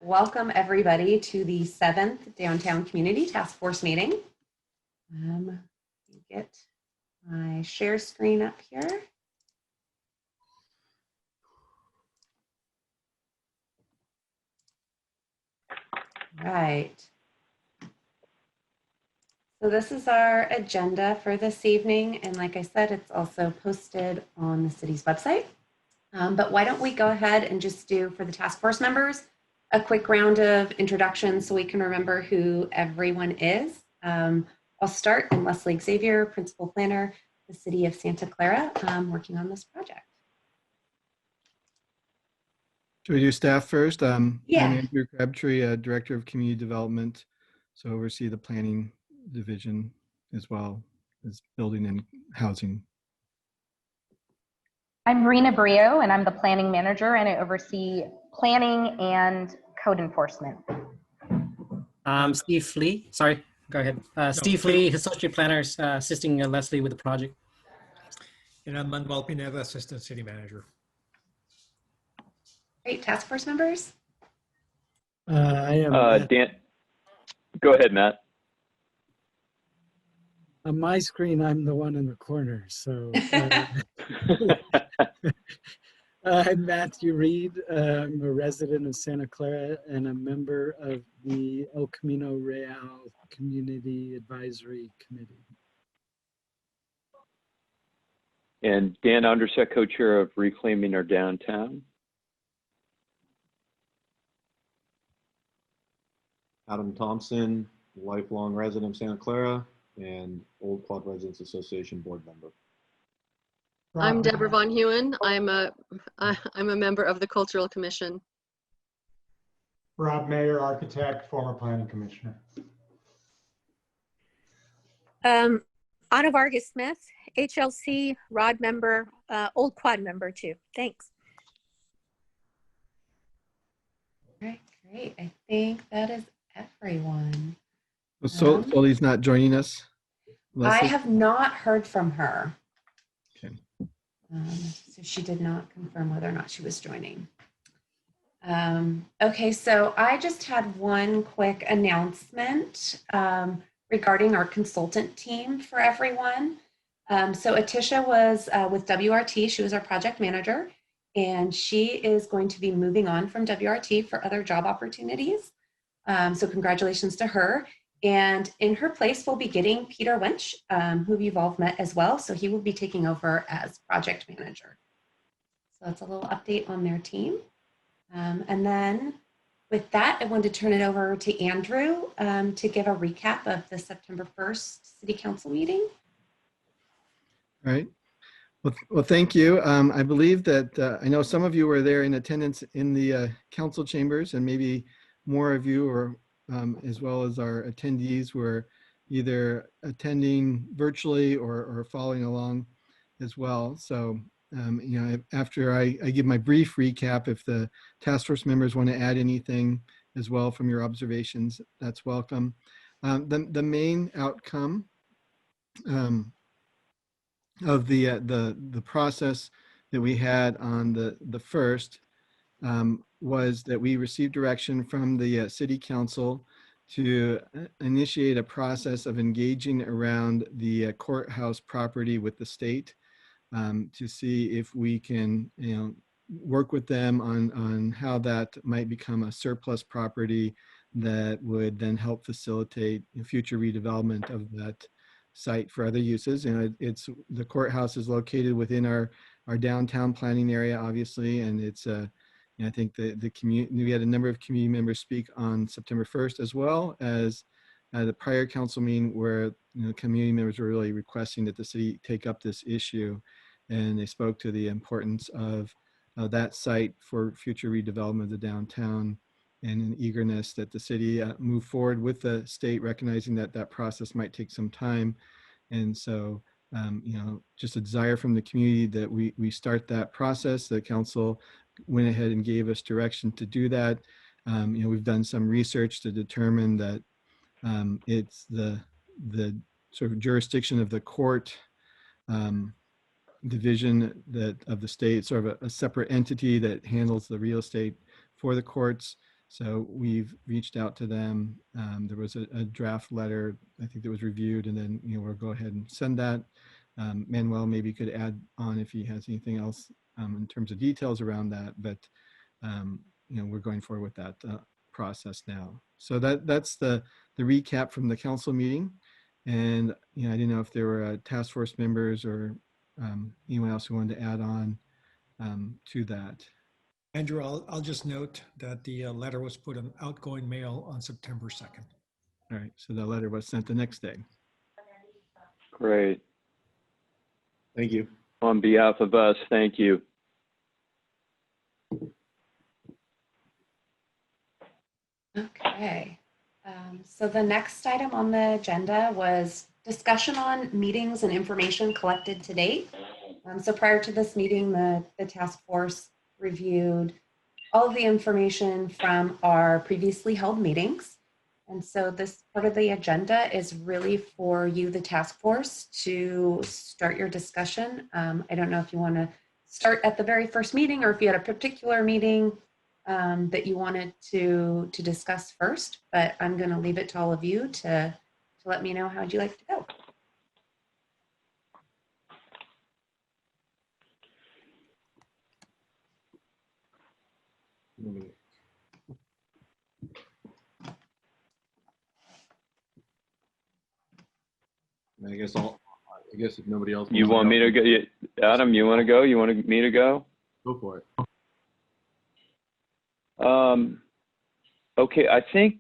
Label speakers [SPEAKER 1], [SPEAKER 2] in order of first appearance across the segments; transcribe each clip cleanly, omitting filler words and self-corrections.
[SPEAKER 1] welcome everybody to the 7th Downtown Community Task Force meeting. Let me get my share screen up here. Right. So this is our agenda for this evening. And like I said, it's also posted on the city's website. But why don't we go ahead and just do, for the task force members, a quick round of introductions so we can remember who everyone is. I'll start. I'm Leslie Xavier, Principal Planner, the City of Santa Clara, working on this project.
[SPEAKER 2] Should we do staff first?
[SPEAKER 1] Yeah.
[SPEAKER 2] I'm Andrew Crabtree, Director of Community Development, so oversee the planning division as well as building and housing.
[SPEAKER 3] I'm Rena Brio, and I'm the planning manager, and I oversee planning and code enforcement.
[SPEAKER 4] Steve Lee, sorry, go ahead. Steve Lee, Associate Planner, assisting Leslie with the project.
[SPEAKER 5] And I'm Manuel Pineda, Assistant City Manager.
[SPEAKER 1] Great, task force members?
[SPEAKER 6] I am
[SPEAKER 7] Dan. Go ahead, Matt.
[SPEAKER 6] on my screen. I'm the one in the corner. So I'm Matthew Reed. I'm a resident of Santa Clara and a member of the El Camino Real Community Advisory Committee.
[SPEAKER 7] And Dan Underset, co-chair of Reclaiming Our Downtown.
[SPEAKER 8] Adam Thompson, lifelong resident of Santa Clara and Old Quad Residents Association board member.
[SPEAKER 9] I'm Deborah Von Hewen. I'm a member of the Cultural Commission.
[SPEAKER 10] Rob Mayer, architect, former planning commissioner.
[SPEAKER 11] Anna Vargas Smith, HLC, ROD member, Old Quad member too. Thanks.
[SPEAKER 1] All right, great. I think that is everyone.
[SPEAKER 2] So Soli's not joining us?
[SPEAKER 1] I have not heard from her.
[SPEAKER 2] Okay.
[SPEAKER 1] So she did not confirm whether or not she was joining. Okay, so I just had one quick announcement regarding our consultant team for everyone. So Atisha was with WRT. She was our project manager, and she is going to be moving on from WRT for other job opportunities. So congratulations to her. And in her place, we'll be getting Peter Winch, who you've all met as well. So he will be taking over as project manager. So that's a little update on their team. And then with that, I wanted to turn it over to Andrew to give a recap of the September 1st City Council meeting.
[SPEAKER 2] All right. Well, thank you. I believe that I know some of you were there in attendance in the council chambers, and maybe more of you, or as well as our attendees, were either attending virtually or following along as well. So, you know, after I give my brief recap, if the task force members want to add anything as well from your observations, that's welcome. The main outcome of the process that we had on the first was that we received direction from the city council to initiate a process of engaging around the courthouse property with the state to see if we can, you know, work with them on how that might become a surplus property that would then help facilitate future redevelopment of that site for other uses. And it's the courthouse is located within our downtown planning area, obviously, and it's I think the community, we had a number of community members speak on September 1st, as well as the prior council meeting where, you know, community members were really requesting that the city take up this issue, and they spoke to the importance of that site for future redevelopment of the downtown, and an eagerness that the city move forward with the state, recognizing that that process might take some time. And so, you know, just a desire from the community that we start that process. The council went ahead and gave us direction to do that. You know, we've done some research to determine that it's the sort of jurisdiction of the court division of the state, sort of a separate entity that handles the real estate for the courts. So we've reached out to them. There was a draft letter, I think, that was reviewed, and then we'll go ahead and send that. Manuel maybe could add on if he has anything else in terms of details around that, but we're going forward with that process now. So that's the recap from the council meeting. And I didn't know if there were task force members or anyone else who wanted to add on to that.
[SPEAKER 5] Andrew, I'll just note that the letter was put in outgoing mail on September 2nd.
[SPEAKER 2] All right, so the letter was sent the next day.
[SPEAKER 7] Great.
[SPEAKER 8] Thank you.
[SPEAKER 7] On behalf of us, thank you.
[SPEAKER 1] Okay. So the next item on the agenda was discussion on meetings and information collected to date. So prior to this meeting, the task force reviewed all of the information from our previously held meetings. And so this part of the agenda is really for you, the task force, to start your discussion. I don't know if you want to start at the very first meeting or if you had a particular meeting that you wanted to discuss first, but I'm going to leave it to all of you to let me know how you'd like to go.
[SPEAKER 8] I guess if nobody else.
[SPEAKER 7] You want me to go? Adam, you want to go? You want me to go?
[SPEAKER 8] Go for it.
[SPEAKER 7] Okay, I think,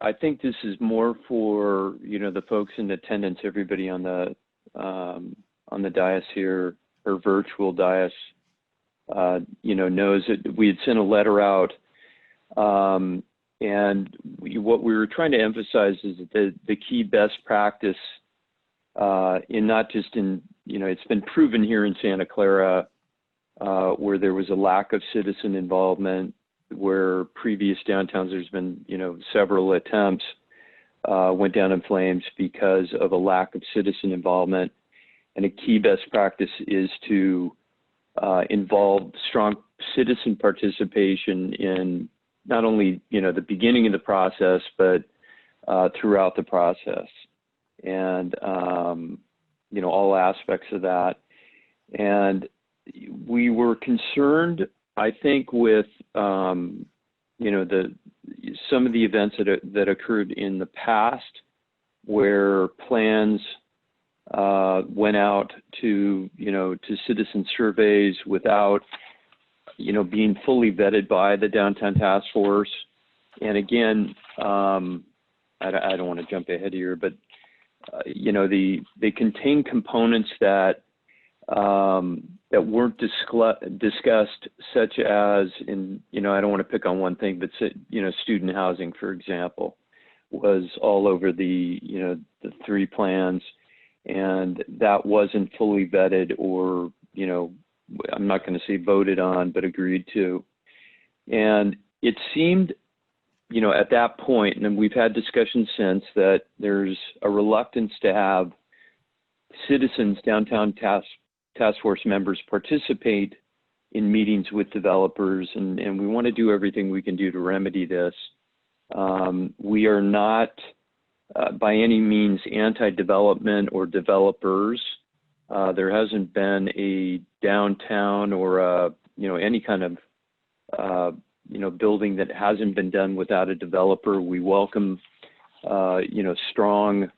[SPEAKER 7] I think this is more for, the folks in attendance, everybody on the dais here, or virtual dais, knows that we had sent a letter out. And what we were trying to emphasize is that the key best practice in not just in, it's been proven here in Santa Clara where there was a lack of citizen involvement, where previous downtowns, there's been, several attempts went down in flames because of a lack of citizen involvement. And a key best practice is to involve strong citizen participation in not only, the beginning of the process, but throughout the process and, all aspects of that. And we were concerned, I think, with, some of the events that occurred in the past where plans went out to citizen surveys without, being fully vetted by the downtown task force. And again, I don't want to jump ahead here, but, they contain components that weren't discussed, such as in, I don't want to pick on one thing, but, student housing, for example, was all over the three plans, and that wasn't fully vetted or, I'm not going to say voted on, but agreed to. And it seemed, at that point, and we've had discussions since, that there's a reluctance to have citizens, downtown task force members participate in meetings with developers, and we want to do everything we can do to remedy this. We are not by any means anti-development or developers. There hasn't been a downtown or any kind of building that hasn't been done without a developer. We welcome strong,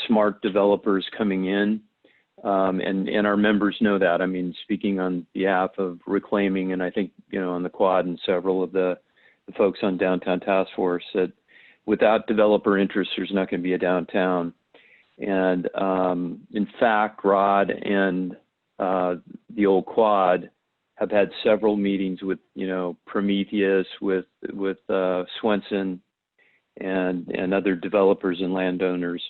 [SPEAKER 7] smart developers coming in. And our members know that. I mean, speaking on behalf of Reclaiming, and I think, on the Quad and several of the folks on Downtown Task Force, that without developer interest, there's not going to be a downtown. And in fact, Rod and the old Quad have had several meetings with, Prometheus, with Swenson and other developers and landowners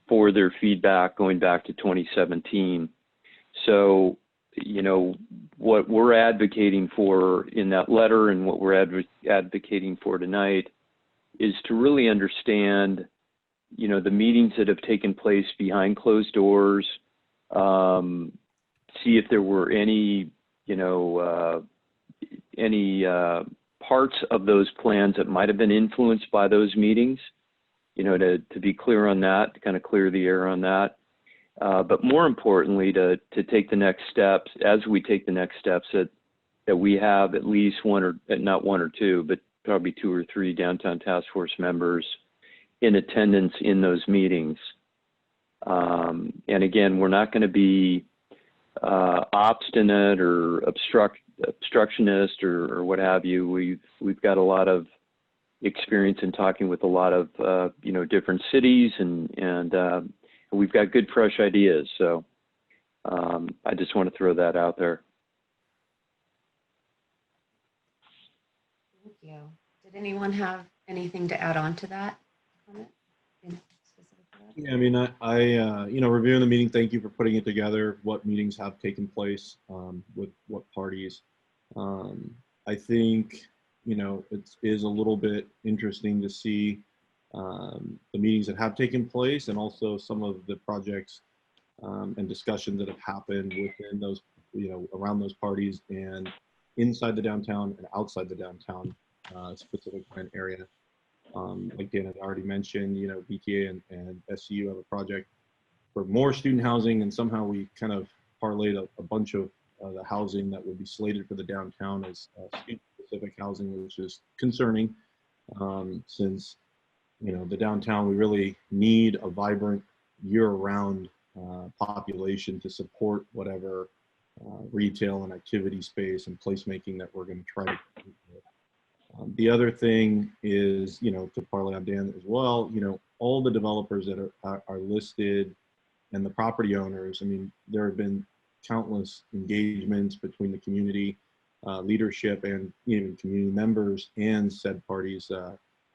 [SPEAKER 7] for their feedback going back to 2017. So, what we're advocating for in that letter and what we're advocating for tonight is to really understand, the meetings that have taken place behind closed doors, see if there were any parts of those plans that might have been influenced by those meetings, you know, to be clear on that, to kind of clear the air on that. But more importantly, to take the next steps, as we take the next steps, that we have at least one or, not one or two, but probably 2 or 3 downtown task force members in attendance in those meetings. And again, we're not going to be obstinate or obstructionist or what have you. We've got a lot of experience in talking with a lot of you know, different cities, and we've got good fresh ideas. So I just want to throw that out there.
[SPEAKER 1] Thank you. Did anyone have anything to add on to that comment?
[SPEAKER 8] Yeah, I mean, I you know, reviewing the meeting, thank you for putting it together, what meetings have taken place with what parties. I think, you know, it is a little bit interesting to see the meetings that have taken place, and also some of the projects and discussions that have happened within those, you know, around those parties and inside the downtown and outside the downtown specific plan area. Like Dan had already mentioned, you know, BTA and SCU have a project for more student housing, and somehow we kind of parlayed a bunch of the housing that would be slated for the downtown as student-specific housing, which is concerning, since, you know, the downtown, we really need a vibrant year-round population to support whatever retail and activity space and placemaking that we're going to try to do. The other thing is, you know, to parlay on Dan as well, you know, all the developers that are listed and the property owners, I mean, there have been countless engagements between the community leadership and even community members and said parties,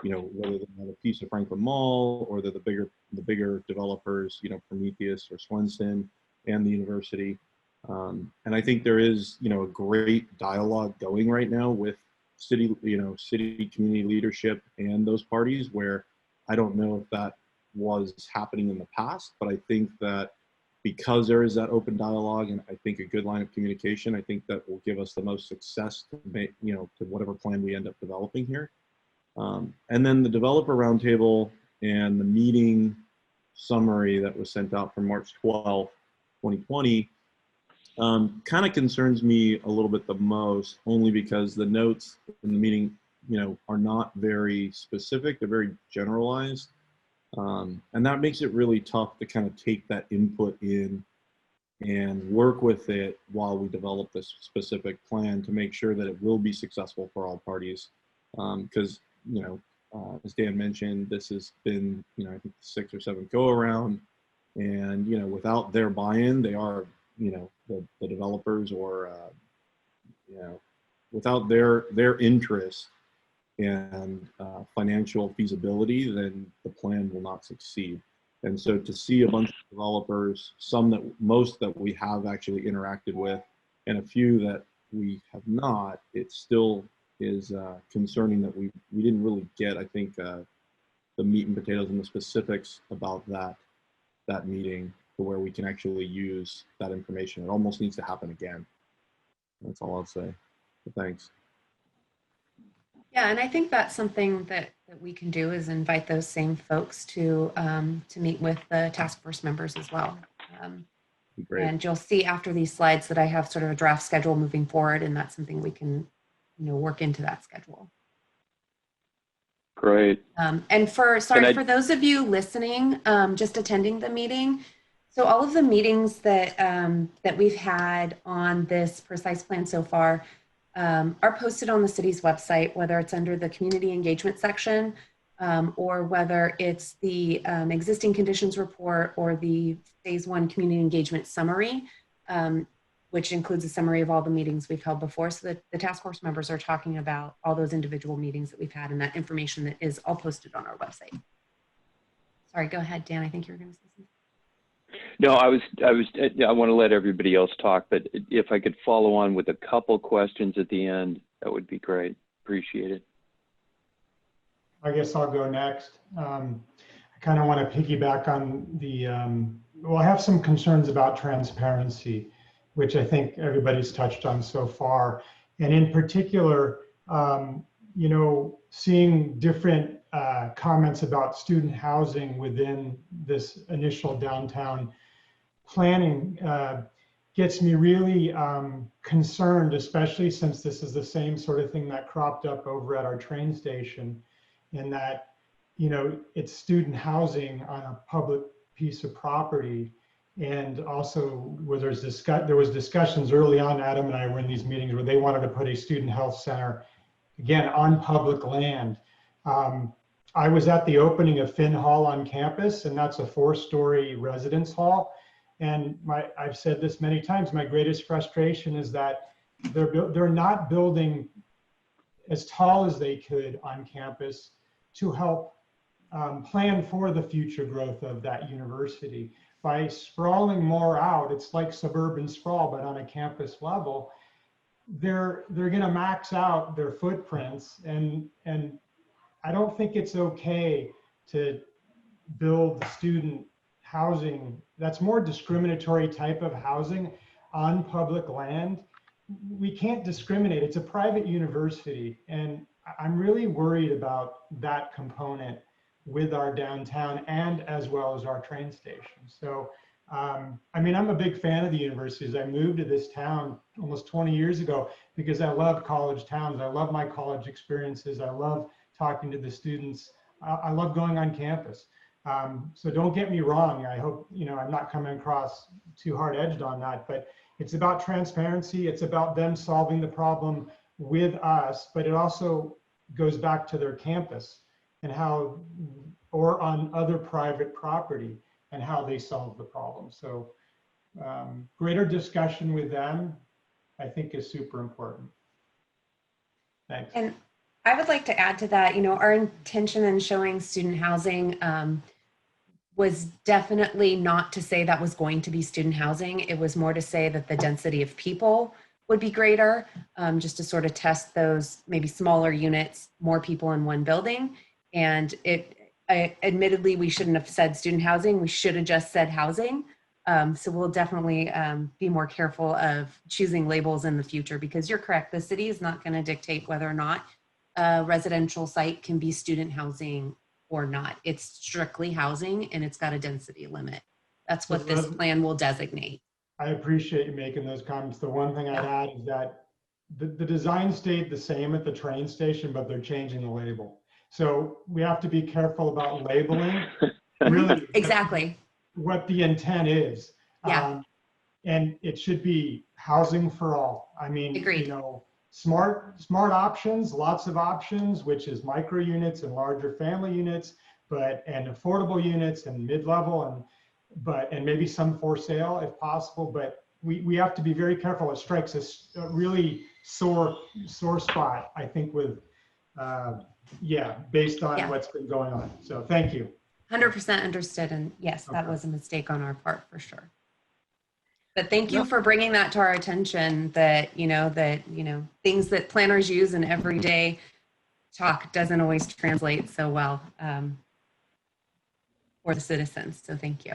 [SPEAKER 8] you know, whether they have a piece of Franklin Mall or they're the bigger developers, you know, Prometheus or Swenson and the university. And I think there is, you know, a great dialogue going right now with city, you know, city community leadership and those parties, where I don't know if that was happening in the past, but I think that because there is that open dialogue and I think a good line of communication, I think that will give us the most success to make, you know, to whatever plan we end up developing here. And then the developer roundtable and the meeting summary that was sent out from March 12th, 2020, kind of concerns me a little bit the most, only because the notes in the meeting, you know, are not very specific. They're very generalized. And that makes it really tough to kind of take that input in and work with it while we develop this specific plan to make sure that it will be successful for all parties. Because, you know, as Dan mentioned, this has been, you know, I think the 6th or 7th go around, and, you know, without their buy-in, they are, you know, the developers, or, you know, without their interest and financial feasibility, then the plan will not succeed. And so to see a bunch of developers, most that we have actually interacted with, and a few that we have not, it still is concerning that we didn't really get, I think, the meat and potatoes and the specifics about that meeting to where we can actually use that information. It almost needs to happen again. That's all I'll say. But thanks.
[SPEAKER 1] Yeah, and I think that's something that we can do, is invite those same folks to meet with the task force members as well.
[SPEAKER 8] Great.
[SPEAKER 1] And you'll see after these slides that I have sort of a draft schedule moving forward, and that's something we can, you know, work into that schedule.
[SPEAKER 7] Great.
[SPEAKER 1] And for those of you listening, just attending the meeting, so all of the meetings that that we've had on this precise plan so far are posted on the city's website, whether it's under the community engagement section or whether it's the existing conditions report or the phase 1 community engagement summary, which includes a summary of all the meetings we've held before. So that the task force members are talking about all those individual meetings that we've had, and that information that is all posted on our website. Sorry, go ahead, Dan. I think you were going to say something.
[SPEAKER 7] No, I want to let everybody else talk, but if I could follow on with a couple questions at the end, that would be great. Appreciate it.
[SPEAKER 10] I guess I'll go next. I kind of want to piggyback on the, well, I have some concerns about transparency, which I think everybody's touched on so far. And in particular, you know, seeing different comments about student housing within this initial downtown planning gets me really concerned, especially since this is the same sort of thing that cropped up over at our train station, in that, you know, it's student housing on a public piece of property. And also where there was discussions early on, Adam and I were in these meetings where they wanted to put a student health center, again, on public land. I was at the opening of Finn Hall on campus, and that's a 4-story residence hall. And I've said this many times, my greatest frustration is that they're not building as tall as they could on campus to help plan for the future growth of that university. By sprawling more out, it's like suburban sprawl, but on a campus level, they're going to max out their footprints. And I don't think it's okay to build student housing that's more discriminatory type of housing on public land. We can't discriminate. It's a private university. And I'm really worried about that component with our downtown and as well as our train station. So, I mean, I'm a big fan of the universities. I moved to this town almost 20 years ago because I love college towns. I love my college experiences. I love talking to the students. I love going on campus. So don't get me wrong. I hope, you know, I'm not coming across too hard-edged on that, but it's about transparency. It's about them solving the problem with us, but it also goes back to their campus and how, or on other private property and how they solve the problem. So greater discussion with them, I think, is super important. Thanks.
[SPEAKER 1] And I would like to add to that, you know, our intention in showing student housing was definitely not to say that was going to be student housing. It was more to say that the density of people would be greater, just to sort of test those maybe smaller units, more people in one building. And admittedly, we shouldn't have said student housing. We should have just said housing. So we'll definitely be more careful of choosing labels in the future, because you're correct. The city is not going to dictate whether or not a residential site can be student housing or not. It's strictly housing, and it's got a density limit. That's what this plan will designate.
[SPEAKER 10] I appreciate you making those comments. The one thing I'd add is that the design stayed the same at the train station, but they're changing the label. So we have to be careful about labeling. Really,
[SPEAKER 1] exactly
[SPEAKER 10] what the intent is.
[SPEAKER 1] Yeah.
[SPEAKER 10] And it should be housing for all. I mean,
[SPEAKER 1] agreed.
[SPEAKER 10] You know, smart options, lots of options, which is micro units and larger family units, and affordable units and mid-level, and maybe some for sale if possible. But we have to be very careful. It strikes a really sore spot, I think, with based on what's been going on. So thank you.
[SPEAKER 1] 100% understood. And yes, that was a mistake on our part for sure. But thank you for bringing that to our attention, that things that planners use in everyday talk doesn't always translate so well for the citizens. So thank you.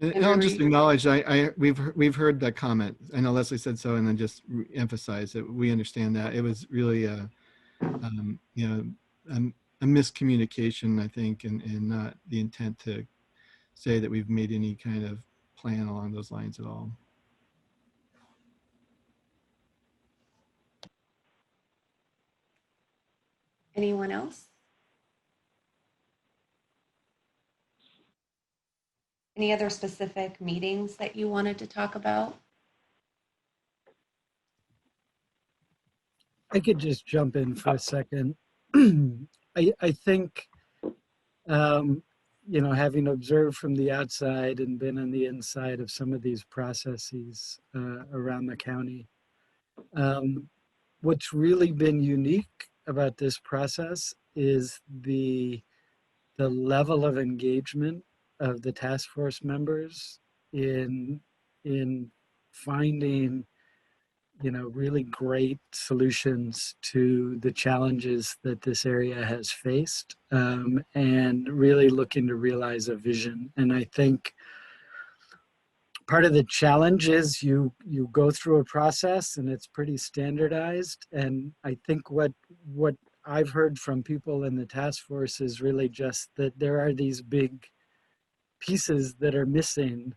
[SPEAKER 2] And I'll just acknowledge, we've heard that comment. I know Leslie said so, and then just emphasize that we understand that. It was really a miscommunication, I think, and not the intent to say that we've made any kind of plan along those lines at all.
[SPEAKER 1] Anyone else? Any other specific meetings that you wanted to talk about?
[SPEAKER 6] I could just jump in for a second. I think, having observed from the outside and been on the inside of some of these processes around the county, what's really been unique about this process is the level of engagement of the task force members in finding really great solutions to the challenges that this area has faced, and really looking to realize a vision. And I think part of the challenge is you go through a process and it's pretty standardized. And I think what I've heard from people in the task force is really just that there are these big pieces that are missing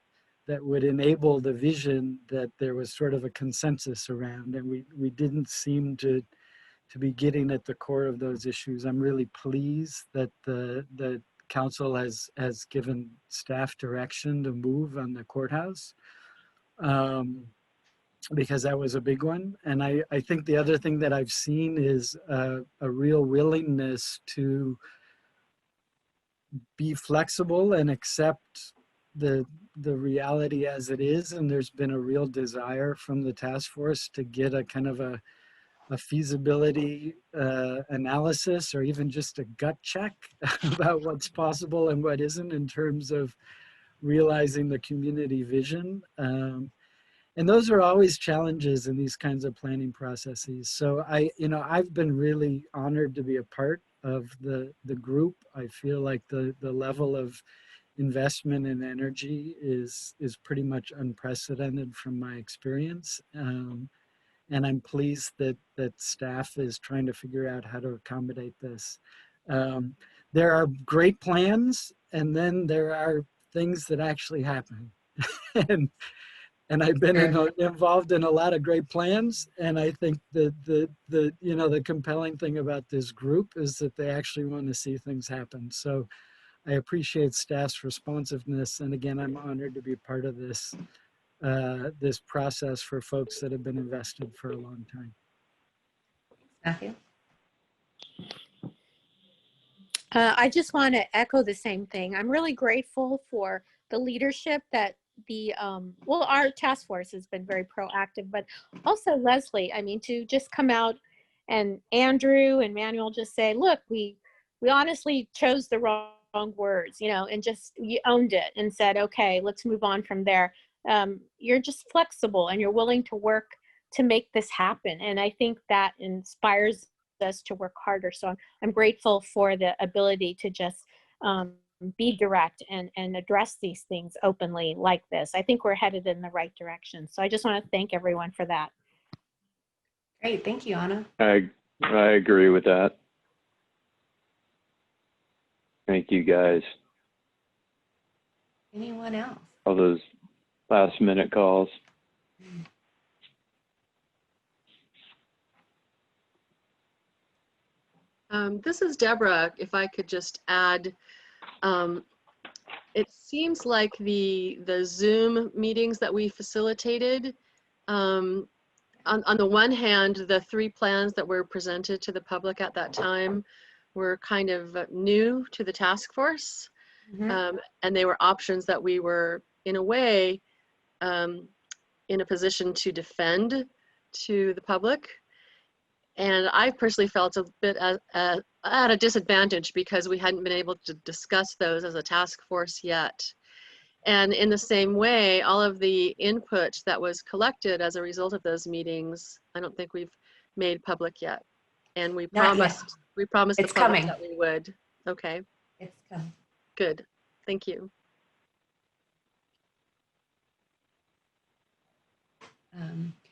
[SPEAKER 6] that would enable the vision that there was sort of a consensus around. And we didn't seem to be getting at the core of those issues. I'm really pleased that the council has given staff direction to move on the courthouse, because that was a big one. And I think the other thing that I've seen is a real willingness to be flexible and accept the reality as it is. And there's been a real desire from the task force to get a kind of a feasibility analysis, or even just a gut check about what's possible and what isn't in terms of realizing the community vision. And those are always challenges in these kinds of planning processes. So I've been really honored to be a part of the group. I feel like the level of investment and energy is pretty much unprecedented from my experience. And I'm pleased that staff is trying to figure out how to accommodate this. There are great plans, and then there are things that actually happen. and I've been involved in a lot of great plans, and I think that the compelling thing about this group is that they actually want to see things happen. So I appreciate staff's responsiveness, and again, I'm honored to be part of this process for folks that have been invested for a long time.
[SPEAKER 1] Matthew?
[SPEAKER 11] I just want to echo the same thing. I'm really grateful for the leadership that our task force has been very proactive, but also Leslie, I mean, to just come out, and Andrew and Manuel just say, look, we honestly chose the wrong words, and just you owned it and said, okay, let's move on from there. You're just flexible and you're willing to work to make this happen. And I think that inspires us to work harder. So I'm grateful for the ability to just be direct and address these things openly like this. I think we're headed in the right direction. So I just want to thank everyone for that.
[SPEAKER 1] Great, thank you, Anna.
[SPEAKER 7] I agree with that. Thank you, guys.
[SPEAKER 1] Anyone else?
[SPEAKER 7] All those last minute calls.
[SPEAKER 9] This is Deborah. If I could just add, it seems like the Zoom meetings that we facilitated, on the one hand, the 3 plans that were presented to the public at that time were kind of new to the task force.
[SPEAKER 1] Mm-hmm.
[SPEAKER 9] And they were options that we were, in a way, in a position to defend to the public. And I personally felt a bit at a disadvantage because we hadn't been able to discuss those as a task force yet. And in the same way, all of the input that was collected as a result of those meetings, I don't think we've made public yet. And we promised the public
[SPEAKER 1] coming.
[SPEAKER 9] that we would. Okay.
[SPEAKER 1] It's coming.
[SPEAKER 9] Good. Thank you.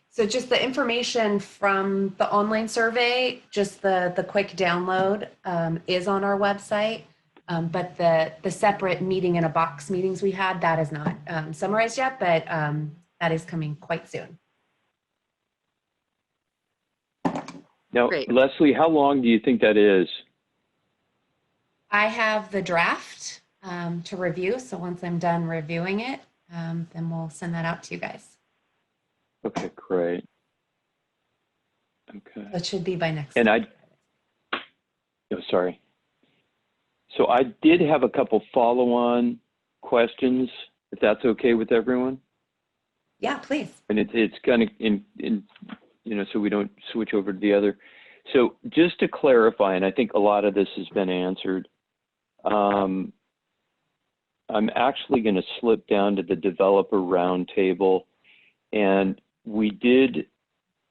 [SPEAKER 1] So just the information from the online survey, just the quick download is on our website. But the separate meeting in a box meetings we had, that is not summarized yet, but that is coming quite soon.
[SPEAKER 7] Now,
[SPEAKER 9] Great.
[SPEAKER 7] Leslie, how long do you think that is?
[SPEAKER 1] I have the draft to review. So once I'm done reviewing it, then we'll send that out to you guys.
[SPEAKER 7] Okay, great. Okay.
[SPEAKER 1] That should be by next.
[SPEAKER 7] And sorry. So I did have a couple follow-on questions, if that's okay with everyone.
[SPEAKER 1] Yeah, please.
[SPEAKER 7] And it's kind of so we don't switch over to the other. So just to clarify, and I think a lot of this has been answered, I'm actually going to slip down to the developer roundtable, and we did,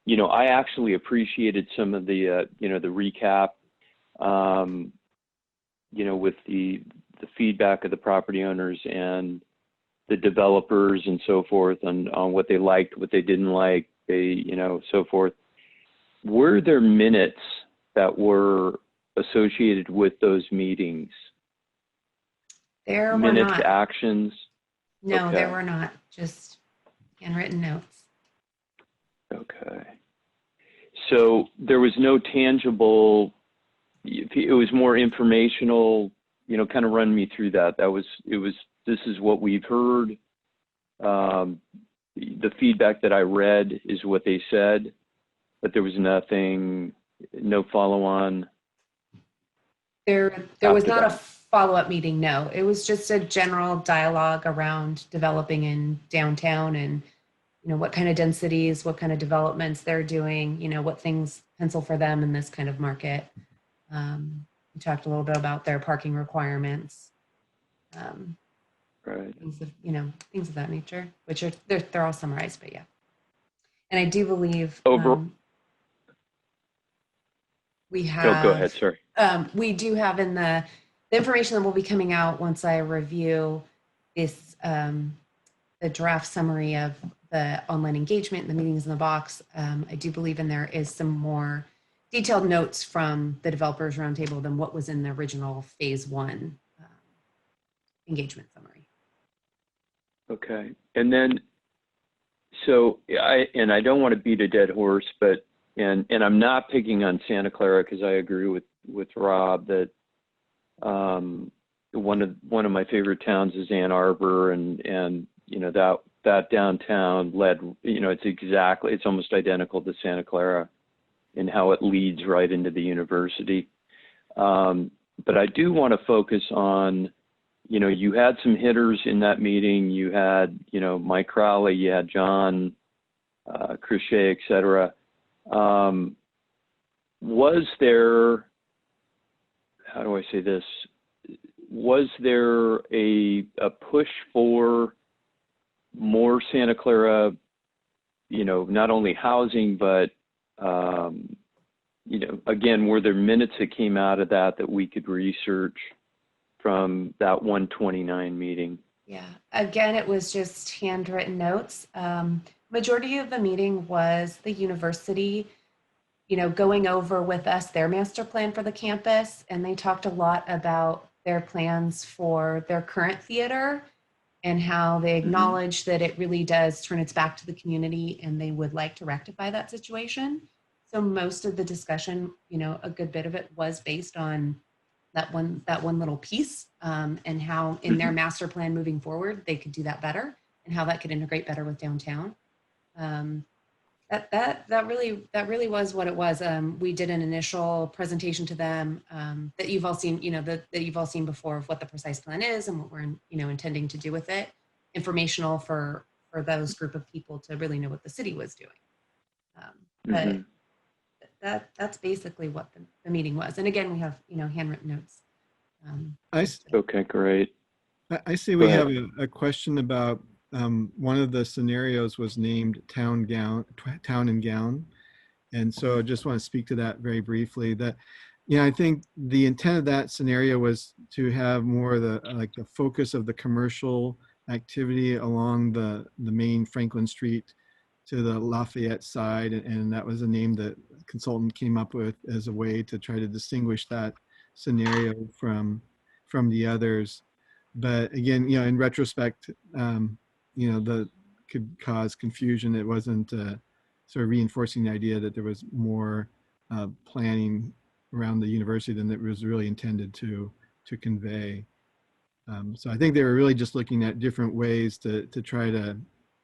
[SPEAKER 7] I actually appreciated some of the, the recap, with the feedback of the property owners and the developers and so forth on what they liked, what they didn't like, so forth. Were there minutes that were associated with those meetings?
[SPEAKER 1] There were
[SPEAKER 7] Minutes,
[SPEAKER 1] not.
[SPEAKER 7] actions?
[SPEAKER 1] No,
[SPEAKER 7] Okay.
[SPEAKER 1] there were not. Just handwritten notes.
[SPEAKER 7] Okay. So there was no tangible, it was more informational, kind of run me through that. This is what we've heard. The feedback that I read is what they said, but there was no follow-on.
[SPEAKER 1] There was
[SPEAKER 7] After
[SPEAKER 1] not a
[SPEAKER 7] that.
[SPEAKER 1] follow-up meeting, no. It was just a general dialogue around developing in downtown and, what kind of densities, what kind of developments they're doing, what things pencil for them in this kind of market. We talked a little bit about their parking requirements.
[SPEAKER 7] Right.
[SPEAKER 1] Things of that nature, which they're all summarized, but yeah. And I do believe we have.
[SPEAKER 7] Go ahead, sorry.
[SPEAKER 1] We do have in the information that will be coming out once I review this, the draft summary of the online engagement, the meetings in the box. I do believe in there is some more detailed notes from the developers roundtable than what was in the original phase 1 engagement summary.
[SPEAKER 7] Okay. And then, so I don't want to beat a dead horse, but, and I'm not picking on Santa Clara because I agree with Rob that one of my favorite towns is Ann Arbor, and that downtown led, it's almost identical to Santa Clara in how it leads right into the university. But I do want to focus on, you had some hitters in that meeting. You had, Mike Crowley, you had John Crochet, et cetera. Was there, how do I say this? Was there a push for more Santa Clara, not only housing, but, again, were there minutes that came out of that we could research from that 129 meeting?
[SPEAKER 1] Yeah, again, it was just handwritten notes. Majority of the meeting was the university, going over with us their master plan for the campus. And they talked a lot about their plans for their current theater and how they acknowledge that it really does turn its back to the community and they would like to rectify that situation. So most of the discussion, a good bit of it was based on that one little piece, and how in their master plan moving forward, they could do that better and how that could integrate better with downtown. That really was what it was. We did an initial presentation to them that you've all seen, that you've all seen before of what the precise plan is and what we're intending to do with it. Informational for those group of people to really know what the city was doing. But that's basically what the meeting was. And again, we have handwritten notes.
[SPEAKER 7] Okay, great.
[SPEAKER 2] I see we have a question about one of the scenarios was named town and gown. And so I just want to speak to that very briefly. That, I think the intent of that scenario was to have more of the focus of the commercial activity along the main Franklin Street to the Lafayette side. And that was a name that the consultant came up with as a way to try to distinguish that scenario from the others. But again, in retrospect, that could cause confusion. It wasn't sort of reinforcing the idea that there was more planning around the university than it was really intended to convey. So I think they were really just looking at different ways to try to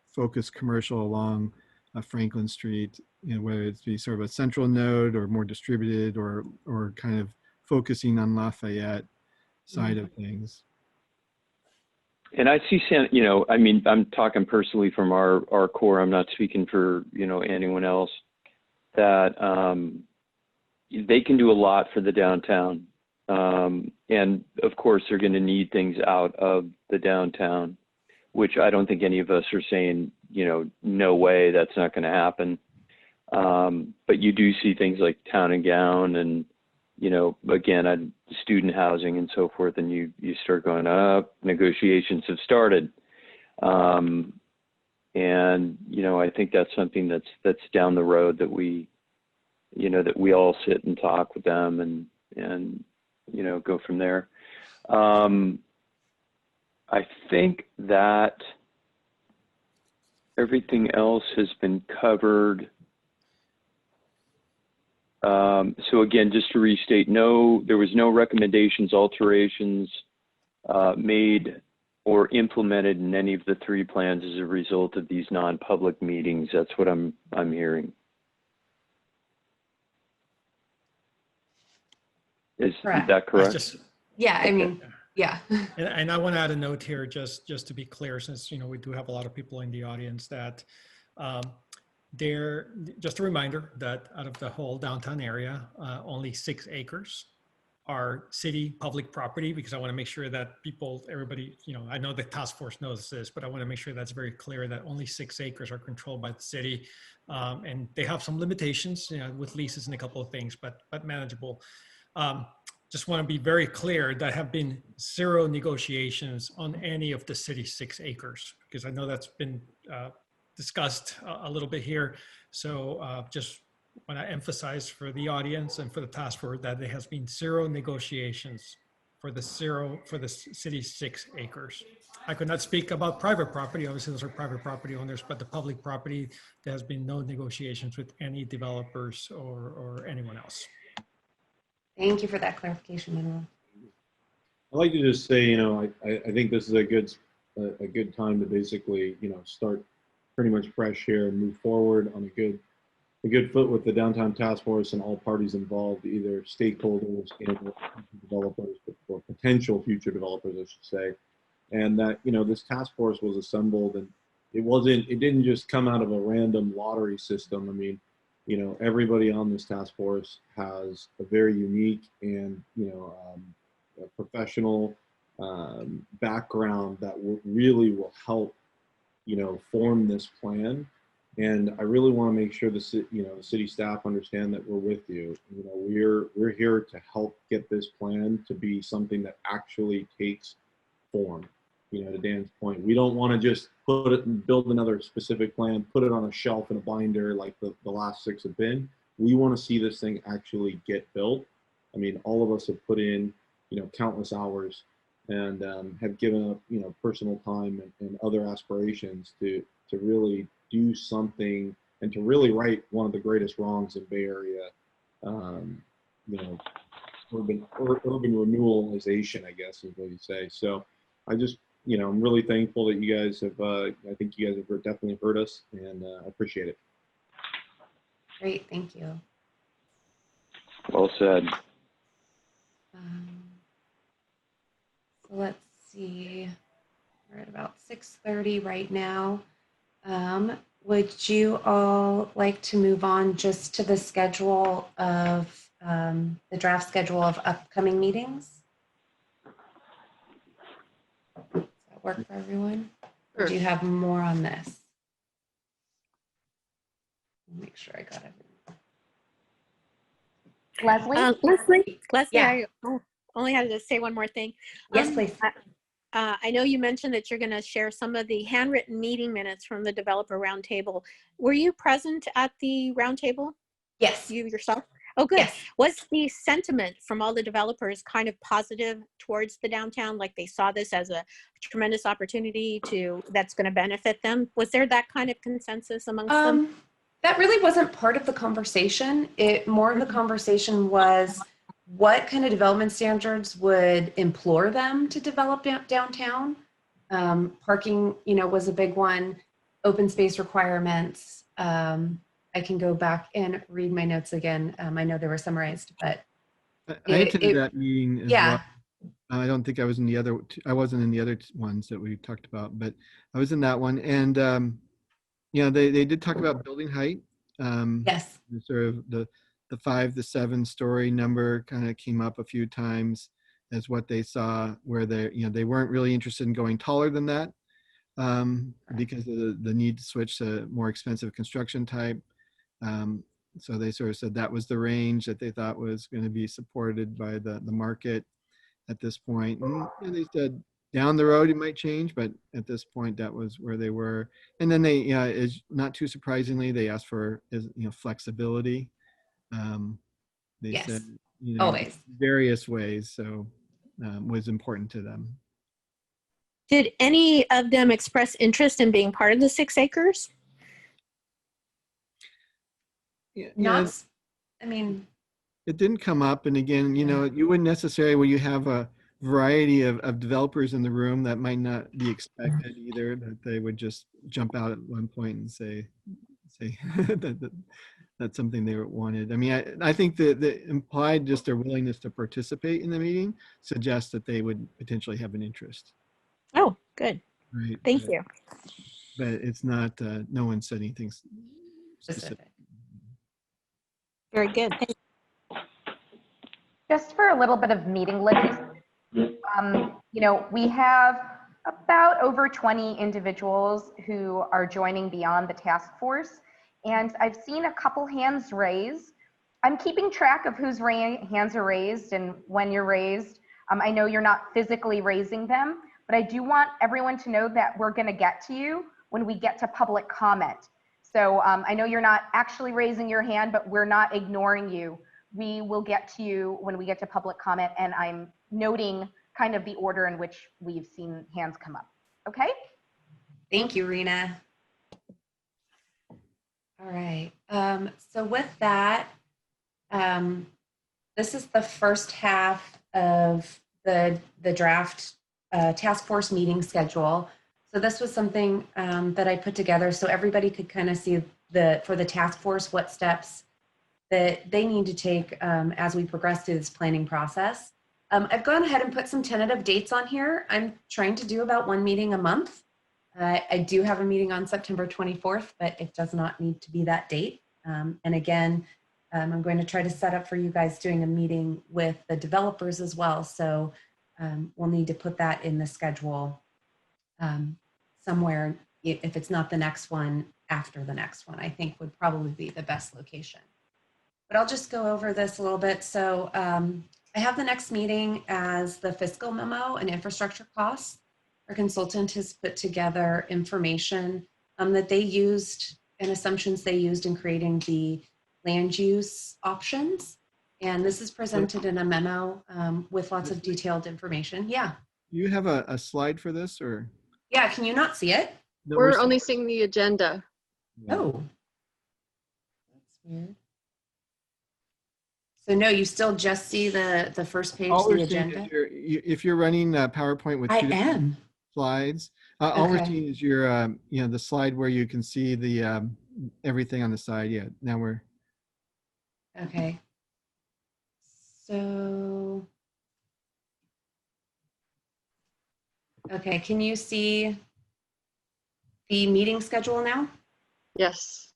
[SPEAKER 2] focus commercial along Franklin Street, whether it's be sort of a central node or more distributed or kind of focusing on Lafayette side of things.
[SPEAKER 7] And I see, I'm talking personally from our core. I'm not speaking for, anyone else, that they can do a lot for the downtown. And of course, they're going to need things out of the downtown, which I don't think any of us are saying, no way, that's not going to happen. But you do see things like town and gown and, again, student housing and so forth, and you start going up, negotiations have started. And, you know, I think that's something that's down the road that we, you know, that we all sit and talk with them and, you know, go from there. I think that everything else has been covered. So again, just to restate, there was no recommendations, alterations made or implemented in any of the 3 plans as a result of these non-public meetings. That's what I'm hearing. Is that correct?
[SPEAKER 1] Yeah, I mean, yeah.
[SPEAKER 5] And I want to add a note here, just to be clear, since, you know, we do have a lot of people in the audience, that just a reminder that out of the whole downtown area, only 6 acres are city public property, because I want to make sure that everybody, you know, I know the task force knows this, but I want to make sure that's very clear that only 6 acres are controlled by the city. And they have some limitations, you know, with leases and a couple of things, but manageable. Just want to be very clear that have been 0 negotiations on any of the city's 6 acres, because I know that's been discussed a little bit here. So just want to emphasize for the audience and for the task force that there has been 0 negotiations for the city's 6 acres. I could not speak about private property. Obviously, those are private property owners, but the public property, there has been no negotiations with any developers or anyone else.
[SPEAKER 1] Thank you for that clarification, Manuel.
[SPEAKER 8] I'd like to just say, you know, I think this is a good time to basically, you know, start pretty much fresh here and move forward on a good foot with the downtown task force and all parties involved, either stakeholders and developers, or potential future developers, I should say. And that, you know, this task force was assembled, and it didn't just come out of a random lottery system. I mean, you know, everybody on this task force has a very unique and, you know, a professional background that really will help, you know, form this plan. And I really want to make sure the city staff understand that we're with you. You know, we're here to help get this plan to be something that actually takes form. You know, to Dan's point, we don't want to just put it and build another specific plan, put it on a shelf in a binder like the last 6 have been. We want to see this thing actually get built. I mean, all of us have put in, you know, countless hours and have given up, you know, personal time and other aspirations to really do something and to really right one of the greatest wrongs in Bay Area, you know, urban renewalization, I guess is what you say. So I just, you know, I'm really thankful that you guys have, I think you guys have definitely heard us, and I appreciate it.
[SPEAKER 1] Great, thank you.
[SPEAKER 7] Well said.
[SPEAKER 1] So let's see, we're at about 6:30 right now. Would you all like to move on just to the schedule of, the draft schedule of upcoming meetings? Does that work for everyone? Or do you have more on this? Make sure I got everything.
[SPEAKER 3] Leslie?
[SPEAKER 11] Leslie,
[SPEAKER 1] Yeah.
[SPEAKER 11] I only had to say one more thing.
[SPEAKER 1] Yes, please.
[SPEAKER 11] I know you mentioned that you're going to share some of the handwritten meeting minutes from the developer roundtable. Were you present at the roundtable?
[SPEAKER 1] Yes.
[SPEAKER 11] You yourself? Oh, good.
[SPEAKER 1] Yes.
[SPEAKER 11] Was the sentiment from all the developers kind of positive towards the downtown? Like they saw this as a tremendous opportunity that's going to benefit them? Was there that kind of consensus amongst them?
[SPEAKER 1] That really wasn't part of the conversation. More of the conversation was what kind of development standards would implore them to develop downtown. Parking, you know, was a big one. Open space requirements. I can go back and read my notes again. I know they were summarized, but
[SPEAKER 2] I attended that meeting as
[SPEAKER 1] yeah.
[SPEAKER 2] well. I don't think I was in the other. I wasn't in the other ones that we talked about, but I was in that one. And you know, they did talk about building height.
[SPEAKER 1] Yes.
[SPEAKER 2] Sort of the 5 to 7 story number kind of came up a few times as what they saw, where they weren't really interested in going taller than that because of the need to switch to more expensive construction type. So they sort of said that was the range that they thought was going to be supported by the market at this point. And they said, Down the road, it might change, but at this point, that was where they were. And then they, is not too surprisingly, they asked for flexibility. They
[SPEAKER 1] Yes,
[SPEAKER 2] said,
[SPEAKER 1] always.
[SPEAKER 2] various ways. So was important to them.
[SPEAKER 11] Did any of them express interest in being part of the 6 acres?
[SPEAKER 1] Not, I mean,
[SPEAKER 2] it didn't come up. And again, you wouldn't necessarily, when you have a variety of developers in the room, that might not be expected either, that they would just jump out at one point and say that's something they wanted. I mean, I think the implied just their willingness to participate in the meeting suggests that they would potentially have an interest.
[SPEAKER 11] Oh, good.
[SPEAKER 2] Right.
[SPEAKER 11] Thank you.
[SPEAKER 2] But it's not, no one said anything specific.
[SPEAKER 11] Very good.
[SPEAKER 3] Just for a little bit of meeting logistics, we have about over 20 individuals who are joining beyond the task force, and I've seen a couple hands raised. I'm keeping track of whose hands are raised and when you're raised. I know you're not physically raising them, but I do want everyone to know that we're going to get to you when we get to public comment. So I know you're not actually raising your hand, but we're not ignoring you. We will get to you when we get to public comment, and I'm noting kind of the order in which we've seen hands come up. Okay?
[SPEAKER 1] Thank you, Rena. All right. So with that, this is the first half of the draft task force meeting schedule. So this was something that I put together so everybody could kind of see for the task force what steps that they need to take as we progress through this planning process. I've gone ahead and put some tentative dates on here. I'm trying to do about 1 meeting a month. I do have a meeting on September 24th, but it does not need to be that date. And again, I'm going to try to set up for you guys doing a meeting with the developers as well. So we'll need to put that in the schedule somewhere. If it's not the next one, after the next one, I think would probably be the best location. But I'll just go over this a little bit. So I have the next meeting as the fiscal memo and infrastructure costs. Our consultant has put together information that they used and assumptions they used in creating the land use options. And this is presented in a memo with lots of detailed information. Yeah.
[SPEAKER 2] You have a slide for this, or?
[SPEAKER 1] Yeah, can you not see it?
[SPEAKER 2] No,
[SPEAKER 9] We're only seeing the agenda.
[SPEAKER 1] Oh, that's weird. So no, you still just see the first page,
[SPEAKER 2] all
[SPEAKER 1] the
[SPEAKER 2] we're seeing
[SPEAKER 1] agenda?
[SPEAKER 2] is if you're running PowerPoint with
[SPEAKER 1] I
[SPEAKER 2] two different
[SPEAKER 1] am.
[SPEAKER 2] slides, all we're
[SPEAKER 1] Okay.
[SPEAKER 2] seeing is your, the slide where you can see the everything on the side. Yeah, now we're.
[SPEAKER 1] Okay. So, okay, can you see the meeting schedule now?
[SPEAKER 9] Yes.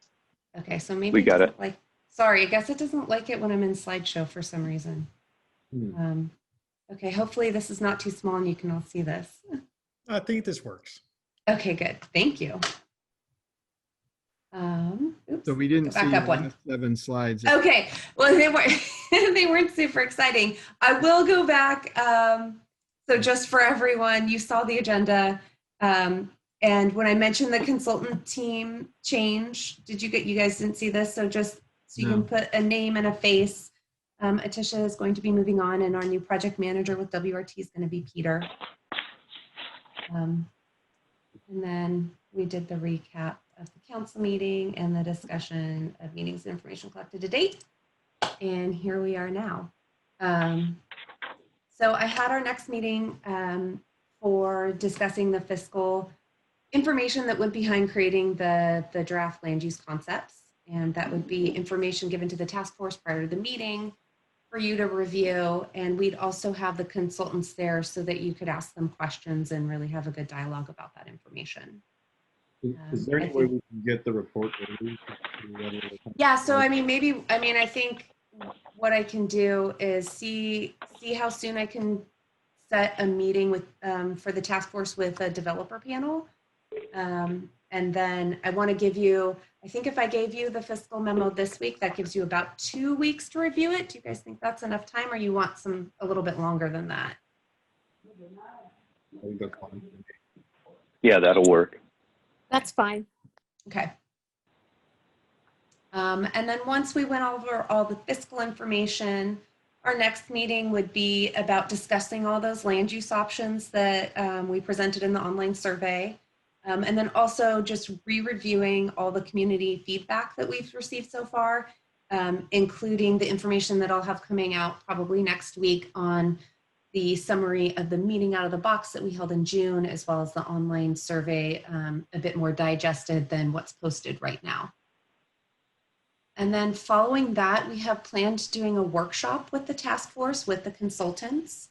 [SPEAKER 1] Okay, so maybe
[SPEAKER 7] We got
[SPEAKER 1] doesn't
[SPEAKER 7] it.
[SPEAKER 1] like, sorry, I guess it doesn't like it when I'm in slideshow for some reason. Okay, hopefully this is not too small and you can all see this.
[SPEAKER 5] I think this works.
[SPEAKER 1] Okay, good, thank you. Oops,
[SPEAKER 2] So we didn't
[SPEAKER 1] go back
[SPEAKER 2] see
[SPEAKER 1] up
[SPEAKER 2] the
[SPEAKER 1] one.
[SPEAKER 2] last 7 slides.
[SPEAKER 1] Okay, well, they weren't, they weren't super exciting. I will go back. So just for everyone, you saw the agenda. And when I mentioned the consultant team change, you guys didn't see this? So just so you can put a name and a face. Atisha is going to be moving on, and our new project manager with WRT is going to be Peter. And then we did the recap of the council meeting and the discussion of meetings and information collected to date. And here we are now. So I had our next meeting for discussing the fiscal information that went behind creating the draft land use concepts. And that would be information given to the task force prior to the meeting for you to review. And we'd also have the consultants there so that you could ask them questions and really have a good dialogue about that information.
[SPEAKER 8] Is there any way we can get the report early?
[SPEAKER 1] Yeah, so I mean, I think what I can do is see how soon I can set a meeting with for the task force with a developer panel. And then I want to give you, I think if I gave you the fiscal memo this week, that gives you about 2 weeks to review it. Do you guys think that's enough time, or you want a little bit longer than that?
[SPEAKER 8] I think that's fine.
[SPEAKER 7] Yeah, that'll work.
[SPEAKER 11] That's fine.
[SPEAKER 1] Okay. And then once we went over all the fiscal information, our next meeting would be about discussing all those land use options that we presented in the online survey. And then also just re-reviewing all the community feedback that we've received so far, including the information that I'll have coming out probably next week on the summary of the meeting out of the box that we held in June, as well as the online survey, a bit more digested than what's posted right now. And then following that, we have planned doing a workshop with the task force with the consultants.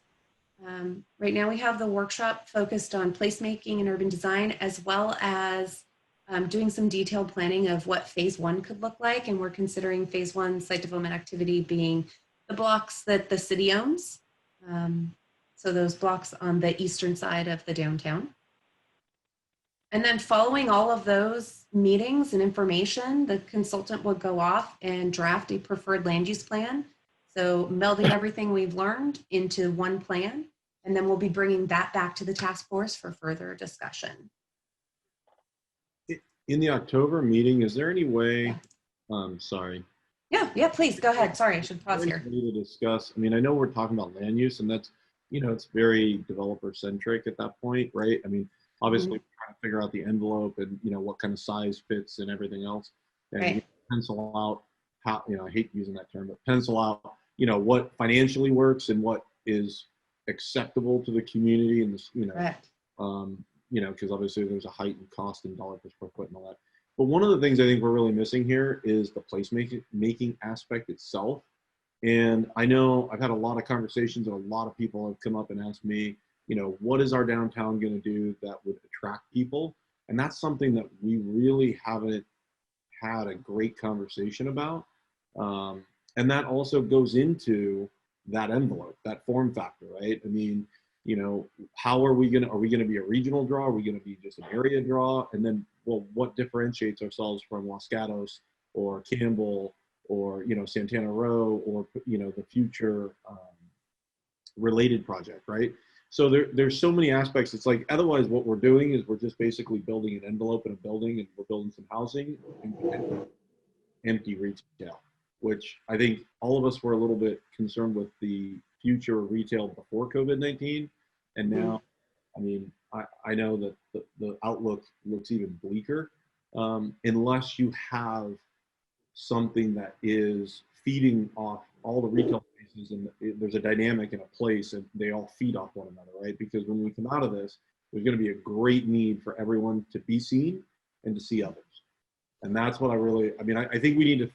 [SPEAKER 1] Right now we have the workshop focused on placemaking and urban design, as well as doing some detailed planning of what phase 1 could look like. And we're considering phase 1 site development activity being the blocks that the city owns. So those blocks on the eastern side of the downtown. And then following all of those meetings and information, the consultant would go off and draft a preferred land use plan. So melding everything we've learned into one plan, and then we'll be bringing that back to the task force for further discussion.
[SPEAKER 8] In the October meeting, is there any way, sorry.
[SPEAKER 1] Yeah, please, go ahead. Sorry, I should pause here.
[SPEAKER 8] To discuss, I mean, I know we're talking about land use, and that's, you know, it's very developer centric at that point, right? I mean, obviously we're trying to figure out the envelope and, you know, what kind of size fits and everything else. And
[SPEAKER 1] right.
[SPEAKER 8] Pencil out how, you know, I hate using that term, but pencil out, you know, what financially works and what is acceptable to the community and this, you know,
[SPEAKER 1] Correct.
[SPEAKER 8] You know, because obviously there's a heightened cost in dollar per square foot and all that. But one of the things I think we're really missing here is the placemaking aspect itself. And I know I've had a lot of conversations and a lot of people have come up and asked me, you know, what is our downtown going to do that would attract people? And that's something that we really haven't had a great conversation about. And that also goes into that envelope, that form factor, right? I mean, you know, how are we going to be a regional draw? Are we going to be just an area draw? And then, well, what differentiates ourselves from Los Gatos or Campbell or, you know, Santana Row or, you know, the future related project, right? So there's so many aspects. It's like, otherwise what we're doing is we're just basically building an envelope in a building and we're building some housing and empty retail, which I think all of us were a little bit concerned with the future of retail before COVID-19. And now, I mean, I know that the outlook looks even bleaker unless you have something that is feeding off all the retail spaces and there's a dynamic in a place and they all feed off one another, right? Because when we come out of this, there's going to be a great need for everyone to be seen and to see others. And that's what I think we need to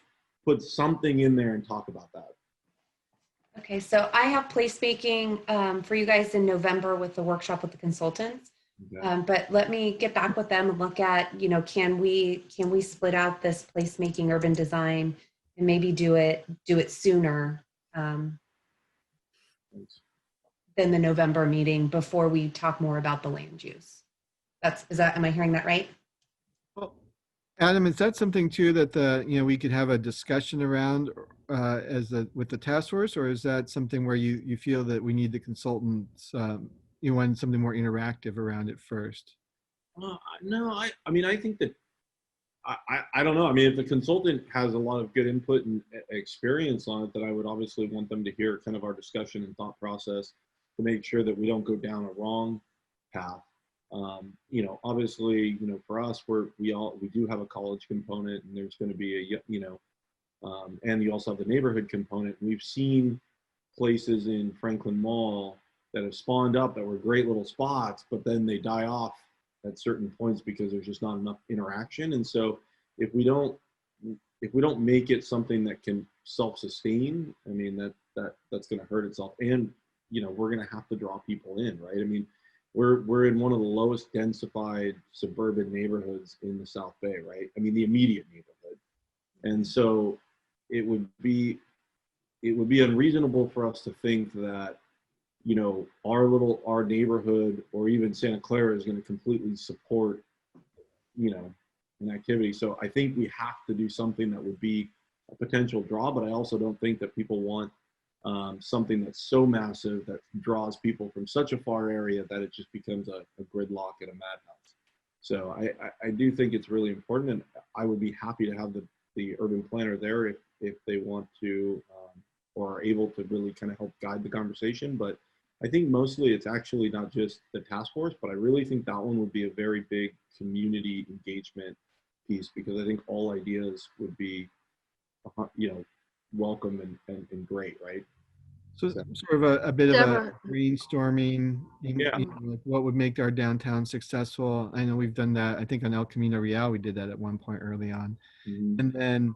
[SPEAKER 8] put something in there and talk about that.
[SPEAKER 1] Okay, so I have placemaking for you guys in November with the workshop with the consultants.
[SPEAKER 8] Okay.
[SPEAKER 1] But let me get back with them and look at, you know, can we split out this placemaking urban design and maybe do it sooner than the November meeting before we talk more about the land use. Am I hearing that right?
[SPEAKER 2] Well, Adam, is that something too that we could have a discussion around with the task force, or is that something where you feel that we need the consultants, you want something more interactive around it first?
[SPEAKER 8] No, I mean, I think that, I don't know. I mean, if the consultant has a lot of good input and experience on it, then I would obviously want them to hear kind of our discussion and thought process to make sure that we don't go down a wrong path. You know, obviously, you know, for us, we do have a college component, and there's going to be and you also have the neighborhood component. We've seen places in Franklin Mall that have spawned up that were great little spots, but then they die off at certain points because there's just not enough interaction. And so if we don't make it something that can self-sustain, I mean, that's going to hurt itself. And, you know, we're going to have to draw people in, right? I mean, we're in one of the lowest densified suburban neighborhoods in the South Bay, right? I mean, the immediate neighborhood. And so it would be unreasonable for us to think that, you know, our neighborhood or even Santa Clara is going to completely support, you know, an activity. So I think we have to do something that would be a potential draw, but I also don't think that people want something that's so massive that draws people from such a far area that it just becomes a gridlock and a madhouse. So I do think it's really important, and I would be happy to have the urban planner there if they want to or are able to really kind of help guide the conversation. But I think mostly it's actually not just the task force, but I really think that one would be a very big community engagement piece, because I think all ideas would be, welcome and great, right?
[SPEAKER 2] So sort of a bit of a
[SPEAKER 9] Deborah.
[SPEAKER 2] brainstorming,
[SPEAKER 8] Yeah.
[SPEAKER 2] like what would make our downtown successful. I know we've done that. I think on El Camino Real, we did that at one point early on.
[SPEAKER 8] Mhm.
[SPEAKER 2] And then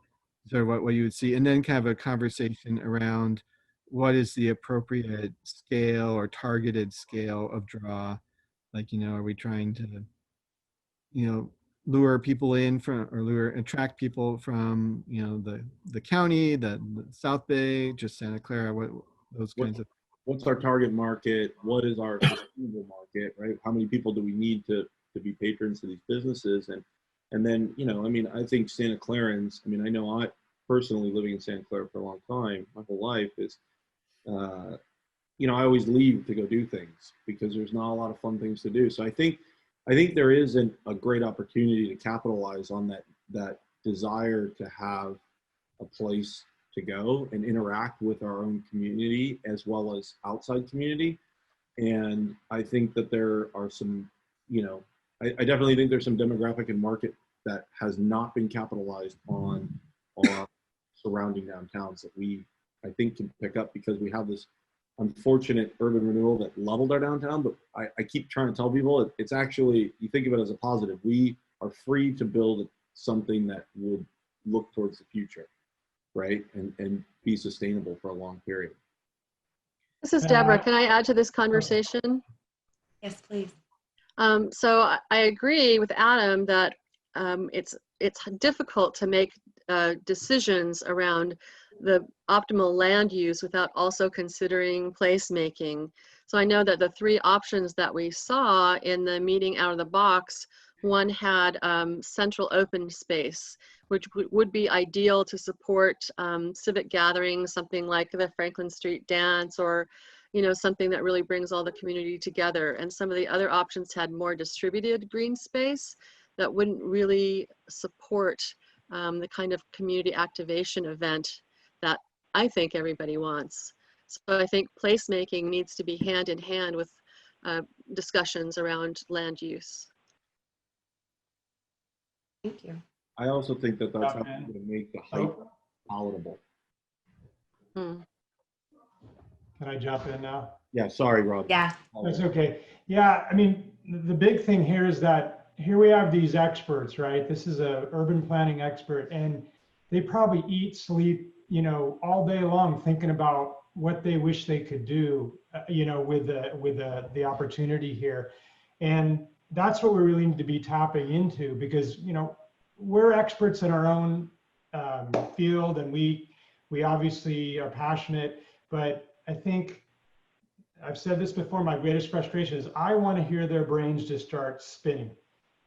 [SPEAKER 2] sort of what you would see, and then kind of a conversation around what is the appropriate scale or targeted scale of draw. Like, are we trying to, lure people in from, or attract people from, the county, the South Bay, just Santa Clara, those kinds of.
[SPEAKER 8] What's our target market? What is our sustainable market, right? How many people do we need to be patrons of these businesses? And then, I think Santa Clarans, I know I personally, living in Santa Clara for a long time, my whole life, is, I always leave to go do things because there's not a lot of fun things to do. So I think there is a great opportunity to capitalize on that desire to have a place to go and interact with our own community as well as outside community. And I think that there are some, I definitely think there's some demographic and market that has not been capitalized on surrounding downtowns that we, I think, can pick up, because we have this unfortunate urban renewal that leveled our downtown. But I keep trying to tell people it's actually, you think of it as a positive. We are free to build something that would look towards the future, right? And be sustainable for a long period.
[SPEAKER 9] This is Deborah. Can I add to this conversation?
[SPEAKER 1] Yes, please.
[SPEAKER 9] So I agree with Adam that it's difficult to make decisions around the optimal land use without also considering placemaking. So I know that the three options that we saw in the meeting out of the box, one had central open space, which would be ideal to support civic gatherings, something like the Franklin Street Dance, or something that really brings all the community together. And some of the other options had more distributed green space that wouldn't really support the kind of community activation event that I think everybody wants. So I think placemaking needs to be hand in hand with discussions around land use.
[SPEAKER 1] Thank you.
[SPEAKER 8] I also think that that's how to make the hype palatable.
[SPEAKER 10] Can I jump in now?
[SPEAKER 8] Yeah, sorry, Rob.
[SPEAKER 1] Yeah.
[SPEAKER 10] That's okay. Yeah, the big thing here is that here we have these experts, right? This is a urban planning expert, and they probably eat, sleep, all day long thinking about what they wish they could do, with the opportunity here. And that's what we really need to be tapping into, because, we're experts in our own field, and we obviously are passionate, but I think I've said this before, my greatest frustration is I want to hear their brains just start spinning.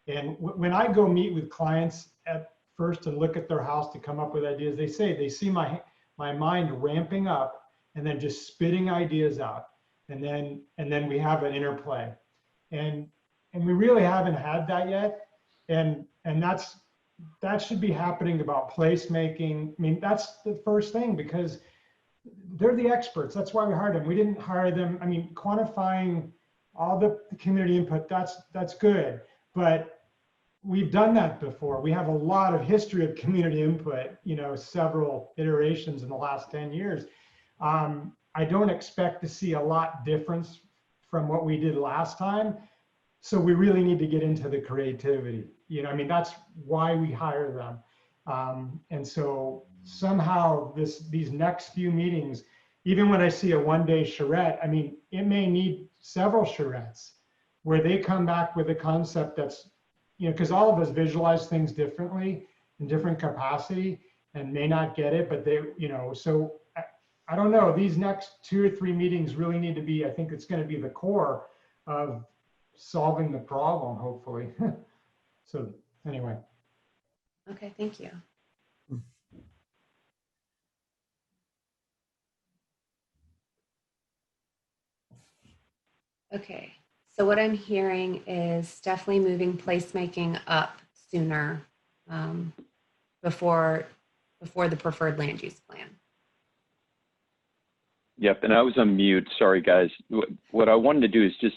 [SPEAKER 10] And when I go meet with clients at first and look at their house to come up with ideas, they see my mind ramping up and then just spitting ideas out. And then we have an interplay. And we really haven't had that yet. And that should be happening about placemaking. That's the first thing, because they're the experts. That's why we hired them. We didn't hire them. Quantifying all the community input, that's good. But we've done that before. We have a lot of history of community input, several iterations in the last 10 years. I don't expect to see a lot difference from what we did last time. So we really need to get into the creativity. That's why we hire them. And so somehow these next few meetings, even when I see a one-day charrette, it may need several charrettes where they come back with a concept that's, because all of us visualize things differently in different capacity and may not get it, but they, so I don't know, these next 2 or 3 meetings really need to be, I think it's going to be the core of solving the problem, hopefully. So anyway.
[SPEAKER 1] Okay, thank you. Okay, so what I'm hearing is definitely moving placemaking up sooner before the preferred land use plan.
[SPEAKER 7] Yep, and I was on mute. Sorry, guys. What I wanted to do is just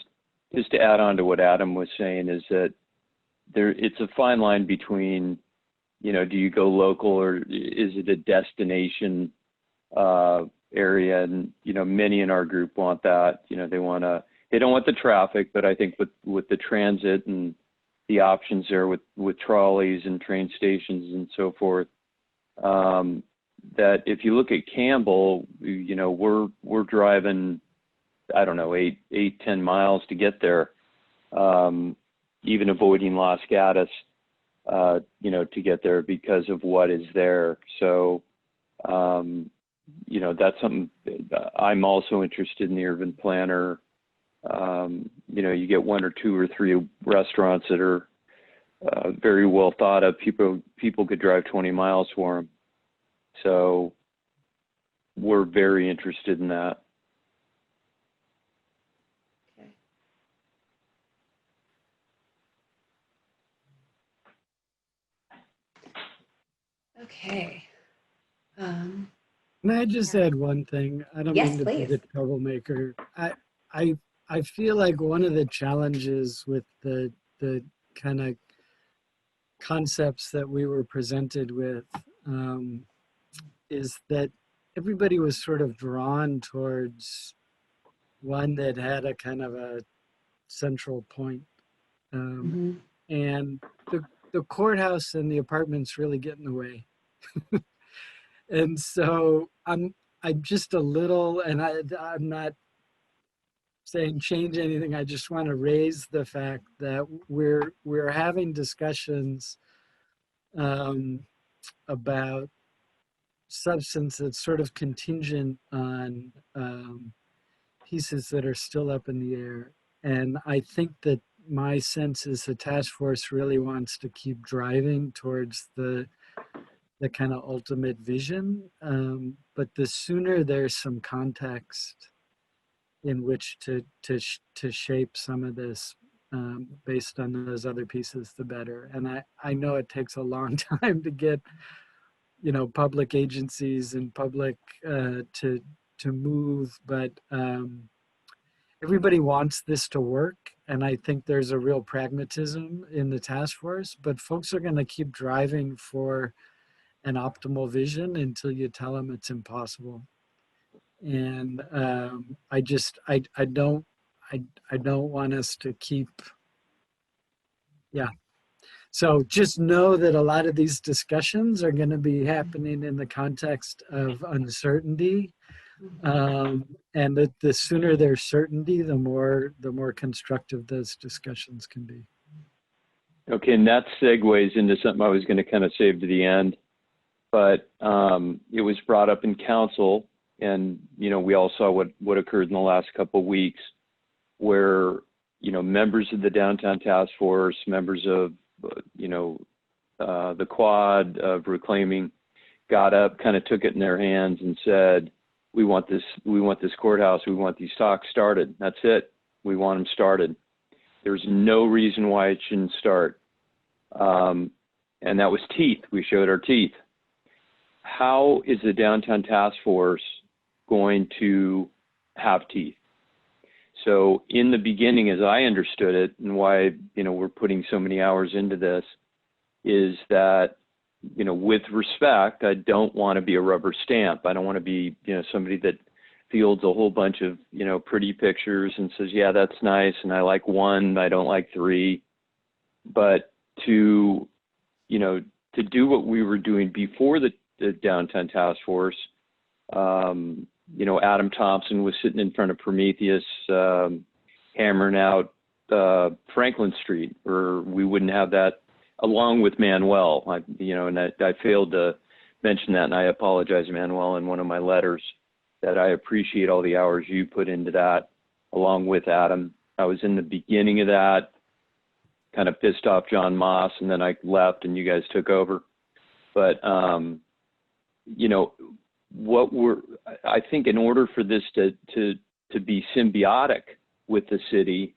[SPEAKER 7] to add on to what Adam was saying is that it's a fine line between, you know, do you go local or is it a destination area? And, you know, many in our group want that. You know, they don't want the traffic, but I think with the transit and the options there with trolleys and train stations and so forth, that if you look at Campbell, you know, we're driving, I don't know, 10 miles to get there, even avoiding Los Gatos, you know, to get there because of what is there. So, you know, that's something I'm also interested in the urban planner. You know, you get 1 or 2 or 3 restaurants that are very well thought of. People could drive 20 miles for them. So we're very interested in that.
[SPEAKER 1] Okay.
[SPEAKER 6] Can I just add one thing? I don't
[SPEAKER 1] Yes,
[SPEAKER 6] mean to be
[SPEAKER 1] please.
[SPEAKER 6] the troublemaker. I feel like one of the challenges with the kind of concepts that we were presented with is that everybody was sort of drawn towards one that had a kind of a central point. And the courthouse and the apartments really get in the way. And so I'm just a little, and I'm not saying change anything. I just want to raise the fact that we're having discussions about substance that's sort of contingent on pieces that are still up in the air. And I think that my sense is the task force really wants to keep driving towards the kind of ultimate vision. But the sooner there's some context in which to shape some of this based on those other pieces, the better. And I know it takes a long time to get, you know, public agencies and public to move, but everybody wants this to work. And I think there's a real pragmatism in the task force, but folks are going to keep driving for an optimal vision until you tell them it's impossible. And I don't want us to keep, yeah. So just know that a lot of these discussions are going to be happening in the context of uncertainty. And that the sooner there's certainty, the more constructive those discussions can be.
[SPEAKER 7] Okay, and that segues into something I was going to kind of save to the end, but it was brought up in council, and you know, we all saw what occurred in the last couple of weeks, where you know, members of the downtown task force, members of you know, the quad of reclaiming, got up, kind of took it in their hands, and said, we want this courthouse, we want these talks started. That's it. We want them started. There's no reason why it shouldn't start. And that was teeth. We showed our teeth. How is the downtown task force going to have teeth? So in the beginning, as I understood it, and why, you know, we're putting so many hours into this, is that, you know, with respect, I don't want to be a rubber stamp. I don't want to be, you know, somebody that fields a whole bunch of, you know, pretty pictures and says, yeah, that's nice, and I like 1, I don't like 3. But to, you know, to do what we were doing before the downtown task force, you know, Adam Thompson was sitting in front of Prometheus, hammering out Franklin Street, or we wouldn't have that, along with Manuel. You know, and I failed to mention that, and I apologize, Manuel, in one of my letters, that I appreciate all the hours you put into that, along with Adam. I was in the beginning of that, kind of pissed off John Moss, and then I left and you guys took over. But, you know, I think in order for this to be symbiotic, with the city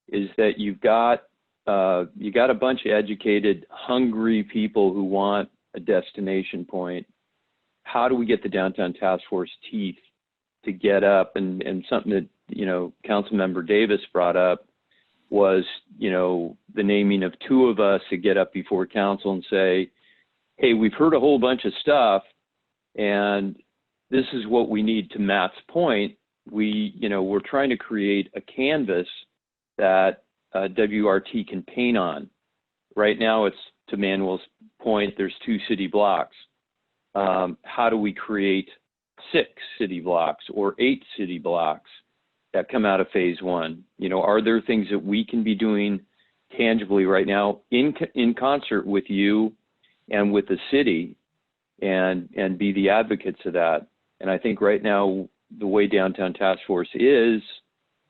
[SPEAKER 7] is that you got a bunch of educated, hungry people who want a destination point. How do we get the downtown task force teeth to get up? And something that, you know, Councilmember Davis brought up was, you know, the naming of two of us to get up before council and say, hey, we've heard a whole bunch of stuff and this is what we need. To Matt's point, we're trying to create a canvas that WRT can paint on. Right now, it's, to Manuel's point, there's 2 city blocks. How do we create 6 city blocks or 8 city blocks that come out of phase 1? You know, are there things that we can be doing tangibly right now in concert with you and with the city and be the advocates of that? And I think right now, the way Downtown Task Force is,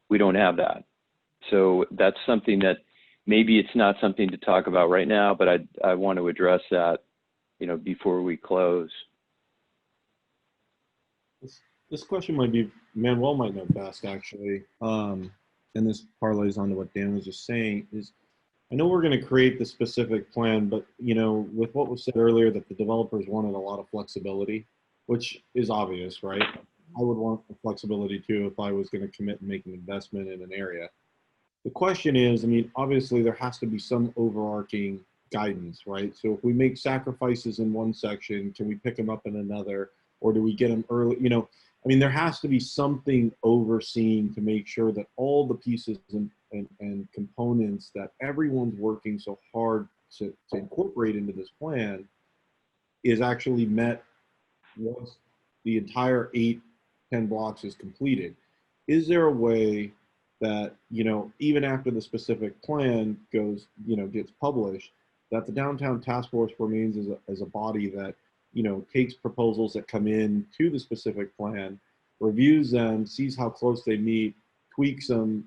[SPEAKER 7] we don't have that. So that's something that maybe it's not something to talk about right now, but I want to address that, you know, before we close.
[SPEAKER 8] This question might be, Manuel might know best actually. And this parlays onto what Dan was just saying is, I know we're going to create the specific plan, but you know, with what was said earlier that the developers wanted a lot of flexibility, which is obvious, right? I would want the flexibility too if I was going to commit and make an investment in an area. The question is, I mean, obviously there has to be some overarching guidance, right? So if we make sacrifices in one section, can we pick them up in another, or do we get them early? You know, I mean, there has to be something overseen to make sure that all the pieces and components that everyone's working so hard to incorporate into this plan is actually met once the entire 8-10 blocks is completed. Is there a way that, you know, even after the specific plan goes, you know, gets published, that the Downtown Task Force remains as a body that, you know, takes proposals that come in to the specific plan, reviews them, sees how close they meet, tweaks them.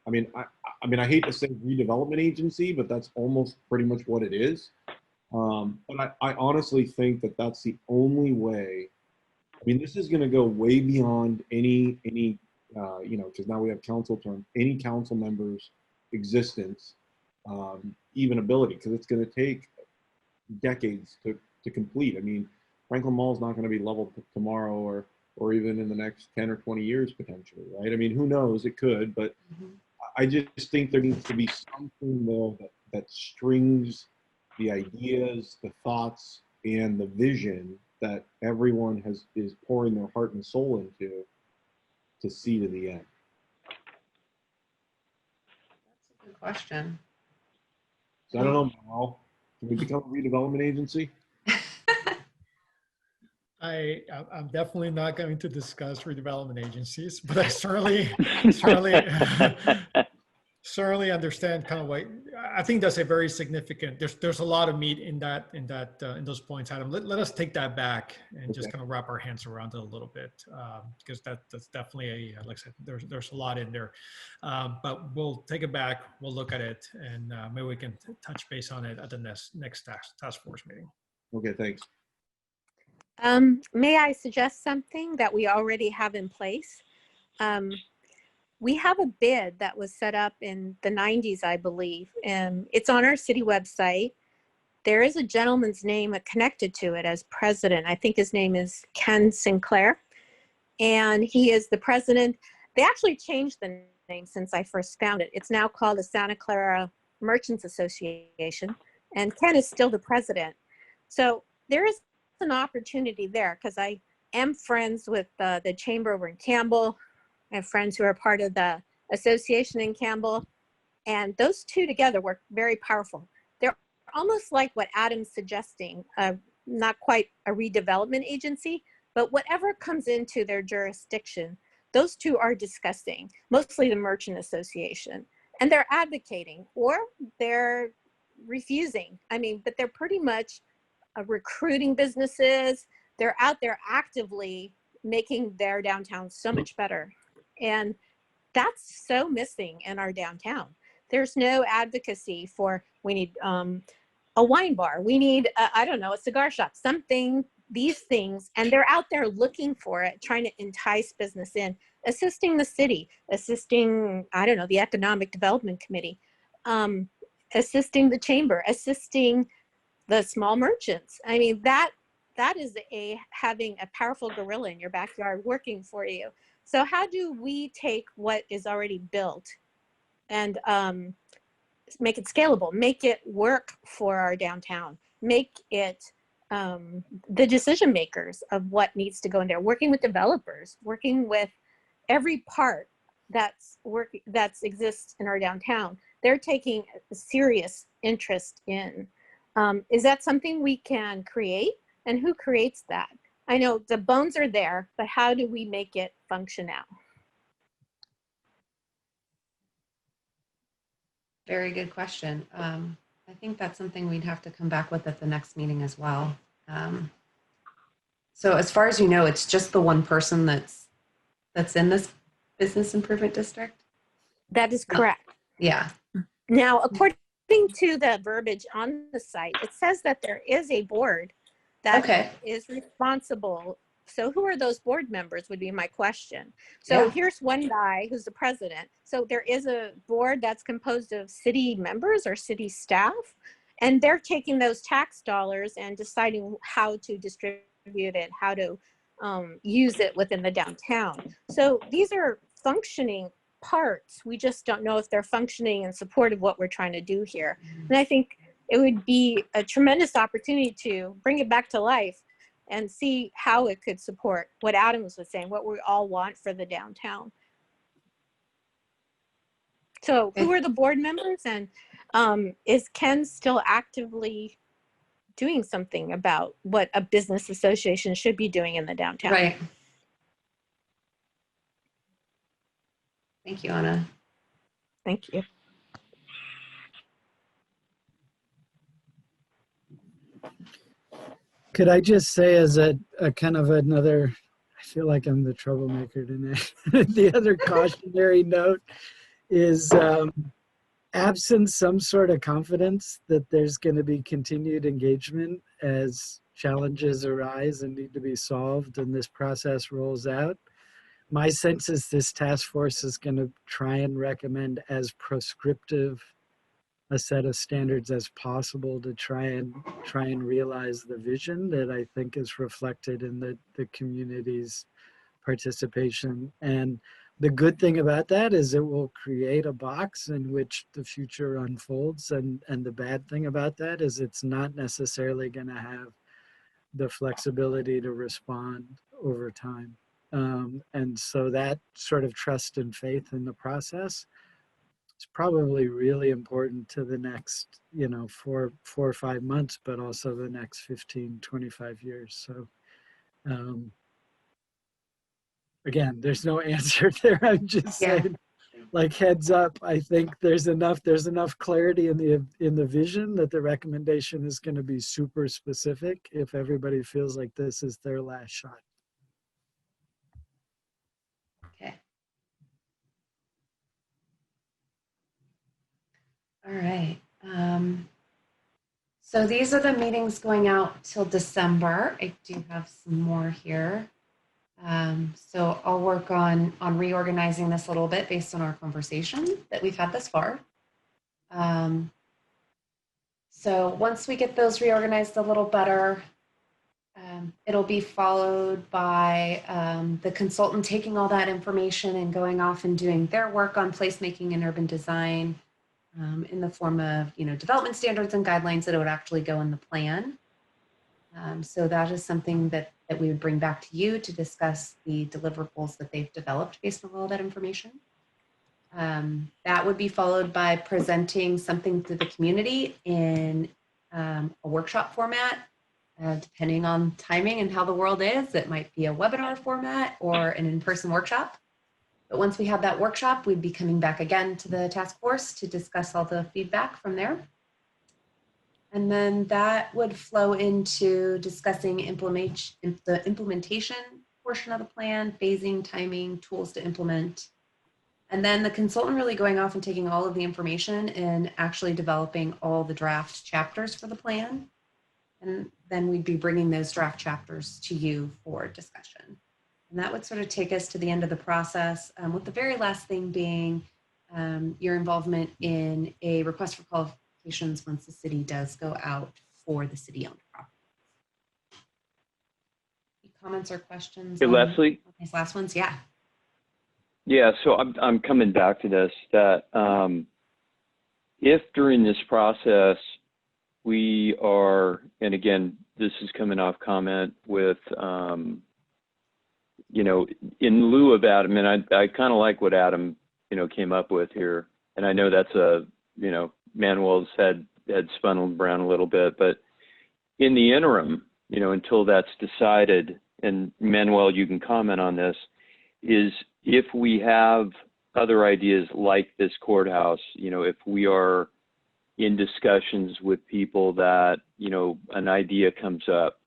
[SPEAKER 8] I mean, I hate to say redevelopment agency, but that's almost pretty much what it is. But I honestly think that that's the only way. I mean, this is going to go way beyond any you know, because now we have council term, any council member's existence, even ability, because it's going to take decades to complete. I mean, Franklin Mall is not going to be leveled tomorrow or even in the next 10 or 20 years potentially, right? I mean, who knows? It could, but I just think there needs to be something there that strings the ideas, the thoughts, and the vision that everyone is pouring their heart and soul into to see to the end.
[SPEAKER 1] That's a good question.
[SPEAKER 8] So I don't know, Mal, can we become a redevelopment agency?
[SPEAKER 5] I'm definitely not going to discuss redevelopment agencies, but I certainly understand kind of what I think that's a very significant. There's a lot of meat in those points, Adam. Let us take that back and just kind of wrap our hands around it a little bit, because that's definitely like I said, there's a lot in there. But we'll take it back. We'll look at it, and maybe we can touch base on it at the next task force meeting.
[SPEAKER 8] Okay, thanks.
[SPEAKER 11] May I suggest something that we already have in place? We have a bid that was set up in the 90s, I believe, and it's on our city website. There is a gentleman's name connected to it as president. I think his name is Ken Sinclair, and he is the president. They actually changed the name since I first found it. It's now called the Santa Clara Merchants Association, and Ken is still the president. So there is an opportunity there because I am friends with the chamber over in Campbell. I have friends who are part of the association in Campbell, and those two together work very powerful. They're almost like what Adam's suggesting, not quite a redevelopment agency, but whatever comes into their jurisdiction, those two are discussing, mostly the Merchant Association, and they're advocating or they're refusing. I mean, but they're pretty much recruiting businesses. They're out there actively making their downtown so much better. And that's so missing in our downtown. There's no advocacy for, we need a wine bar. We need, I don't know, a cigar shop, something these things, and they're out there looking for it, trying to entice business in, assisting the city, assisting, I don't know, the Economic Development Committee, assisting the chamber, assisting the small merchants. I mean, that is having a powerful gorilla in your backyard working for you. So how do we take what is already built and make it scalable, make it work for our downtown, make it the decision makers of what needs to go in there, working with developers, working with every part that exists in our downtown. They're taking a serious interest in. Is that something we can create? And who creates that? I know the bones are there, but how do we make it function out?
[SPEAKER 1] Very good question. I think that's something we'd have to come back with at the next meeting as well. So as far as you know, it's just the one person that's in this business improvement district?
[SPEAKER 11] That is correct.
[SPEAKER 1] Yeah.
[SPEAKER 11] Now, according to the verbiage on the site, it says that there is a board that is responsible. So who are those board members would be my question. So here's one guy who's the president. So there is a board that's composed of city members or city staff, and they're taking those tax dollars and deciding how to distribute it, how to use it within the downtown. So these are functioning parts. We just don't know if they're functioning in support of what we're trying to do here. And I think it would be a tremendous opportunity to bring it back to life and see how it could support what Adams was saying, what we all want for the downtown. So who are the board members, and is Ken still actively doing something about what a business association should be doing in the downtown?
[SPEAKER 1] Right. Thank you, Anna.
[SPEAKER 11] Thank you.
[SPEAKER 6] Could I just say, as a kind of another, I feel like I'm the troublemaker tonight. The other cautionary note is absent some sort of confidence that there's going to be continued engagement as challenges arise and need to be solved and this process rolls out. My sense is this task force is going to try and recommend as prescriptive a set of standards as possible to try and realize the vision that I think is reflected in the community's participation. And the good thing about that is it will create a box in which the future unfolds. And the bad thing about that is it's not necessarily going to have the flexibility to respond over time. And so that sort of trust and faith in the process is probably really important to the next, 4 or 5 months, but also the next 15, 25 years. So again, there's no answer there. I'm just saying, like, heads up. I think there's enough clarity in the vision that the recommendation is going to be super specific if everybody feels like this is their last shot.
[SPEAKER 1] Okay. All right. So these are the meetings going out till December. I do have some more here. So I'll work on reorganizing this a little bit based on our conversation that we've had thus far. So once we get those reorganized a little better, it'll be followed by the consultant taking all that information and going off and doing their work on placemaking and urban design in the form of, development standards and guidelines that it would actually go in the plan. So that is something that we would bring back to you to discuss the deliverables that they've developed based on all that information. That would be followed by presenting something to the community in a workshop format. Depending on timing and how the world is, it might be a webinar format or an in-person workshop. But once we have that workshop, we'd be coming back again to the task force to discuss all the feedback from there. And then that would flow into discussing the implementation portion of the plan, phasing, timing, tools to implement. And then the consultant really going off and taking all of the information and actually developing all the draft chapters for the plan. And then we'd be bringing those draft chapters to you for discussion. And that would sort of take us to the end of the process, with the very last thing being your involvement in a request for qualifications once the city does go out for the city-owned property. Any comments or questions?
[SPEAKER 7] Hey, Leslie?
[SPEAKER 1] These last ones, yeah.
[SPEAKER 7] Yeah, so I'm coming back to this, that if during this process we are, and again, this is coming off comment with, you know, in lieu of Adam, and I kind of like what Adam, you know, came up with here. And I know that's you know, Manuel's had spun around a little bit, but in the interim, you know, until that's decided, and Manuel, you can comment on this, is if we have other ideas like this courthouse, you know, if we are in discussions with people that, you know, an idea comes up,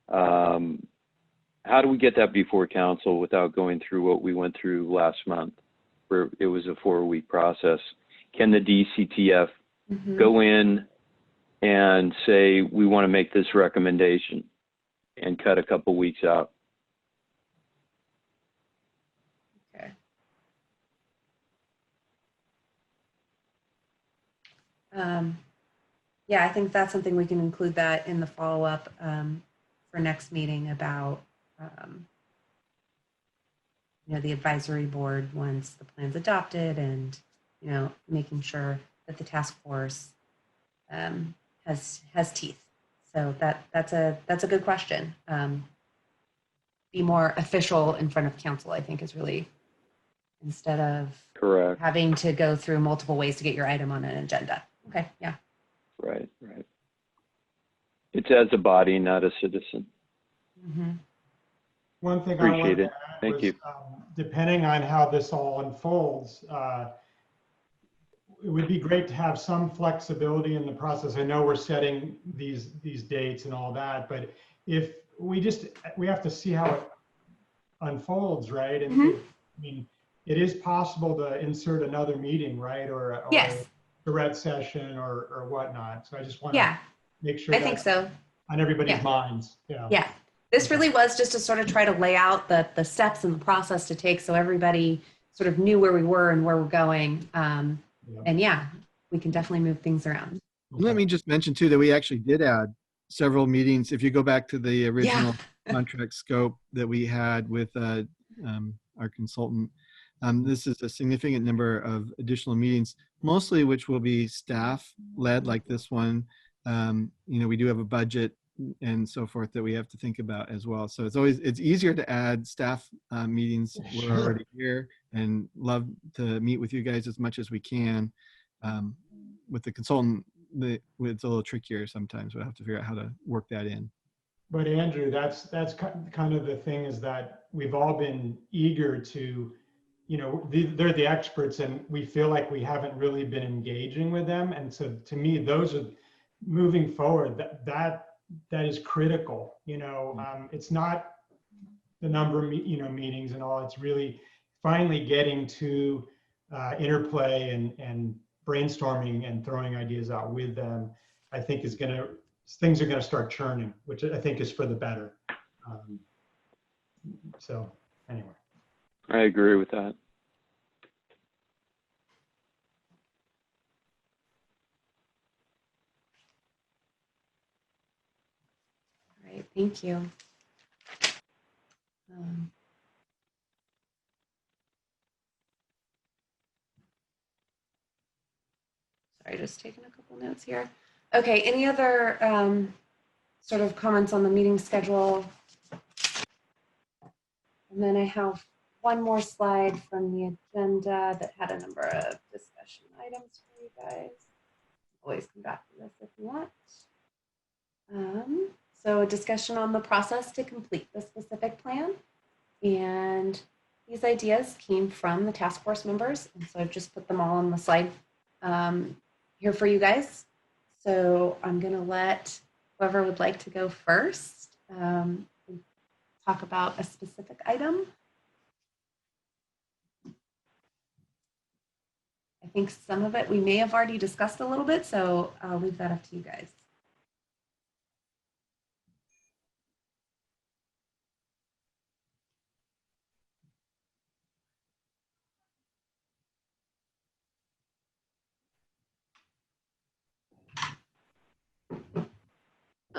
[SPEAKER 7] how do we get that before council without going through what we went through last month, where it was a 4-week process? Can the DCTF go in and say, we want to make this recommendation and cut a couple weeks out?
[SPEAKER 1] Okay. Yeah, I think that's something we can include that in the follow-up for next meeting about, you know, the advisory board once the plan's adopted, and, you know, making sure that the task force has teeth. So that's a good question. Be more official in front of council, I think, is really, instead of
[SPEAKER 7] Correct.
[SPEAKER 1] having to go through multiple ways to get your item on an agenda. Okay, yeah.
[SPEAKER 7] Right, right. It's as a body, not a citizen.
[SPEAKER 10] One thing
[SPEAKER 7] Appreciate
[SPEAKER 10] I wanted
[SPEAKER 7] it.
[SPEAKER 10] to add
[SPEAKER 7] Thank
[SPEAKER 10] was,
[SPEAKER 7] you.
[SPEAKER 10] depending on how this all unfolds, it would be great to have some flexibility in the process. I know we're setting these dates and all that, but if we have to see how it unfolds, right? And I mean, it is possible to insert another meeting, right? Or
[SPEAKER 1] Yes.
[SPEAKER 10] a red session or whatnot. So I just want to
[SPEAKER 1] Yeah,
[SPEAKER 10] make sure
[SPEAKER 1] I think so.
[SPEAKER 10] on everybody's minds. Yeah.
[SPEAKER 1] Yeah. This really was just to sort of try to lay out the steps and the process to take, so everybody sort of knew where we were and where we're going. And yeah, we can definitely move things around.
[SPEAKER 2] Let me just mention too that we actually did add several meetings. If you go back to the original contract scope that we had with our consultant, this is a significant number of additional meetings, mostly which will be staff led, like this one. You know, we do have a budget and so forth that we have to think about as well. So it's easier to add staff meetings. We're already here and love to meet with you guys as much as we can. With the consultant, it's a little trickier sometimes. We'll have to figure out how to work that in.
[SPEAKER 10] But Andrew, that's kind of the thing, is that we've all been eager to, you know, they're the experts, and we feel like we haven't really been engaging with them. And so to me, those are moving forward. That is critical. You know, it's not the number of meetings and all. It's really finally getting to interplay and brainstorming and throwing ideas out with them. I think things are going to start churning, which I think is for the better. So anyway.
[SPEAKER 7] I agree with that.
[SPEAKER 1] All right, thank you. Sorry, just taking a couple notes here. Okay, any other sort of comments on the meeting schedule? And then I have one more slide from the agenda that had a number of discussion items for you guys. Always come back to this if you want. So a discussion on the process to complete the specific plan. And these ideas came from the task force members. And so I've just put them all on the slide here for you guys. So I'm gonna let whoever would like to go first talk about a specific item. I think some of it we may have already discussed a little bit, so I'll leave that up to you guys.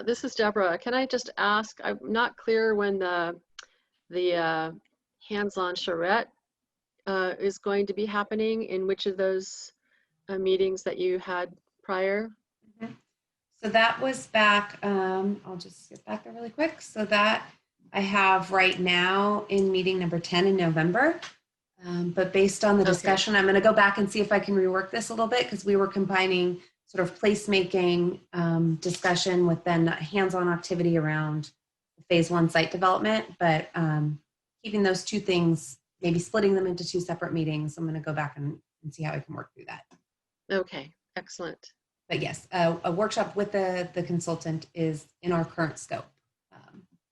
[SPEAKER 9] This is Deborah. Can I just ask, I'm not clear when the hands-on charrette is going to be happening, in which of those meetings that you had prior?
[SPEAKER 1] Mhm. So that was back, I'll just get back there really quick. So that I have right now in meeting number 10 in November. But based on the
[SPEAKER 9] Okay.
[SPEAKER 1] discussion, I'm going to go back and see if I can rework this a little bit, because we were combining sort of placemaking discussion with then hands-on activity around phase 1 site development. But keeping those two things, maybe splitting them into 2 separate meetings, I'm going to go back and see how I can work through that.
[SPEAKER 9] Okay, excellent.
[SPEAKER 1] But yes, a workshop with the consultant is in our current scope.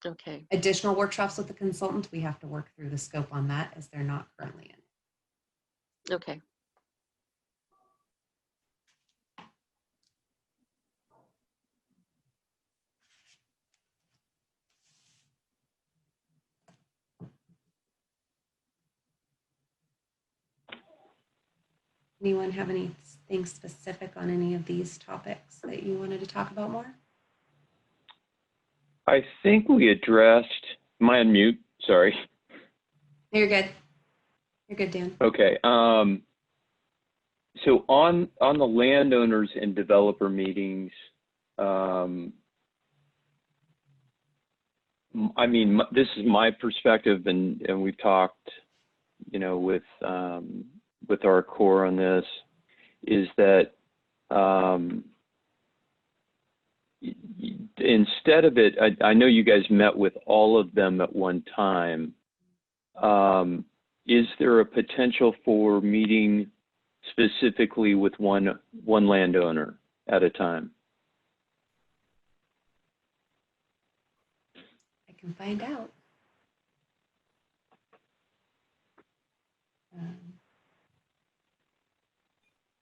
[SPEAKER 9] Okay.
[SPEAKER 1] Additional workshops with the consultant, we have to work through the scope on that, as they're not currently in.
[SPEAKER 9] Okay.
[SPEAKER 1] Anyone have anything specific on any of these topics that you wanted to talk about more?
[SPEAKER 7] I think we addressed, am I on mute? Sorry.
[SPEAKER 1] You're good. You're good, Dan.
[SPEAKER 7] Okay. So on the landowners and developer meetings, I mean, this is my perspective, and we've talked, you know, with our core on this, is that instead of it, I know you guys met with all of them at one time. Is there a potential for meeting specifically with one landowner at a time?
[SPEAKER 1] I can find out.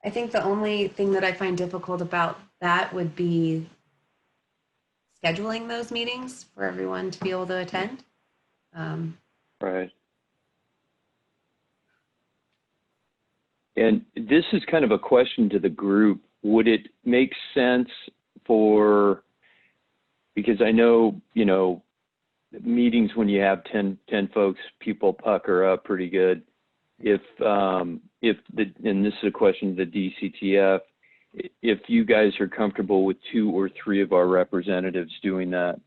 [SPEAKER 1] I think the only thing that I find difficult about that would be scheduling those meetings for everyone to be able to attend.
[SPEAKER 7] Right. And this is kind of a question to the group. Would it make sense for, because I know, you know, meetings when you have 10 folks, people pucker up pretty good. If and this is a question to the DCTF, if you guys are comfortable with 2 or 3 of our representatives doing that.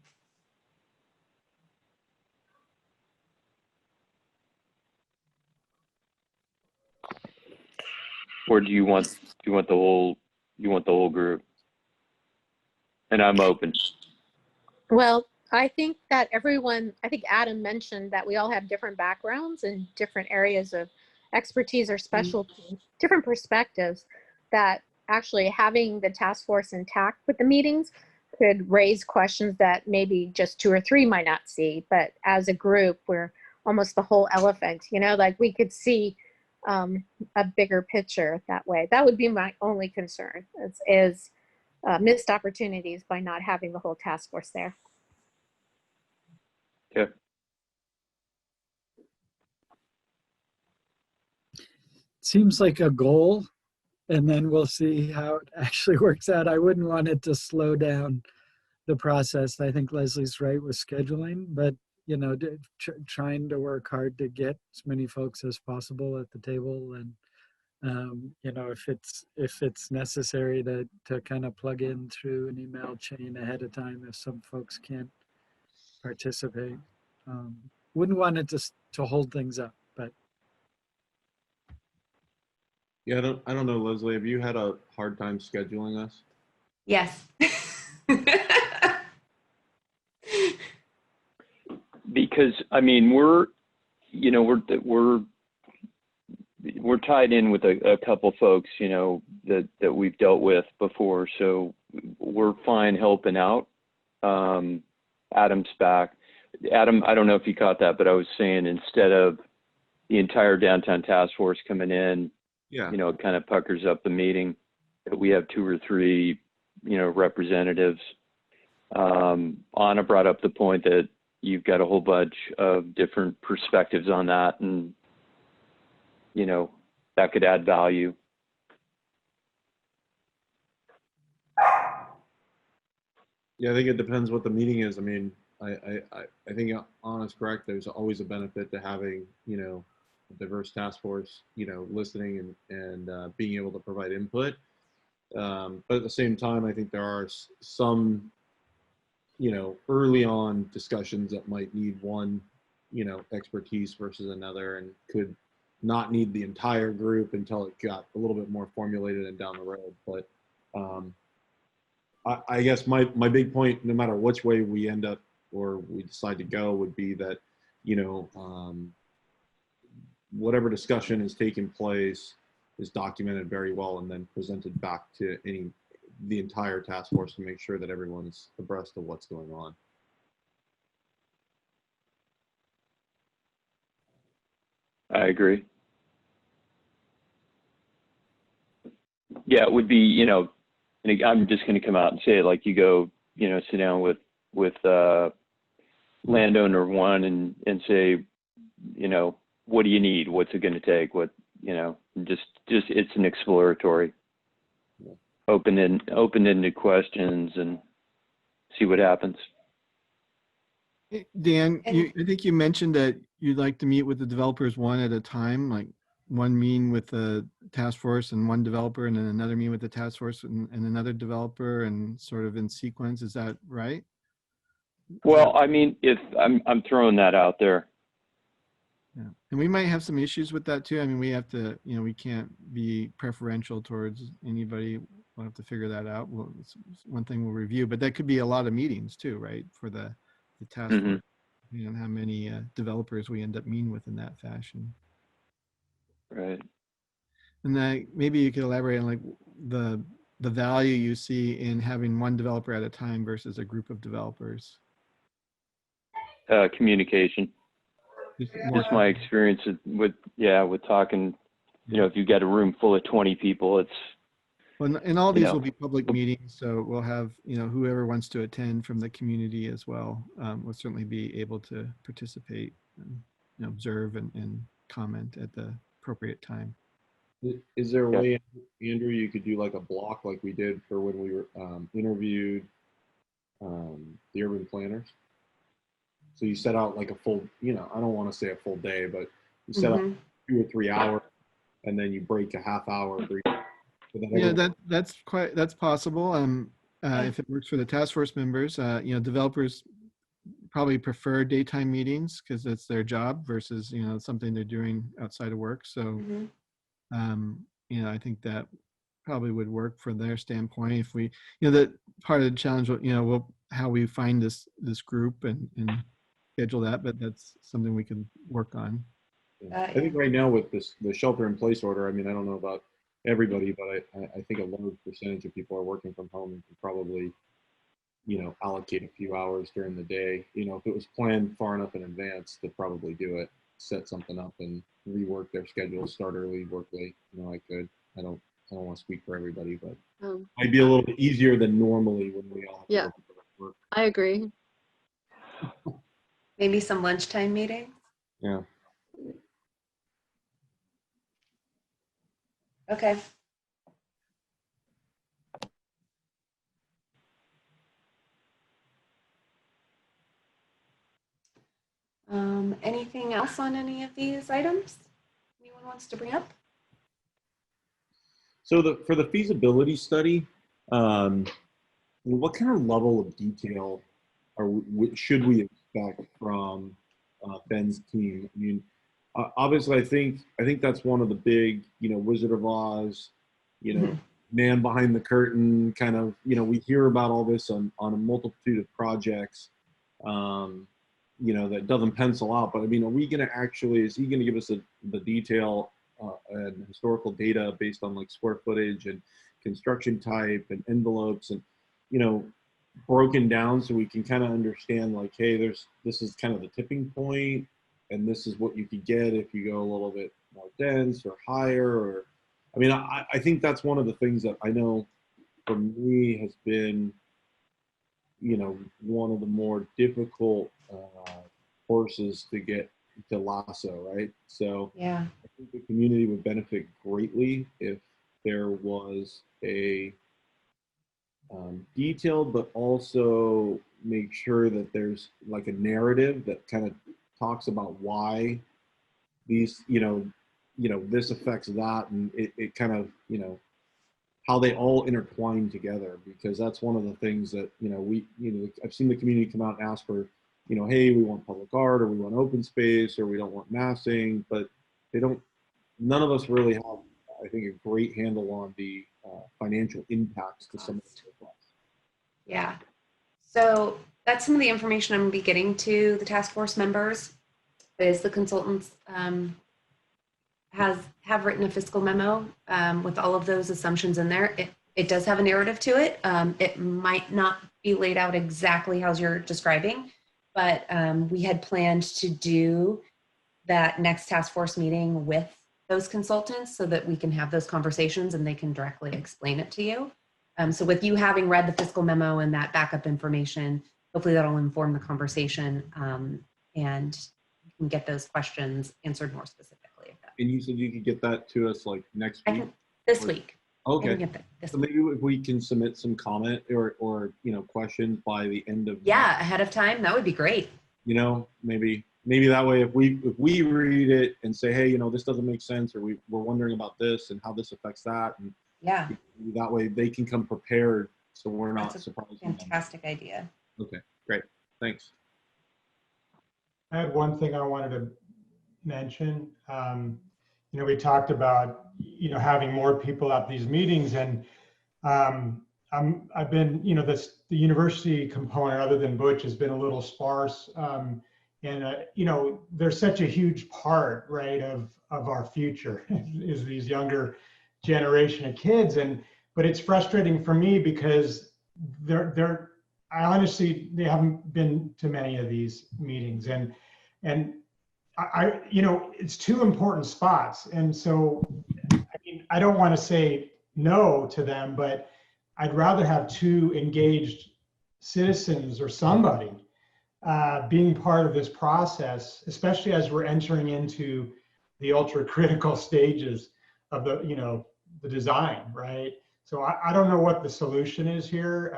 [SPEAKER 7] Or do you want the whole group? And I'm open.
[SPEAKER 11] Well, I think that I think Adam mentioned that we all have different backgrounds and different areas of expertise or specialty, different perspectives, that actually having the task force intact with the meetings could raise questions that maybe just 2 or 3 might not see. But as a group, we're almost the whole elephant, you know, like we could see a bigger picture that way. That would be my only concern, is missed opportunities by not having the whole task force there.
[SPEAKER 7] Okay.
[SPEAKER 6] Seems like a goal, and then we'll see how it actually works out. I wouldn't want it to slow down the process. I think Leslie's right with scheduling, but you know, trying to work hard to get as many folks as possible at the table, and you know, if it's necessary to kind of plug in through an email chain ahead of time if some folks can't participate. Wouldn't want it to hold things up, but
[SPEAKER 8] Yeah, I don't know, Leslie. Have you had a hard time scheduling us?
[SPEAKER 1] Yes.
[SPEAKER 7] Because I mean, we're tied in with a couple folks, you know, that we've dealt with before, so we're fine helping out. Adam's back. Adam, I don't know if you caught that, but I was saying, instead of the entire downtown task force coming in,
[SPEAKER 8] Yeah.
[SPEAKER 7] you know, it kind of puckers up the meeting, that we have 2 or 3, you know, representatives. Anna brought up the point that you've got a whole bunch of different perspectives on that, and, you know, that could add value.
[SPEAKER 8] Yeah, I think it depends what the meeting is. I mean, I think honest correct, there's always a benefit to having, a diverse task force, listening and being able to provide input. But at the same time, I think there are some, early on discussions that might need one, expertise versus another, and could not need the entire group until it got a little bit more formulated and down the road. But I guess my big point, no matter which way we end up or we decide to go, would be that, whatever discussion is taking place is documented very well and then presented back to the entire task force to make sure that everyone's abreast of what's going on.
[SPEAKER 7] I agree. Yeah, it would be, and I'm just going to come out and say it, like you go, sit down with landowner one and say, what do you need? What's it going to take? What, just it's an exploratory, open-ended questions and see what happens.
[SPEAKER 2] Dan, I think you mentioned that you'd like to meet with the developers one at a time, like one meeting with the task force and one developer, and then another meeting with the task force and another developer, and sort of in sequence. Is that right?
[SPEAKER 7] Well, I mean, if I'm throwing that out there.
[SPEAKER 2] Yeah, and we might have some issues with that too. I mean, we have to, we can't be preferential towards anybody. We'll have to figure that out. Well, it's one thing we'll review, but that could be a lot of meetings too, right? For the task force, depending on how many developers we end up meeting with in that fashion.
[SPEAKER 7] Right.
[SPEAKER 2] And then maybe you could elaborate on like the value you see in having one developer at a time versus a group of developers.
[SPEAKER 7] Communication. Just my experience with talking, if you got a room full of 20 people, it's.
[SPEAKER 2] Well, and all these will be public meetings, so we'll have, whoever wants to attend from the community as well will certainly be able to participate and observe and comment at the appropriate time.
[SPEAKER 8] Is there a way, Andrew, you could do like a block like we did for when we were interviewed the urban planners? So you set out like a full, I don't want to say a full day, but you set out 2 or 3 hours and then you break a half hour.
[SPEAKER 2] Yeah, that's possible. If it works for the task force members, developers probably prefer daytime meetings because that's their job versus, something they're doing outside of work. So, I think that probably would work from their standpoint. If we, that part of the challenge, how we find this group and schedule that, but that's something we can work on.
[SPEAKER 8] I think right now with the shelter in place order, I mean, I don't know about everybody, but I think a large percentage of people are working from home and can probably, allocate a few hours during the day. If it was planned far enough in advance to probably do it, set something up and rework their schedule, start early, work late. I could. I don't want to speak for everybody, but might be a little bit easier than normally when we all have to work.
[SPEAKER 9] I agree.
[SPEAKER 1] Maybe some lunchtime meetings.
[SPEAKER 8] Yeah.
[SPEAKER 1] Okay. Anything else on any of these items anyone wants to bring up?
[SPEAKER 8] So for the feasibility study, what kind of level of detail should we expect from Ben's team? I mean, obviously, I think that's one of the big, Wizard of Oz, man behind the curtain kind of, we hear about all this on a multitude of projects, that doesn't pencil out. But I mean, is he going to give us the detail and historical data based on like square footage and construction type and envelopes and, broken down so we can kind of understand like, hey, this is kind of the tipping point and this is what you could get if you go a little bit more dense or higher, or, I mean, I think that's one of the things that I know for me has been, one of the more difficult horses to get to lasso, right? So
[SPEAKER 1] yeah,
[SPEAKER 8] I think the community would benefit greatly if there was a detailed, but also make sure that there's like a narrative that kind of talks about why these, this affects that, and it kind of, how they all intertwine together, because that's one of the things that, I've seen the community come out and ask for, hey, we want public art, or we want open space, or we don't want massing, but none of us really have, I think, a great handle on the financial impacts to some of those requests.
[SPEAKER 1] Yeah. So that's some of the information I'm going to be getting to the task force members. Is the consultants have written a fiscal memo with all of those assumptions in there. It does have a narrative to it. It might not be laid out exactly as you're describing, but we had planned to do that next task force meeting with those consultants so that we can have those conversations and they can directly explain it to you. So with you having read the fiscal memo and that backup information, hopefully that'll inform the conversation and you can get those questions answered more specifically.
[SPEAKER 8] And you said you could get that to us like next week?
[SPEAKER 1] This week.
[SPEAKER 8] Okay. So maybe if we can submit some comment or questions by the end of
[SPEAKER 1] ahead of time, that would be great.
[SPEAKER 8] Maybe that way if we read it and say, hey, this doesn't make sense, or we're wondering about this and how this affects that, and that way they can come prepared so we're not surprised.
[SPEAKER 1] Fantastic idea.
[SPEAKER 8] Okay, great. Thanks.
[SPEAKER 10] I had one thing I wanted to mention. We talked about, having more people at these meetings, and I've been, the university component, other than Butch, has been a little sparse. There's such a huge part, right, of our future is these younger generation of kids. But it's frustrating for me because I honestly, they haven't been to many of these meetings, and it's two important spots. And so, I don't want to say no to them, but I'd rather have two engaged citizens or somebody being part of this process, especially as we're entering into the ultra critical stages of the design, right? So I don't know what the solution is here.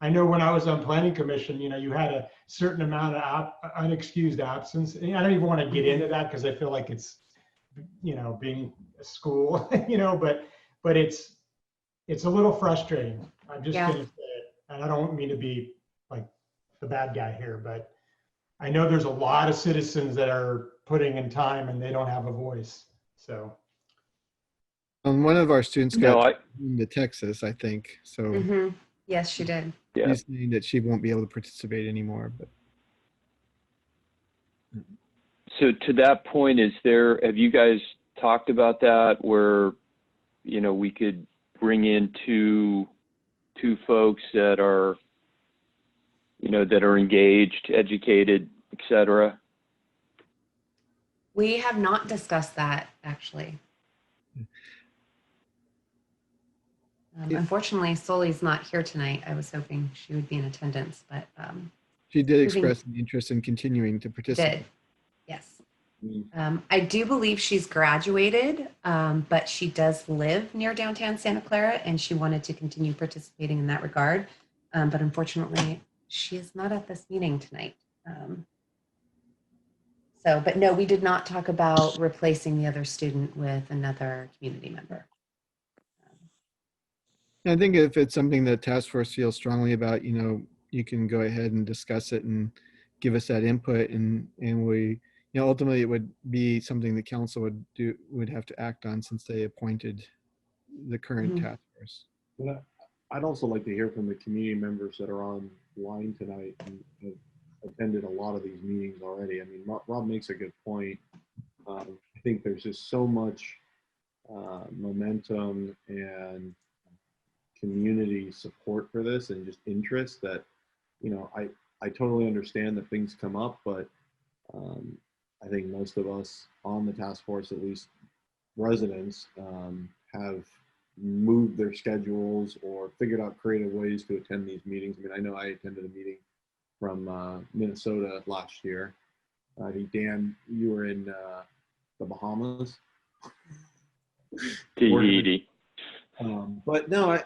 [SPEAKER 10] I know when I was on planning commission, you had a certain amount of unexcused absence. And I don't even want to get into that because I feel like it's, being a school, but it's a little frustrating. I'm just going to say it. And I don't mean to be like the bad guy here, but I know there's a lot of citizens that are putting in time and they don't have a voice. So.
[SPEAKER 2] One of our students got to Texas, I think. So.
[SPEAKER 1] Yes, she did.
[SPEAKER 7] Yeah.
[SPEAKER 2] She's saying that she won't be able to participate anymore. But.
[SPEAKER 7] So to that point, have you guys talked about that where, we could bring in two folks that are, that are engaged, educated, etc.?
[SPEAKER 1] We have not discussed that, actually. Unfortunately, Soli's not here tonight. I was hoping she would be in attendance, but
[SPEAKER 2] she did express an interest in continuing to participate.
[SPEAKER 1] Did. Yes. I do believe she's graduated, but she does live near downtown Santa Clara, and she wanted to continue participating in that regard. But unfortunately, she is not at this meeting tonight. But no, we did not talk about replacing the other student with another community member.
[SPEAKER 2] I think if it's something that task force feels strongly about, you can go ahead and discuss it and give us that input, and we, ultimately it would be something the council would have to act on since they appointed the current task force.
[SPEAKER 8] But I'd also like to hear from the community members that are online tonight and have attended a lot of these meetings already. I mean, Rob makes a good point. I think there's just so much momentum and community support for this and just interest that, I totally understand that things come up, but I think most of us on the task force, at least residents, have moved their schedules or figured out creative ways to attend these meetings. I mean, I know I attended a meeting from Minnesota last year. I think, Dan, you were in the Bahamas.
[SPEAKER 7] Tahiti.
[SPEAKER 8] But no,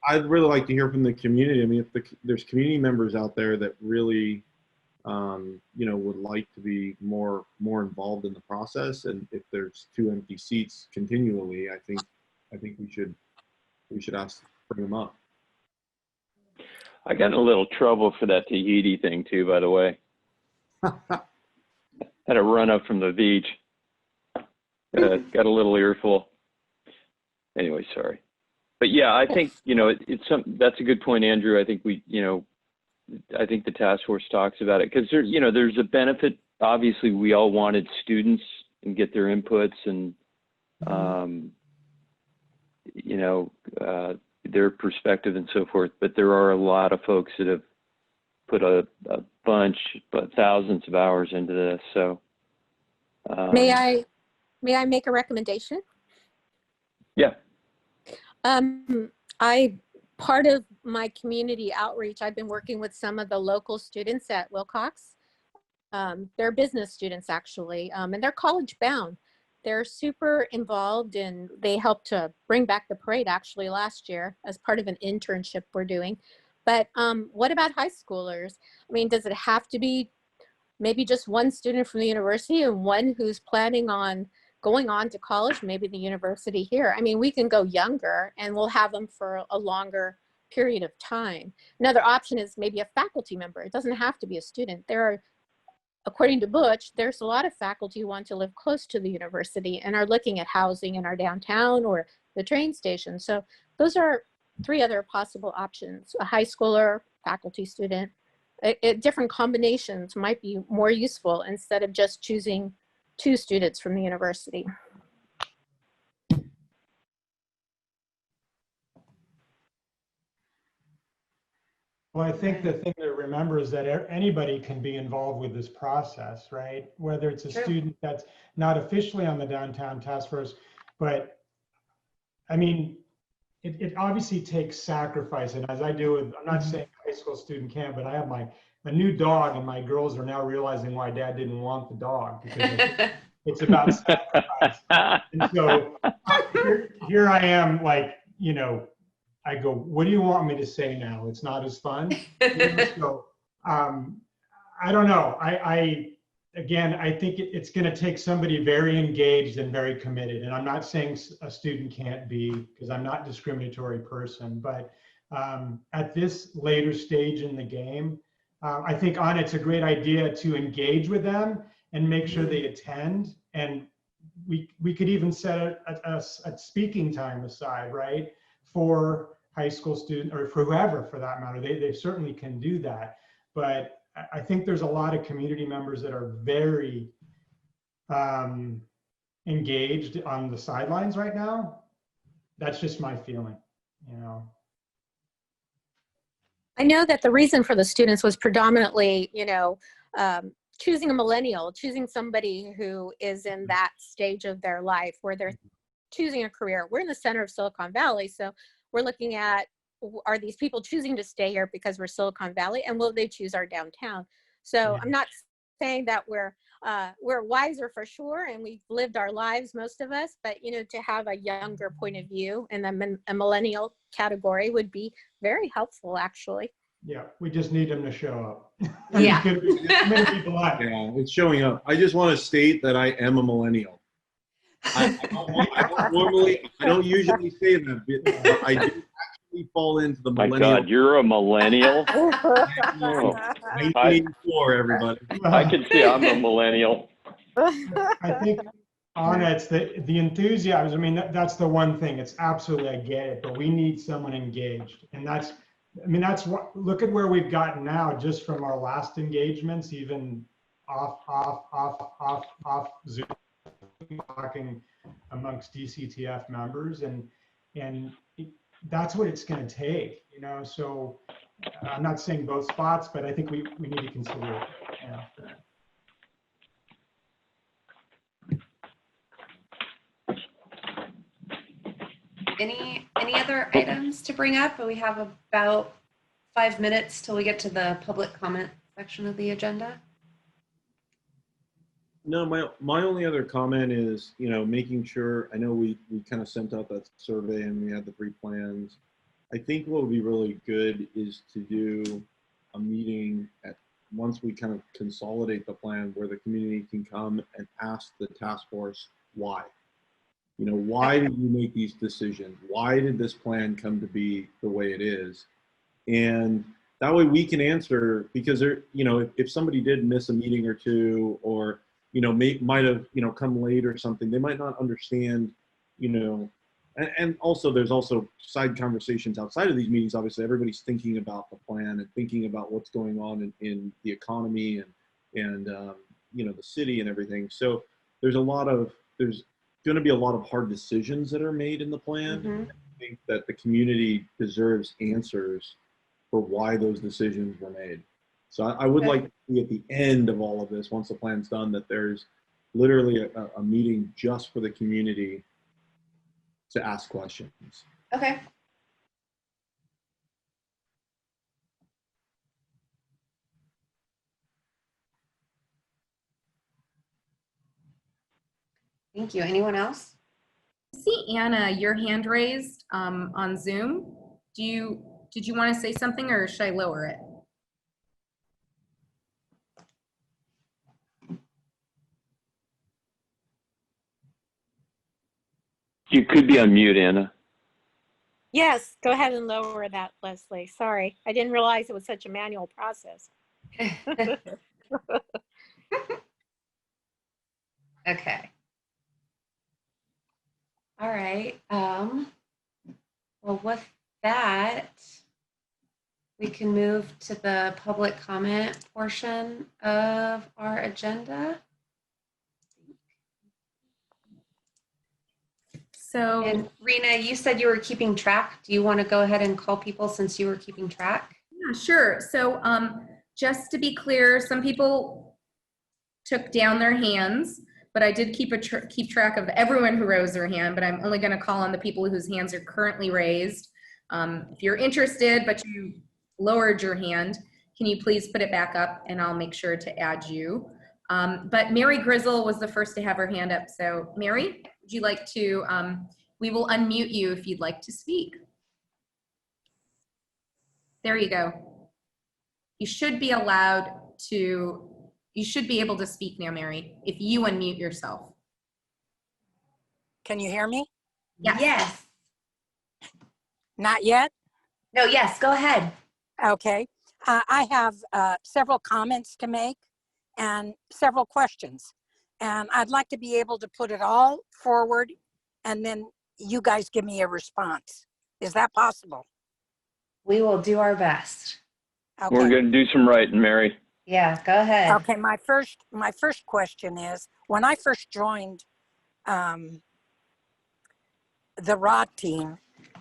[SPEAKER 8] I'd really like to hear from the community. I mean, if there's community members out there that really, you know, would like to be more involved in the process, and if there's 2 empty seats continually, I think we should ask to bring them up.
[SPEAKER 7] I got in a little trouble for that Tahiti thing too, by the way. Had a run up from the beach. Got a little earful. Anyway, sorry. But yeah, I think, you know, that's a good point, Andrew. I think I think the task force talks about it because you know, there's a benefit. Obviously, we all wanted students and get their inputs and, you know, their perspective and so forth. But there are a lot of folks that have put a bunch, but thousands of hours into this. So,
[SPEAKER 11] May I make a recommendation?
[SPEAKER 7] Yeah.
[SPEAKER 11] Part of my community outreach, I've been working with some of the local students at Wilcox. They're business students actually, and they're college bound. They're super involved and they helped to bring back the parade actually last year as part of an internship we're doing. But what about high schoolers? I mean, does it have to be maybe just one student from the university and one who's planning on going on to college, maybe the university here? I mean, we can go younger and we'll have them for a longer period of time. Another option is maybe a faculty member. It doesn't have to be a student. There are, according to Butch, there's a lot of faculty who want to live close to the university and are looking at housing in our downtown or the train station. So those are 3 other possible options: a high schooler, faculty student. Different combinations might be more useful instead of just choosing 2 students from the university.
[SPEAKER 10] Well, I think the thing to remember is that anybody can be involved with this process, right? Whether it's a student that's not officially on the downtown task force, but I mean, it obviously takes sacrifice. And as I do with, I'm not saying high school student can't, but I have a new dog and my girls are now realizing why dad didn't want the dog, because it's about sacrifice. And so here I am, like, you know, I go, what do you want me to say now? It's not as fun. So I don't know. Again, I think it's going to take somebody very engaged and very committed. And I'm not saying a student can't be, because I'm not a discriminatory person, but at this later stage in the game, I think it's a great idea to engage with them and make sure they attend. And we could even set a speaking time aside, right, for high school student or for whoever for that matter. They certainly can do that. But I think there's a lot of community members that are very engaged on the sidelines right now. That's just my feeling, you know.
[SPEAKER 11] I know that the reason for the students was predominantly, you know, choosing a millennial, choosing somebody who is in that stage of their life where they're choosing a career. We're in the center of Silicon Valley, so we're looking at, are these people choosing to stay here because we're Silicon Valley, and will they choose our downtown? So I'm not saying that we're wiser for sure, and we've lived our lives, most of us, but you know, to have a younger point of view and a millennial category would be very helpful, actually.
[SPEAKER 10] Yeah, we just need them to show up.
[SPEAKER 1] Yeah.
[SPEAKER 8] Yeah, it's showing up. I just want to state that I am a millennial. I don't usually say that, but I do actually fall into the millennial.
[SPEAKER 7] My God, you're a millennial?
[SPEAKER 8] 1984, everybody.
[SPEAKER 7] I can see I'm a millennial.
[SPEAKER 10] I think, Anna, it's the enthusiasm. I mean, that's the one thing. It's absolutely, I get it, but we need someone engaged. And that's what, look at where we've gotten now just from our last engagements, even off Zoom, talking amongst DCTF members, and that's what it's going to take, you know. So I'm not saying both spots, but I think we need to consider it.
[SPEAKER 1] Yeah. Any other items to bring up? We have about 5 minutes till we get to the public comment section of the agenda.
[SPEAKER 8] No, my only other comment is, you know, making sure, I know we kind of sent out that survey and we had the 3 plans. I think what would be really good is to do a meeting once we kind of consolidate the plan where the community can come and ask the task force why. You know, why did you make these decisions? Why did this plan come to be the way it is? And that way we can answer, because there, you know, if somebody did miss a meeting or two, or, you know, might have, you know, come late or something, they might not understand, you know, and also there's also side conversations outside of these meetings. Obviously, everybody's thinking about the plan and thinking about what's going on in the economy and you know, the city and everything. So there's going to be a lot of hard decisions that are made in the plan.
[SPEAKER 1] Mm-hmm.
[SPEAKER 8] I think that the community deserves answers for why those decisions were made. So I would like to see at the end of all of this, once the plan's done, that there's literally a meeting just for the community to ask questions.
[SPEAKER 1] Okay. Thank you. Anyone else?
[SPEAKER 3] I see Anna, your hand raised on Zoom. Did you want to say something, or should I lower it?
[SPEAKER 7] You could be on mute, Anna.
[SPEAKER 11] Yes, go ahead and lower that, Leslie. Sorry, I didn't realize it was such a manual process.
[SPEAKER 1] Okay. All right. Well, with that, we can move to the public comment portion of our agenda.
[SPEAKER 3] So,
[SPEAKER 1] And Rena, you said you were keeping track. Do you want to go ahead and call people since you were keeping track?
[SPEAKER 3] yeah, sure. So just to be clear, some people took down their hands, but I did keep track of everyone who raised their hand, but I'm only going to call on the people whose hands are currently raised. If you're interested, but you lowered your hand, can you please put it back up, and I'll make sure to add you. But Mary Grizzle was the first to have her hand up. So Mary, would you like to, we will unmute you if you'd like to speak. There you go. You should be allowed to, you should be able to speak now, Mary, if you unmute yourself.
[SPEAKER 12] Can you hear me?
[SPEAKER 3] Yes.
[SPEAKER 1] Yes.
[SPEAKER 12] Not yet?
[SPEAKER 1] No, yes, go ahead.
[SPEAKER 12] Okay. I have several comments to make and several questions. And I'd like to be able to put it all forward, and then you guys give me a response. Is that possible?
[SPEAKER 1] We will do our best.
[SPEAKER 12] Okay.
[SPEAKER 7] We're going to do some writing, Mary.
[SPEAKER 1] Yeah, go ahead.
[SPEAKER 12] Okay, my first question is, when I first joined the ROD team,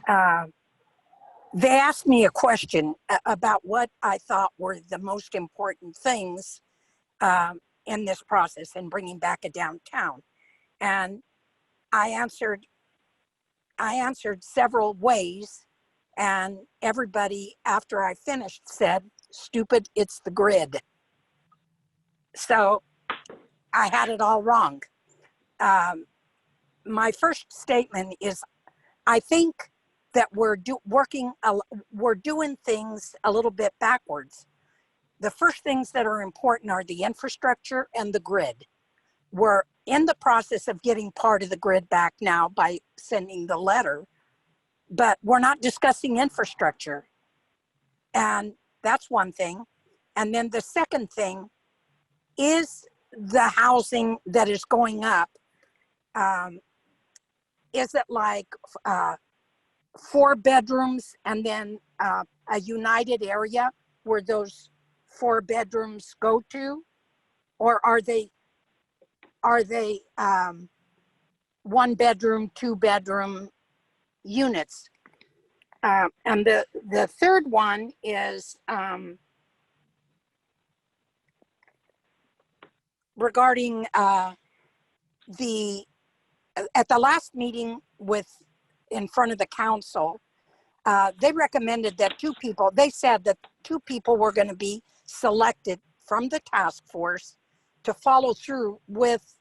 [SPEAKER 12] they asked me a question about what I thought were the most important things in this process in bringing back a downtown. And I answered several ways, and everybody after I finished said, "Stupid, it's the grid." So I had it all wrong. My first statement is, I think that we're doing things a little bit backwards. The first things that are important are the infrastructure and the grid. We're in the process of getting part of the grid back now by sending the letter, but we're not discussing infrastructure. And that's one thing. And then the second thing is the housing that is going up. Is it like 4 bedrooms and then a united area where those 4 bedrooms go to? Or are they 1 bedroom, 2 bedroom units? And the third one is regarding at the last meeting in front of the council, they recommended that they said that 2 people were going to be selected from the task force to follow through with,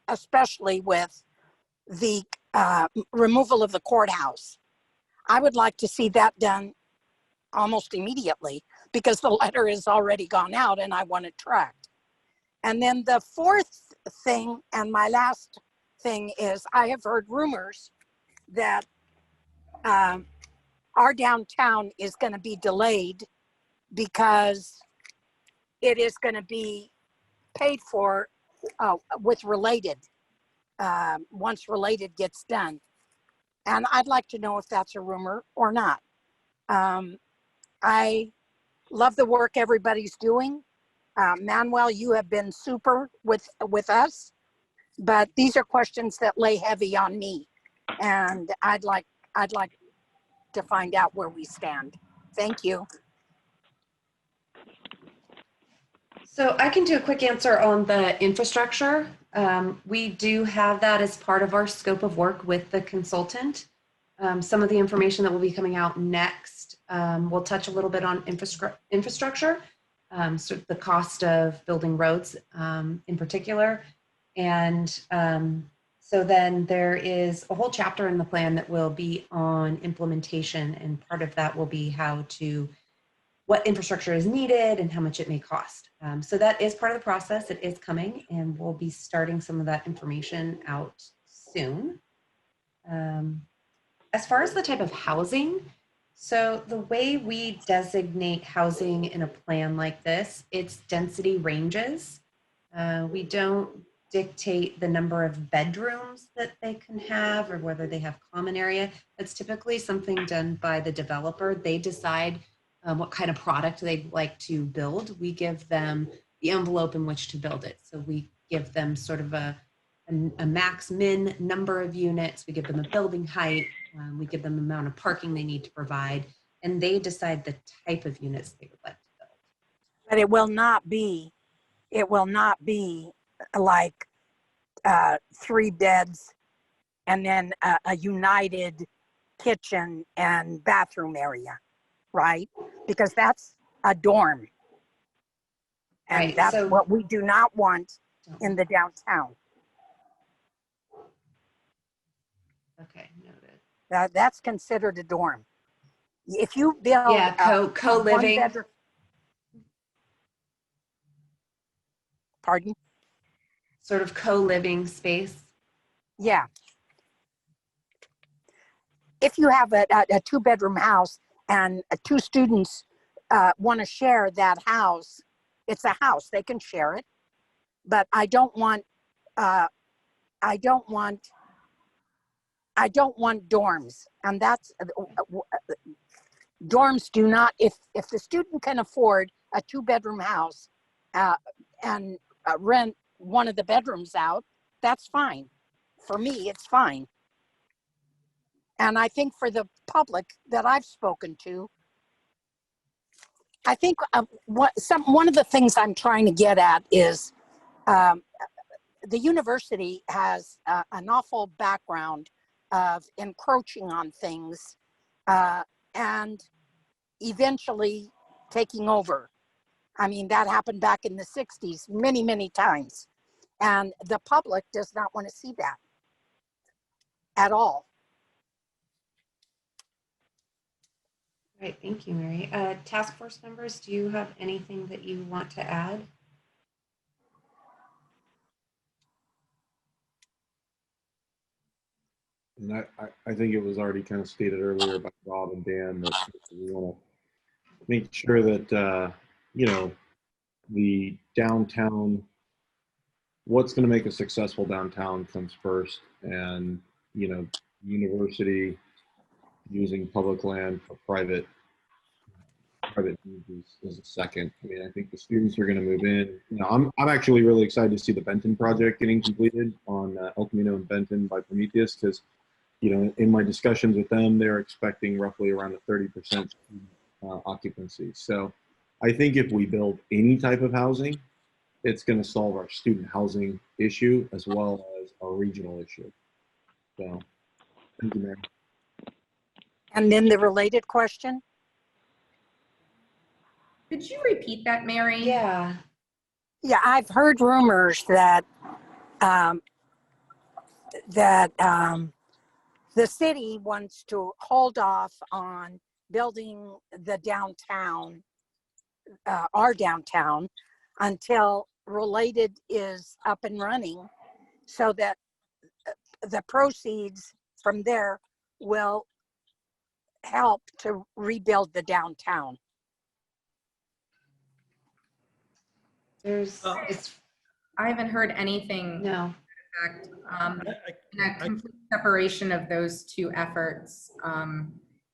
[SPEAKER 12] especially with the removal of the courthouse. I would like to see that done almost immediately because the letter has already gone out and I want it tracked. And then the fourth thing and my last thing is I have heard rumors that our downtown is going to be delayed because it is going to be paid for with related once related gets done. And I'd like to know if that's a rumor or not. I love the work everybody's doing. Manuel, you have been super with us, but these are questions that lay heavy on me, and I'd like to find out where we stand. Thank you.
[SPEAKER 1] So I can do a quick answer on the infrastructure. We do have that as part of our scope of work with the consultant. Some of the information that will be coming out next will touch a little bit on infrastructure, so the cost of building roads in particular. And so then there is a whole chapter in the plan that will be on implementation, and part of that will be what infrastructure is needed and how much it may cost. So that is part of the process. It is coming, and we'll be starting some of that information out soon. As far as the type of housing, so the way we designate housing in a plan like this, it's density ranges. We don't dictate the number of bedrooms that they can have or whether they have common area. That's typically something done by the developer. They decide what kind of product they'd like to build. We give them the envelope in which to build it. So we give them sort of a max min number of units. We give them a building height. We give them the amount of parking they need to provide, and they decide the type of units they would like to build.
[SPEAKER 12] But it will not be like 3 beds and then a united kitchen and bathroom area, right? Because that's a dorm. And
[SPEAKER 1] Right,
[SPEAKER 12] that's
[SPEAKER 1] so
[SPEAKER 12] what we do not want in the downtown.
[SPEAKER 1] Okay, noted.
[SPEAKER 12] That's considered a dorm. If you build
[SPEAKER 1] co-living.
[SPEAKER 12] Pardon?
[SPEAKER 1] Sort of co-living space.
[SPEAKER 12] Yeah. If you have a 2-bedroom house and 2 students want to share that house, it's a house. They can share it, but I don't want dorms, and that's dorms do not. If the student can afford a 2-bedroom house and rent one of the bedrooms out, that's fine. For me, it's fine. And I think for the public that I've spoken to, I think one of the things I'm trying to get at is the university has an awful background of encroaching on things and eventually taking over. I mean, that happened back in the 60s many, many times. And the public does not want to see that at all.
[SPEAKER 1] Right, thank you, Mary. Task force members, do you have anything that you want to add?
[SPEAKER 8] And I think it was already kind of stated earlier by Bob and Dan that we want to make sure that, the downtown, what's going to make a successful downtown comes first. And, university using public land for private needs is a second. I mean, I think the students are going to move in. I'm actually really excited to see the Benton project getting completed on El Camino and Benton by Prometheus, because in my discussions with them, they're expecting roughly around a 30% occupancy. So I think if we build any type of housing, it's going to solve our student housing issue as well as our regional issue. So thank you, Mary.
[SPEAKER 12] And then the related question?
[SPEAKER 13] Could you repeat that, Mary?
[SPEAKER 1] Yeah.
[SPEAKER 12] Yeah, I've heard rumors that the city wants to hold off on building the downtown, our downtown, until Related is up and running, so that the proceeds from there will help to rebuild the downtown.
[SPEAKER 1] There's,
[SPEAKER 13] I haven't heard anything.
[SPEAKER 1] no.
[SPEAKER 13] In a complete separation of those two efforts,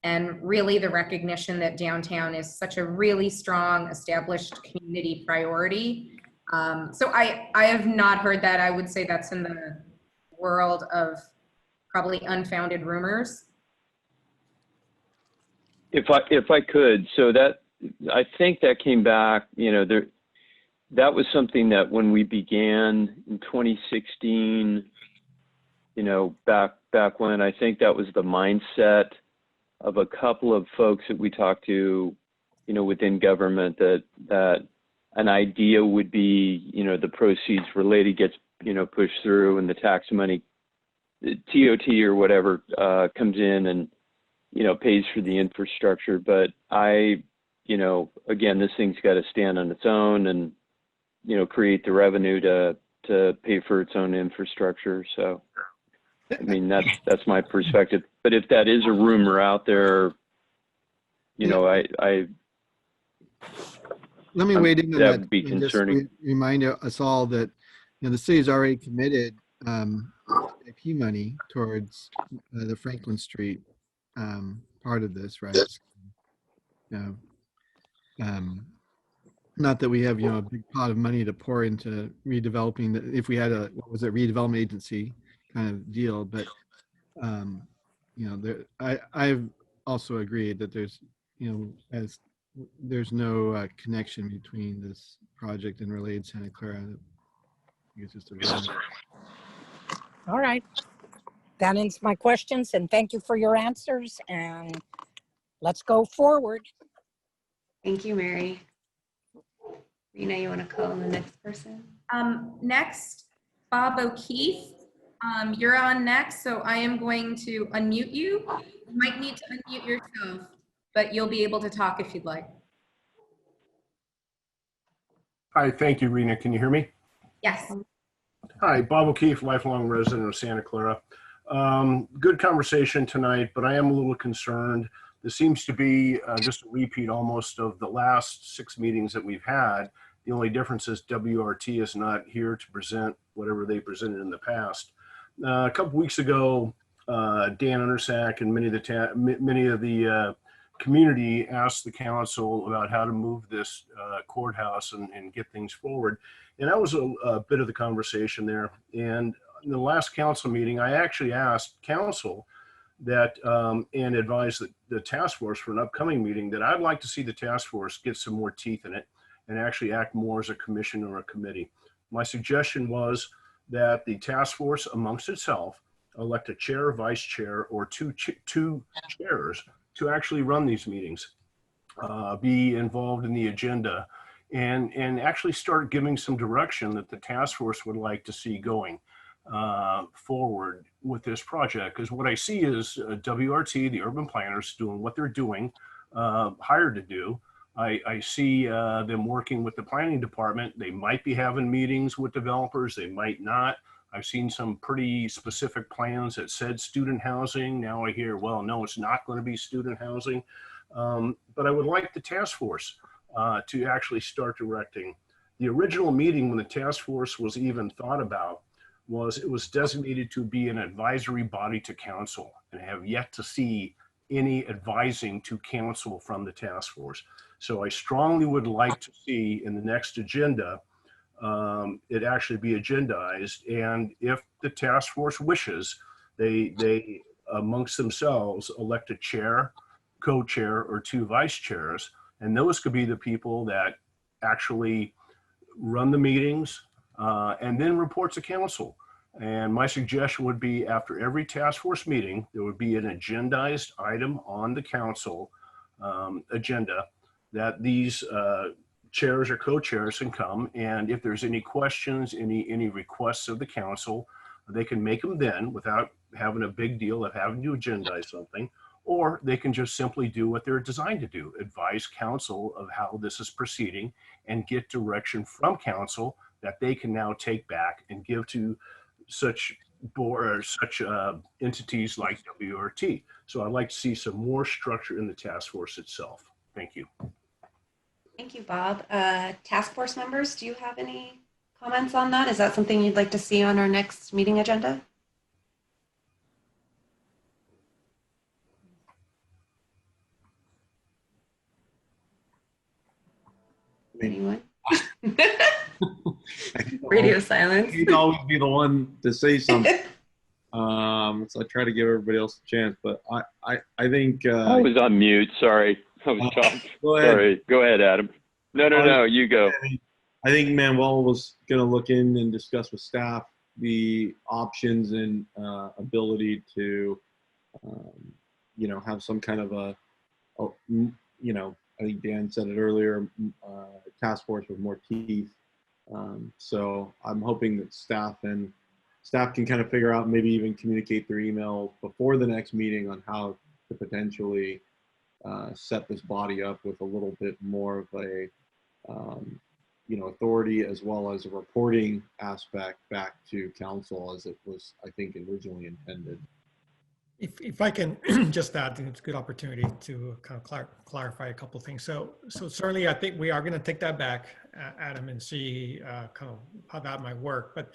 [SPEAKER 13] and really the recognition that downtown is such a really strong established community priority. So I have not heard that. I would say that's in the world of probably unfounded rumors.
[SPEAKER 7] If I could, so that, I think that came back, you know, that was something that when we began in 2016, you know, back when, I think that was the mindset of a couple of folks that we talked to, you know, within government, that an idea would be, you know, the proceeds related gets, you know, pushed through, and the tax money, the TOT or whatever, comes in and, you know, pays for the infrastructure. But you know, again, this thing's got to stand on its own and, you know, create the revenue to pay for its own infrastructure. So, I mean, that's my perspective. But if that is a rumor out there, you know,
[SPEAKER 2] let me wade in on
[SPEAKER 7] that
[SPEAKER 2] that
[SPEAKER 7] would be
[SPEAKER 2] and just
[SPEAKER 7] concerning.
[SPEAKER 2] remind us all that, you know, the city's already committed IP money towards the Franklin Street part of this, right? You know, not that we have, you know, a big pot of money to pour into redeveloping if we had a, what was it, redevelopment agency kind of deal, but you know, I've also agreed that there's, you know, there's no connection between this project and Related Santa Clara. It's just a rumor.
[SPEAKER 12] All right. That ends my questions, and thank you for your answers, and let's go forward.
[SPEAKER 1] Thank you, Mary. Rena, you want to call on the next person?
[SPEAKER 13] Next, Bob O'Keefe. You're on next, so I am going to unmute you. You might need to unmute yourself, but you'll be able to talk if you'd like.
[SPEAKER 14] Hi, thank you, Rena. Can you hear me?
[SPEAKER 13] Yes.
[SPEAKER 14] Hi, Bob O'Keefe, lifelong resident of Santa Clara. Good conversation tonight, but I am a little concerned. This seems to be just a repeat almost of the last 6 meetings that we've had. The only difference is WRT is not here to present whatever they presented in the past. A couple weeks ago, Dan Undersack and many of the community asked the council about how to move this courthouse and get things forward. And that was a bit of the conversation there. And in the last council meeting, I actually asked council that and advised the task force for an upcoming meeting that I'd like to see the task force get some more teeth in it and actually act more as a commission or a committee. My suggestion was that the task force amongst itself elect a chair, vice chair, or two chairs to actually run these meetings, be involved in the agenda, and actually start giving some direction that the task force would like to see going forward with this project. Because what I see is WRT, the urban planners, doing what they're doing, hired to do. I see them working with the planning department. They might be having meetings with developers, they might not. I've seen some pretty specific plans that said student housing. Now I hear, well, no, it's not going to be student housing. But I would like the task force to actually start directing. The original meeting when the task force was even thought about it was designated to be an advisory body to council, and I have yet to see any advising to council from the task force. So I strongly would like to see in the next agenda, it actually be agendized. And if the task force wishes, they amongst themselves elect a chair, co-chair, or 2 vice chairs. And those could be the people that actually run the meetings and then report to council. And my suggestion would be after every task force meeting, there would be an agendized item on the council agenda that these chairs or co-chairs can come. And if there's any questions, any requests of the council, They can make them then without having a big deal of having to agendize something, or they can just simply do what they're designed to do, advise council of how this is proceeding and get direction from council that they can now take back and give to such entities like WRT. So I'd like to see some more structure in the task force itself. Thank you.
[SPEAKER 1] Thank you, Bob. Task force members, do you have any comments on that? Is that something you'd like to see on our next meeting agenda? Anyone? Radio silence.
[SPEAKER 8] He'd always be the one to say something. So I try to give everybody else a chance, but I think
[SPEAKER 7] I was on mute. Sorry, I was talking.
[SPEAKER 8] Go ahead.
[SPEAKER 7] Sorry, go ahead, Adam. No, you go.
[SPEAKER 8] I think Manuel was going to look in and discuss with staff the options and ability to, have some kind of I think Dan said it earlier, task force with more teeth. So I'm hoping that staff can kind of figure out, maybe even communicate their email before the next meeting on how to potentially set this body up with a little bit more of a, authority, as well as a reporting aspect back to council as it was, I think, originally intended.
[SPEAKER 5] If I can just add, I think it's a good opportunity to kind of clarify a couple of things. So certainly I think we are going to take that back, Adam, and see kind of how that might work. But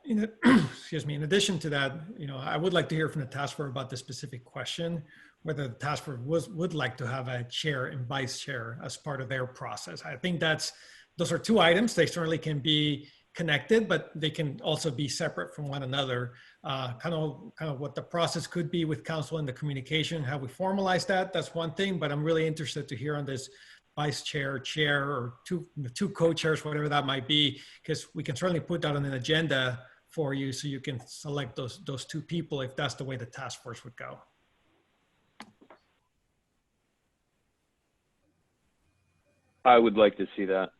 [SPEAKER 5] excuse me, in addition to that, I would like to hear from the task force about the specific question, whether the task force would like to have a chair and vice chair as part of their process. I think those are two items. They certainly can be connected, but they can also be separate from one another. Kind of what the process could be with council and the communication, how we formalize that. That's one thing, but I'm really interested to hear on this vice chair, chair, or two co-chairs, whatever that might be, because we can certainly put that on an agenda for you so you can select those two people if that's the way the task force would go.
[SPEAKER 7] I would like to see that.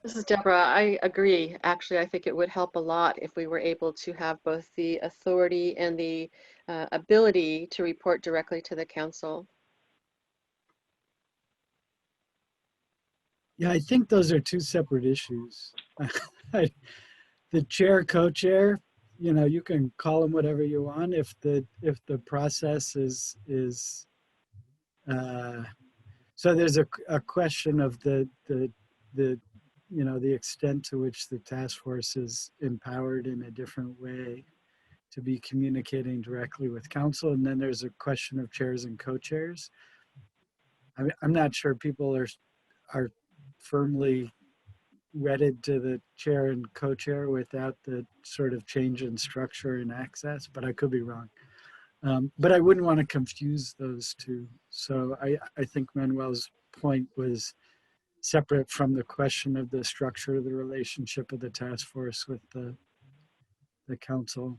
[SPEAKER 9] This is Deborah. I agree. Actually, I think it would help a lot if we were able to have both the authority and the ability to report directly to the council.
[SPEAKER 6] Yeah, I think those are two separate issues. The chair, co-chair, you can call them whatever you want. If the process is so there's a question of the extent to which the task force is empowered in a different way to be communicating directly with council. And then there's a question of chairs and co-chairs. I'm not sure people are firmly wedded to the chair and co-chair without the sort of change in structure and access, but I could be wrong. But I wouldn't want to confuse those two. So I think Manuel's point was separate from the question of the structure of the relationship of the task force with the council.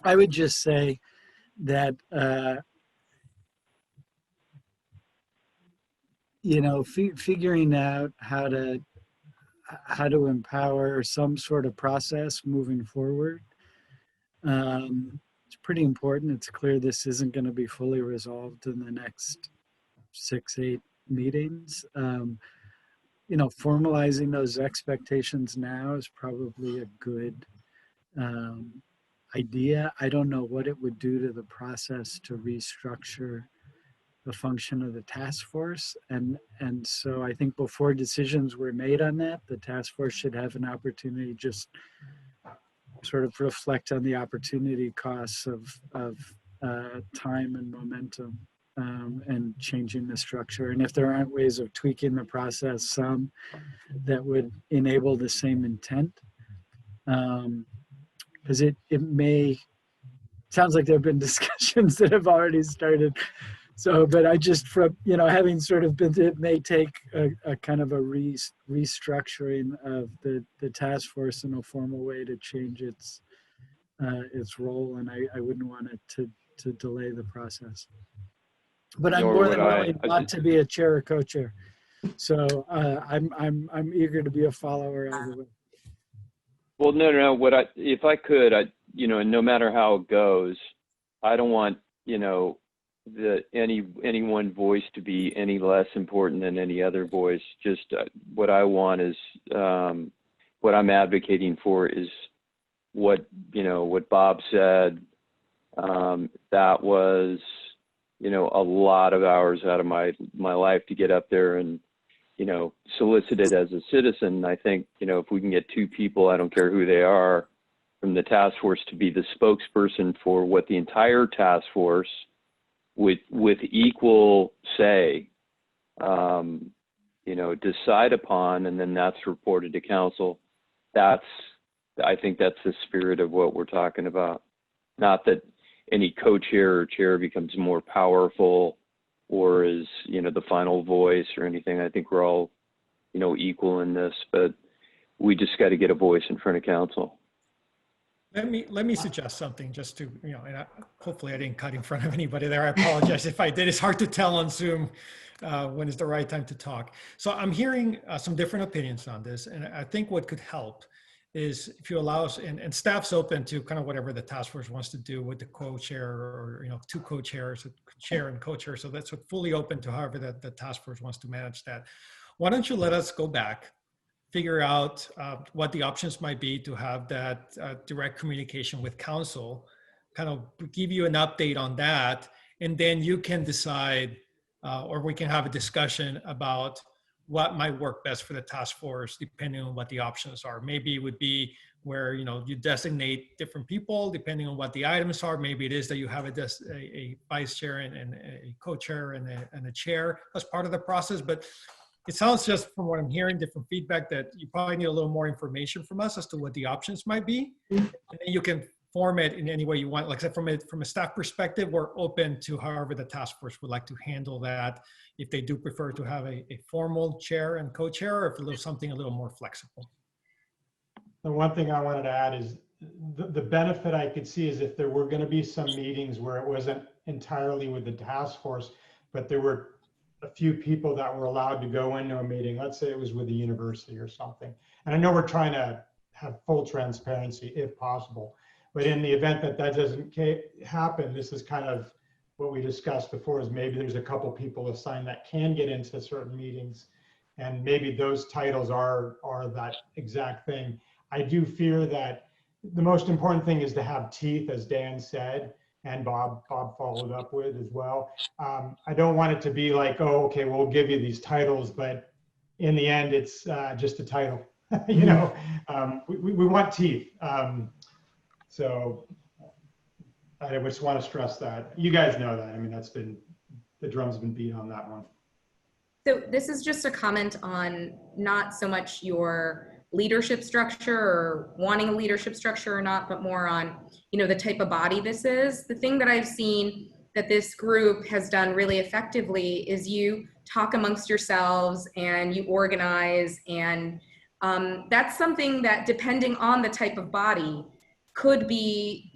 [SPEAKER 6] I would just say that, figuring out how to empower some sort of process moving forward, it's pretty important. It's clear this isn't going to be fully resolved in the next 6-8 meetings. Formalizing those expectations now is probably a good idea. I don't know what it would do to the process to restructure the function of the task force. And so I think before decisions were made on that, the task force should have an opportunity just sort of reflect on the opportunity costs of time and momentum and changing the structure. And if there aren't ways of tweaking the process, some that would enable the same intent, because it sounds like there have been discussions that have already started. So, but I just, from, having sort of been, it may take a kind of a restructuring of the task force in a formal way to change its role. And I wouldn't want it to delay the process. But I'm more than willing not to be a chair or co-chair. So I'm eager to be a follower either way.
[SPEAKER 7] Well, no. If I could, and no matter how it goes, I don't want, any one voice to be any less important than any other voice. Just what I want is, what I'm advocating for is what Bob said. That was, a lot of hours out of my life to get up there and, solicit it as a citizen. I think, if we can get two people, I don't care who they are, from the task force to be the spokesperson for what the entire task force with equal say, decide upon, and then that's reported to council. I think that's the spirit of what we're talking about. Not that any co-chair or chair becomes more powerful or is, the final voice or anything. I think we're all, equal in this, but we just got to get a voice in front of council.
[SPEAKER 5] Let me suggest something just to, and hopefully I didn't cut in front of anybody there. I apologize if I did. It's hard to tell on Zoom when is the right time to talk. So I'm hearing some different opinions on this. And I think what could help is if you allow us, and staff's open to kind of whatever the task force wants to do with the co-chair or, two co-chairs, chair and co-chair. So that's fully open to however the task force wants to manage that. Why don't you let us go back, figure out what the options might be to have that direct communication with council, kind of give you an update on that, and then you can decide, or we can have a discussion about what might work best for the task force, depending on what the options are. Maybe it would be where you designate different people depending on what the items are. Maybe it is that you have a vice chair and a co-chair and a chair as part of the process. But it sounds, just from what I'm hearing, different feedback, that you probably need a little more information from us as to what the options might be. And then you can form it in any way you want. Like I said, from a staff perspective, we're open to however the task force would like to handle that. If they do prefer to have a formal chair and co-chair, or if there's something a little more flexible.
[SPEAKER 10] The one thing I wanted to add is the benefit I could see is if there were going to be some meetings where it wasn't entirely with the task force, but there were a few people that were allowed to go into a meeting. Let's say it was with the university or something. And I know we're trying to have full transparency if possible, but in the event that that doesn't happen, this is kind of what we discussed before, is maybe there's a couple people assigned that can get into certain meetings, and maybe those titles are that exact thing. I do fear that the most important thing is to have teeth, as Dan said, and Bob followed up with as well. I don't want it to be like, oh, okay, we'll give you these titles, but in the end, it's just a title. We want teeth. So I just want to stress that. You guys know that. I mean, the drum's been beat on that one.
[SPEAKER 13] So this is just a comment on not so much your leadership structure or wanting a leadership structure or not, but more on, the type of body this is. The thing that I've seen that this group has done really effectively is you talk amongst yourselves and you organize, and that's something that, depending on the type of body, could be,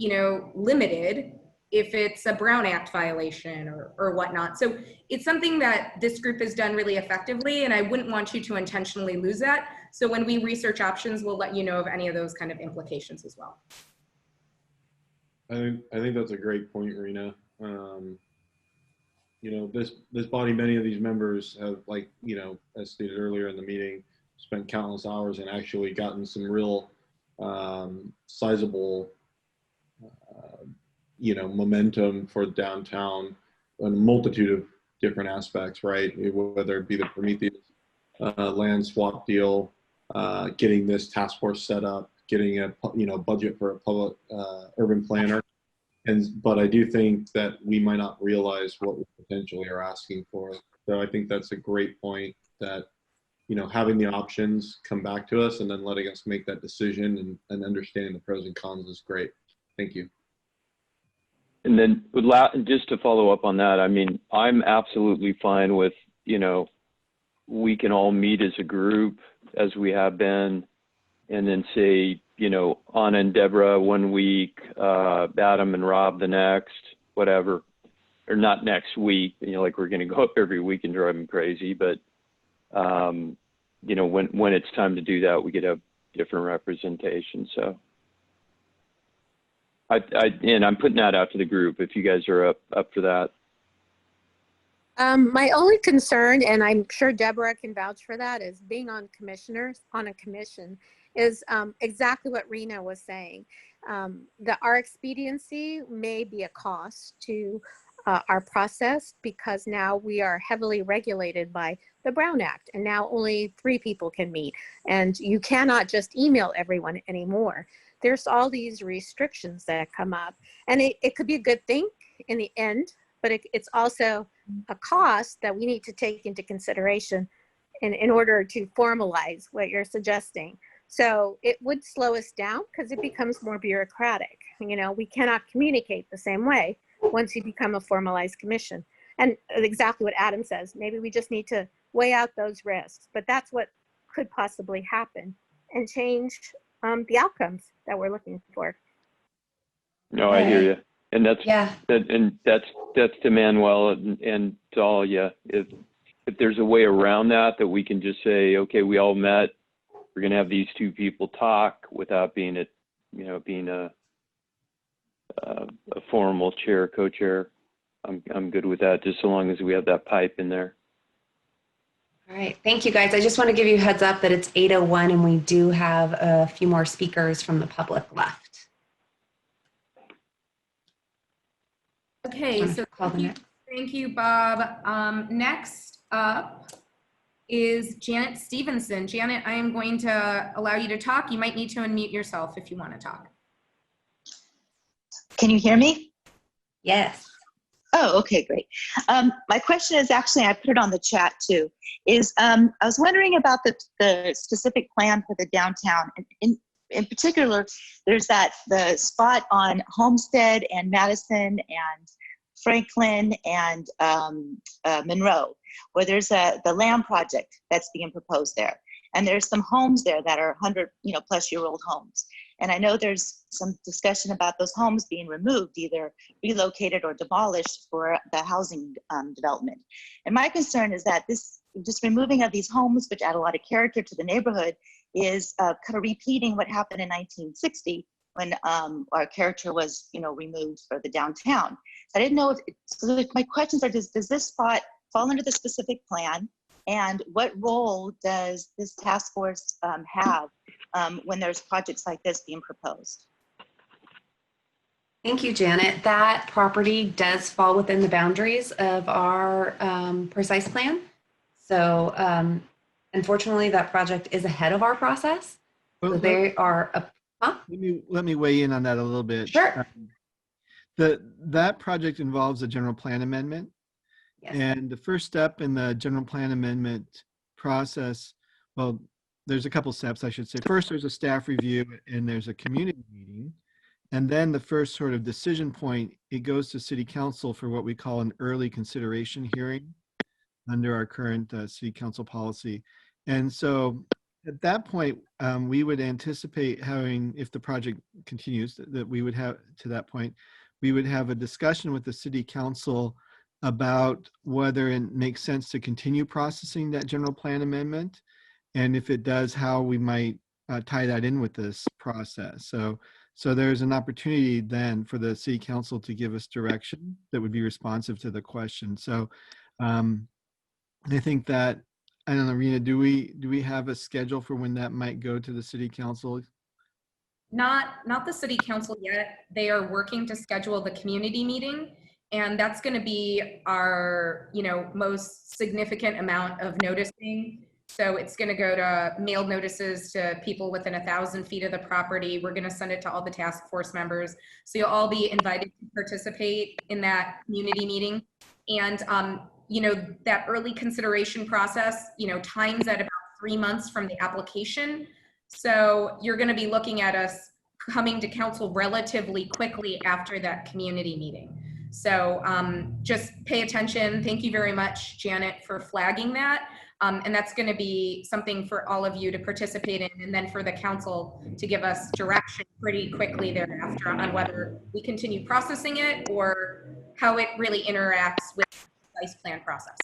[SPEAKER 13] limited if it's a Brown Act violation or whatnot. So it's something that this group has done really effectively, and I wouldn't want you to intentionally lose that. So when we research options, we'll let you know of any of those kind of implications as well.
[SPEAKER 8] I think that's a great point, Rena. This body, many of these members have, as stated earlier in the meeting, spent countless hours and actually gotten some real sizable momentum for downtown on a multitude of different aspects, right? Whether it be the Prometheus land swap deal, getting this task force set up, getting a budget for a public urban planner. But I do think that we might not realize what we potentially are asking for. So I think that's a great point, that having the options come back to us and then letting us make that decision and understanding the pros and cons is great. Thank you.
[SPEAKER 7] And then just to follow up on that, I mean, I'm absolutely fine with, we can all meet as a group as we have been, and then say, Anna and Deborah 1 week, Adam and Rob the next, whatever, or not next week, like we're going to go up every week and drive them crazy, but you know, when it's time to do that, we could have different representation. So and I'm putting that out to the group if you guys are up for that.
[SPEAKER 11] My only concern, and I'm sure Deborah can vouch for that, is being on a commission is exactly what Rena was saying. Our expediency may be a cost to our process because now we are heavily regulated by the Brown Act, and now only 3 people can meet, and you cannot just email everyone anymore. There's all these restrictions that come up, and it could be a good thing in the end, but it's also a cost that we need to take into consideration in order to formalize what you're suggesting. So it would slow us down because it becomes more bureaucratic. You know, we cannot communicate the same way once you become a formalized commission. And exactly what Adam says, maybe we just need to weigh out those risks, but that's what could possibly happen and change the outcomes that we're looking for.
[SPEAKER 7] No, I hear you. And that's,
[SPEAKER 1] Yeah.
[SPEAKER 7] that's to Manuel and to all of you. If there's a way around that we can just say, okay, we all met, we're going to have these 2 people talk without being a formal chair, co-chair. I'm good with that, just so long as we have that pipe in there.
[SPEAKER 1] All right, thank you guys. I just want to give you a heads up that it's 8:01 and we do have a few more speakers from the public left.
[SPEAKER 13] Okay, so thank you, Bob. Next up is Janet Stevenson. Janet, I am going to allow you to talk. You might need to unmute yourself if you want to talk.
[SPEAKER 15] Can you hear me?
[SPEAKER 1] Yes.
[SPEAKER 15] Oh, okay, great. My question is actually, I put it on the chat too, is I was wondering about the specific plan for the downtown. In particular, there's the spot on Homestead and Madison and Franklin and Monroe, where there's the land project that's being proposed there. And there's some homes there that are 100-plus-year-old homes. And I know there's some discussion about those homes being removed, either relocated or demolished for the housing development. And my concern is that this just removing of these homes, which add a lot of character to the neighborhood, is kind of repeating what happened in 1960 when our character was, removed for the downtown. I didn't know so my questions are, does this spot fall under the specific plan? And what role does this task force have when there's projects like this being proposed?
[SPEAKER 1] Thank you, Janet. That property does fall within the boundaries of our precise plan. So unfortunately, that project is ahead of our process. So they are,
[SPEAKER 2] Let me weigh in on that a little bit.
[SPEAKER 1] Sure.
[SPEAKER 2] That project involves a general plan amendment.
[SPEAKER 1] Yes.
[SPEAKER 2] And the first step in the general plan amendment process, well, there's a couple steps, I should say. First, there's a staff review and there's a community meeting. And then the first sort of decision point, it goes to city council for what we call an early consideration hearing under our current city council policy. And so at that point, we would anticipate having, if the project continues, that we would have, to that point, we would have a discussion with the city council about whether it makes sense to continue processing that general plan amendment. And if it does, how we might tie that in with this process. So there's an opportunity then for the city council to give us direction that would be responsive to the question. So I think that, I don't know, Rena, do we have a schedule for when that might go to the city council?
[SPEAKER 13] Not the city council yet. They are working to schedule the community meeting. And that's going to be our, most significant amount of noticing. So it's going to go to mailed notices to people within 1,000 feet of the property. We're going to send it to all the task force members. So you'll all be invited to participate in that community meeting. And, that early consideration process, times at about 3 months from the application. So you're going to be looking at us coming to council relatively quickly after that community meeting. So just pay attention. Thank you very much, Janet, for flagging that. And that's going to be something for all of you to participate in, and then for the council to give us direction pretty quickly thereafter on whether we continue processing it or how it really interacts with the precise plan process.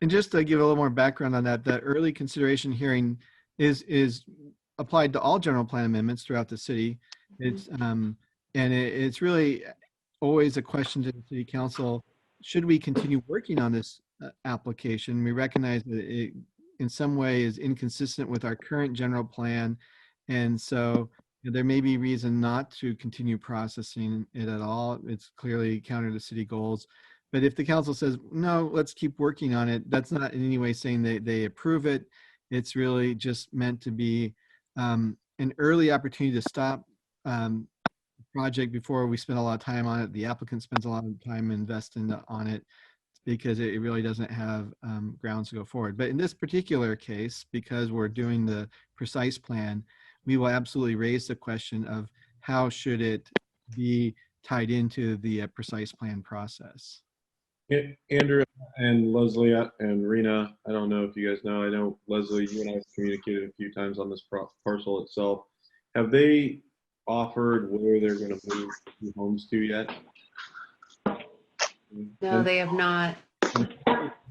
[SPEAKER 2] And just to give a little more background on that, the early consideration hearing is applied to all general plan amendments throughout the city. It's it's really always a question to the city council: should we continue working on this application? We recognize that it, in some way, is inconsistent with our current general plan, and so there may be reason not to continue processing it at all. It's clearly counter to city goals. But if the council says, no, let's keep working on it, that's not in any way saying they approve it. It's really just meant to be an early opportunity to stop the project before we spend a lot of time on it. The applicant spends a lot of time investing on it because it really doesn't have grounds to go forward. But in this particular case, because we're doing the precise plan, we will absolutely raise the question of how should it be tied into the precise plan process.
[SPEAKER 8] Andrew and Leslie and Rena, I don't know if you guys know, I know Leslie, you and I have communicated a few times on this parcel itself. Have they offered where they're going to move the homes to yet?
[SPEAKER 1] No, they have not.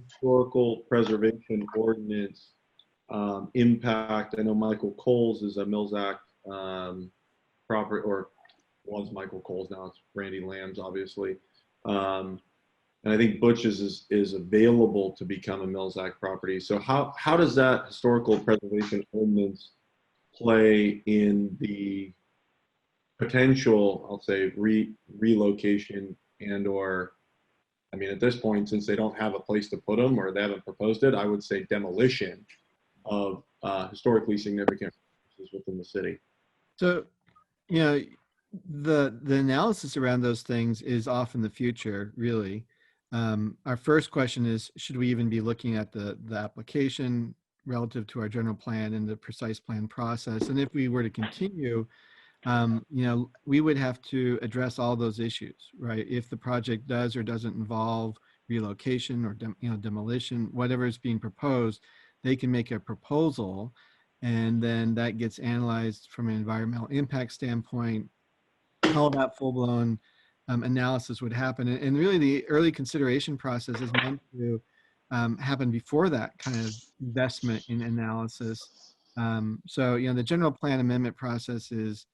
[SPEAKER 8] Historical preservation ordinance impact. I know Michael Coles is a Mills Act property, or was Michael Coles, now it's Randy Lamb's, obviously. And I think Butch's is available to become a Mills Act property. So how does that historical preservation ordinance play in the potential, I'll say, relocation and or, I mean, at this point, since they don't have a place to put them or they haven't proposed it, I would say demolition of historically significant resources within the city.
[SPEAKER 2] So, you know, the analysis around those things is off in the future, really. Our first question is, should we even be looking at the application relative to our general plan and the precise plan process? And if we were to continue, you know, we would have to address all those issues, right? If the project does or doesn't involve relocation or demolition, whatever is being proposed, they can make a proposal, and then that gets analyzed from an environmental impact standpoint. All that full-blown analysis would happen, and really the early consideration process is meant to happen before that kind of investment in analysis. So, you know, the general plan amendment process is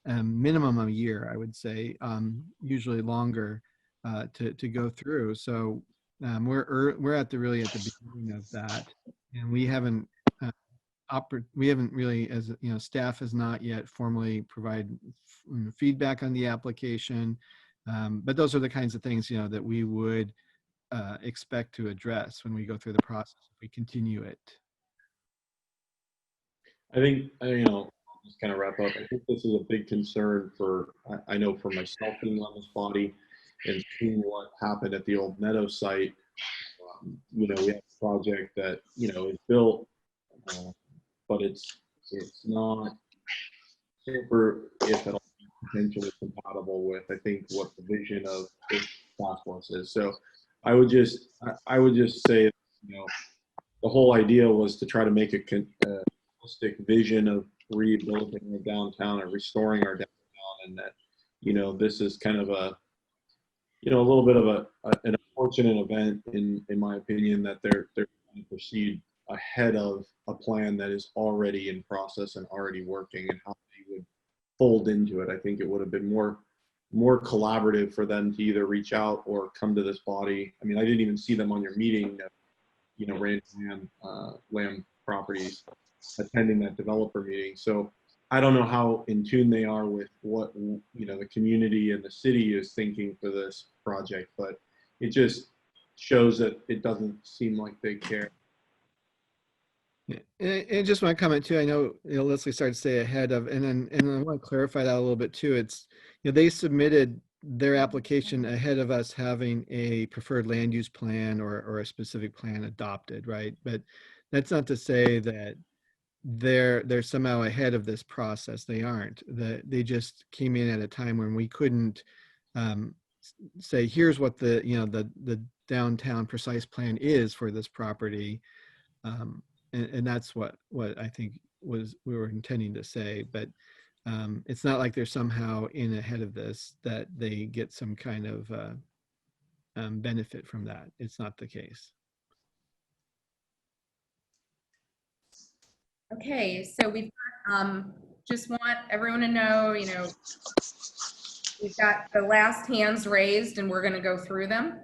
[SPEAKER 2] minimum of a year, I would say, usually longer to go through. So we're at the beginning of that, and we haven't really, as you know, staff has not yet formally provided feedback on the application. But those are the kinds of things, you know, that we would expect to address when we go through the process if we continue it.
[SPEAKER 8] I think, you know, I'll just kind of wrap up. I think this is a big concern for, I know for myself being on this body and seeing what happened at the old Meadow site. You know, we have a project that, you know, is built, but it's not super, if at all, potentially compatible with, I think, what the vision of this task force is. So I would just say, you know, the whole idea was to try to make a holistic vision of rebuilding our downtown and restoring our downtown, and that, you know, this is kind of a, you know, a little bit of an unfortunate event in my opinion, that they're going to proceed ahead of a plan that is already in process and already working, and how they would fold into it. I think it would have been more collaborative for them to either reach out or come to this body. I mean, I didn't even see them on your meeting, you know, Randy Lamb Properties attending that developer meeting. So I don't know how in tune they are with what, you know, the community and the city is thinking for this project, but it just shows that it doesn't seem like they care.
[SPEAKER 2] Yeah. And just want to comment too, I know, you know, Leslie started to say ahead of, and I want to clarify that a little bit too. It's, you know, they submitted their application ahead of us having a preferred land use plan or a specific plan adopted, right? But that's not to say that they're somehow ahead of this process. They aren't. They just came in at a time when we couldn't say, here's what the, you know, the downtown precise plan is for this property. And that's what I think we were intending to say, but it's not like they're somehow in ahead of this, that they get some kind of benefit from that. It's not the case.
[SPEAKER 13] Okay, so we've got, just want everyone to know, we've got the last hands raised and we're going to go through them.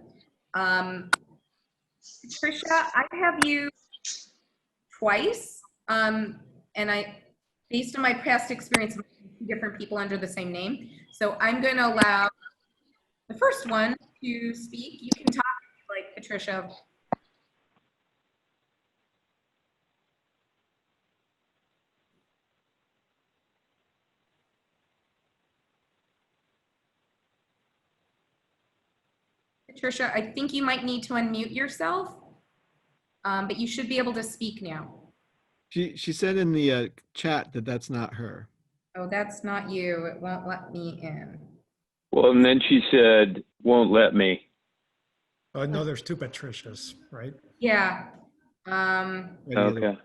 [SPEAKER 13] Patricia, I have you twice, and based on my past experience, different people under the same name. So I'm going to allow the first one to speak. You can talk like Patricia. Patricia, I think you might need to unmute yourself, but you should be able to speak now.
[SPEAKER 2] She said in the chat that that's not her.
[SPEAKER 13] Oh, that's not you. It won't let me in.
[SPEAKER 7] Well, and then she said, won't let me.
[SPEAKER 5] Oh, no, there's two Patricias, right?
[SPEAKER 13] Yeah.
[SPEAKER 7] Okay.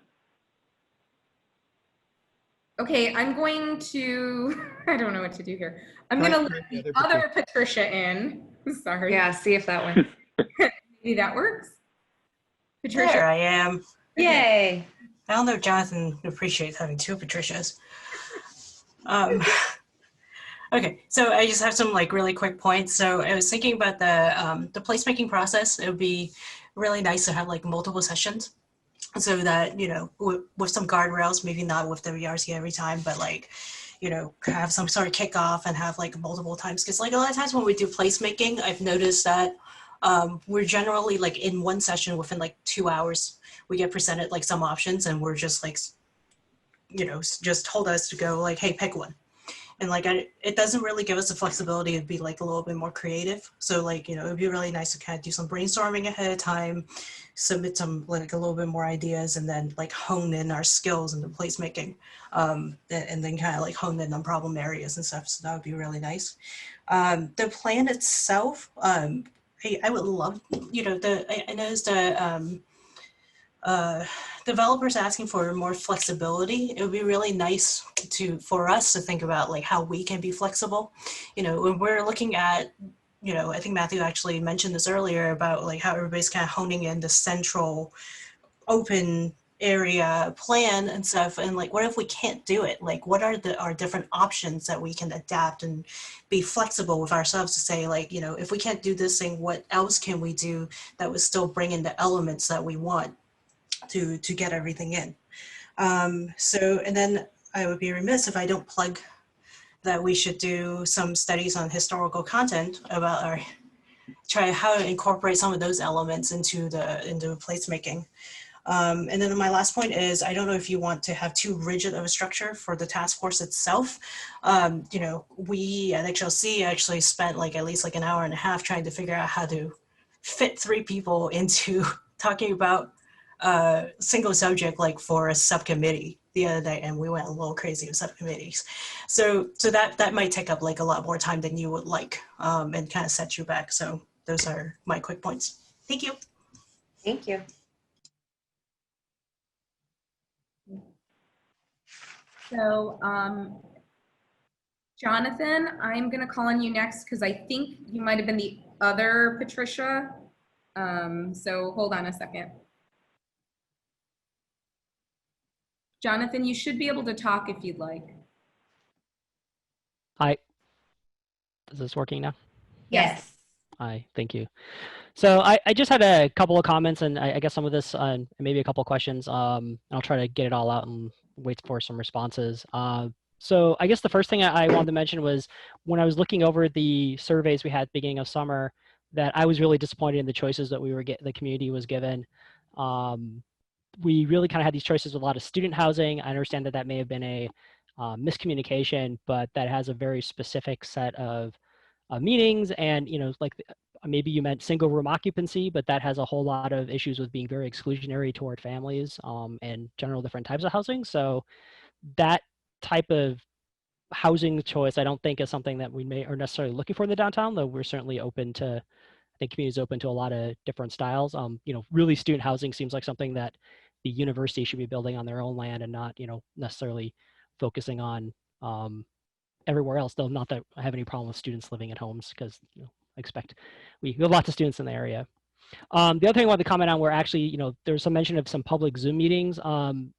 [SPEAKER 13] Okay, I'm going to, I don't know what to do here. I'm going to let the other Patricia in. Sorry.
[SPEAKER 1] Yeah, see if that one.
[SPEAKER 13] Maybe that works. Patricia.
[SPEAKER 16] There I am.
[SPEAKER 1] Yay.
[SPEAKER 16] I don't know if Jonathan appreciates having two Patricias. Okay, so I just have some like really quick points. So I was thinking about the placemaking process. It would be really nice to have like multiple sessions so that, with some guardrails, maybe not with the VRC every time, but like, have some sort of kickoff and have like multiple times. Because like a lot of times when we do placemaking, I've noticed that we're generally like in one session within like 2 hours, we get presented like some options and we're just like, just told us to go like, hey, pick one. And like, it doesn't really give us the flexibility to be like a little bit more creative. So like, it would be really nice to kind of do some brainstorming ahead of time, submit some like a little bit more ideas, and then like hone in our skills in the placemaking, and then kind of like hone in on problem areas and stuff. So that would be really nice. The plan itself, I would love, I noticed developers asking for more flexibility. It would be really nice for us to think about like how we can be flexible. When we're looking at, I think Matthew actually mentioned this earlier about like how everybody's kind of honing in the central open area plan and stuff. And like, what if we can't do it? Like, what are our different options that we can adapt and be flexible with ourselves to say like, if we can't do this thing, what else can we do that would still bring in the elements that we want to get everything in. And then I would be remiss if I don't plug that we should do some studies on historical content about try how to incorporate some of those elements into placemaking. And then my last point is, I don't know if you want to have too rigid of a structure for the task force itself. We at XLC actually spent like at least like an hour and a half trying to figure out how to fit 3 people into talking about single subject like for a subcommittee the other day, and we went a little crazy with subcommittees. So that might take up like a lot more time than you would like, and kind of set you back. So those are my quick points. Thank you.
[SPEAKER 1] Thank you.
[SPEAKER 13] So, Jonathan, I'm going to call on you next because I think you might have been the other Patricia. So hold on a second. Jonathan, you should be able to talk if you'd like.
[SPEAKER 17] Hi. Is this working now?
[SPEAKER 13] Yes.
[SPEAKER 17] Hi, thank you. So I just had a couple of comments and I guess some of this and maybe a couple of questions. And I'll try to get it all out and wait for some responses. So I guess the first thing I wanted to mention was when I was looking over the surveys we had at the beginning of summer, that I was really disappointed in the choices that the community was given. We really kind of had these choices with a lot of student housing. I understand that that may have been a miscommunication, but that has a very specific set of meanings. And, like maybe you meant single room occupancy, but that has a whole lot of issues with being very exclusionary toward families and general different types of housing. So that type of housing choice, I don't think is something that we are necessarily looking for in the downtown, though we're certainly open to, I think community is open to a lot of different styles. Really student housing seems like something that the university should be building on their own land and not, necessarily focusing on everywhere else, though not that I have any problem with students living at homes because I expect we have lots of students in the area. The other thing I wanted to comment on were actually, there's some mention of some public Zoom meetings.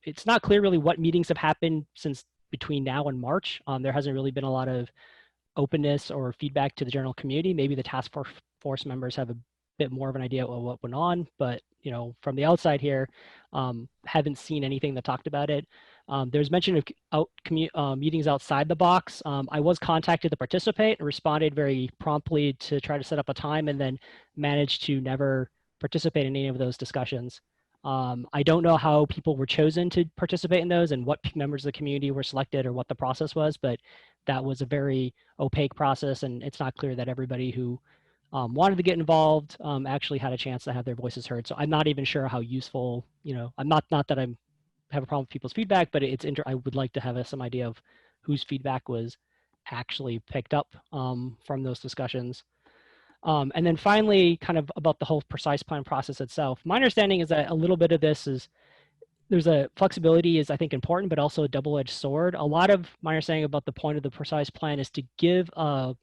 [SPEAKER 17] It's not clear really what meetings have happened since between now and March. There hasn't really been a lot of openness or feedback to the general community. Maybe the task force members have a bit more of an idea of what went on, but from the outside here, haven't seen anything that talked about it. There's mention of meetings outside the box. I was contacted to participate and responded very promptly to try to set up a time, and then managed to never participate in any of those discussions. I don't know how people were chosen to participate in those and what members of the community were selected or what the process was, but that was a very opaque process, and it's not clear that everybody who wanted to get involved actually had a chance to have their voices heard. So I'm not even sure how useful, I'm not that I'm have a problem with people's feedback, but I would like to have some idea of whose feedback was actually picked up from those discussions. And then finally, kind of about the whole precise plan process itself. My understanding is that a little bit of this is there's a flexibility is I think important, but also a double-edged sword. A lot of my understanding about the point of the precise plan is to give a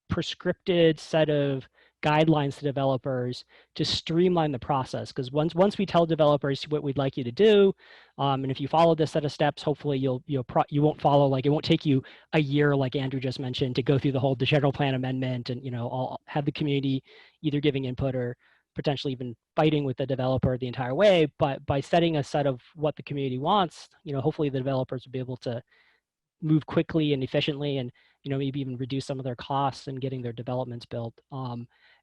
[SPEAKER 17] prescripted set of guidelines to developers to streamline the process. Because once we tell developers what we'd like you to do, and if you follow this set of steps, hopefully you won't follow, like, it won't take you a year, like Andrew just mentioned, to go through the general plan amendment and all have the community either giving input or potentially even fighting with the developer the entire way. But by setting a set of what the community wants, hopefully the developers will be able to move quickly and efficiently, and maybe even reduce some of their costs and getting their developments built.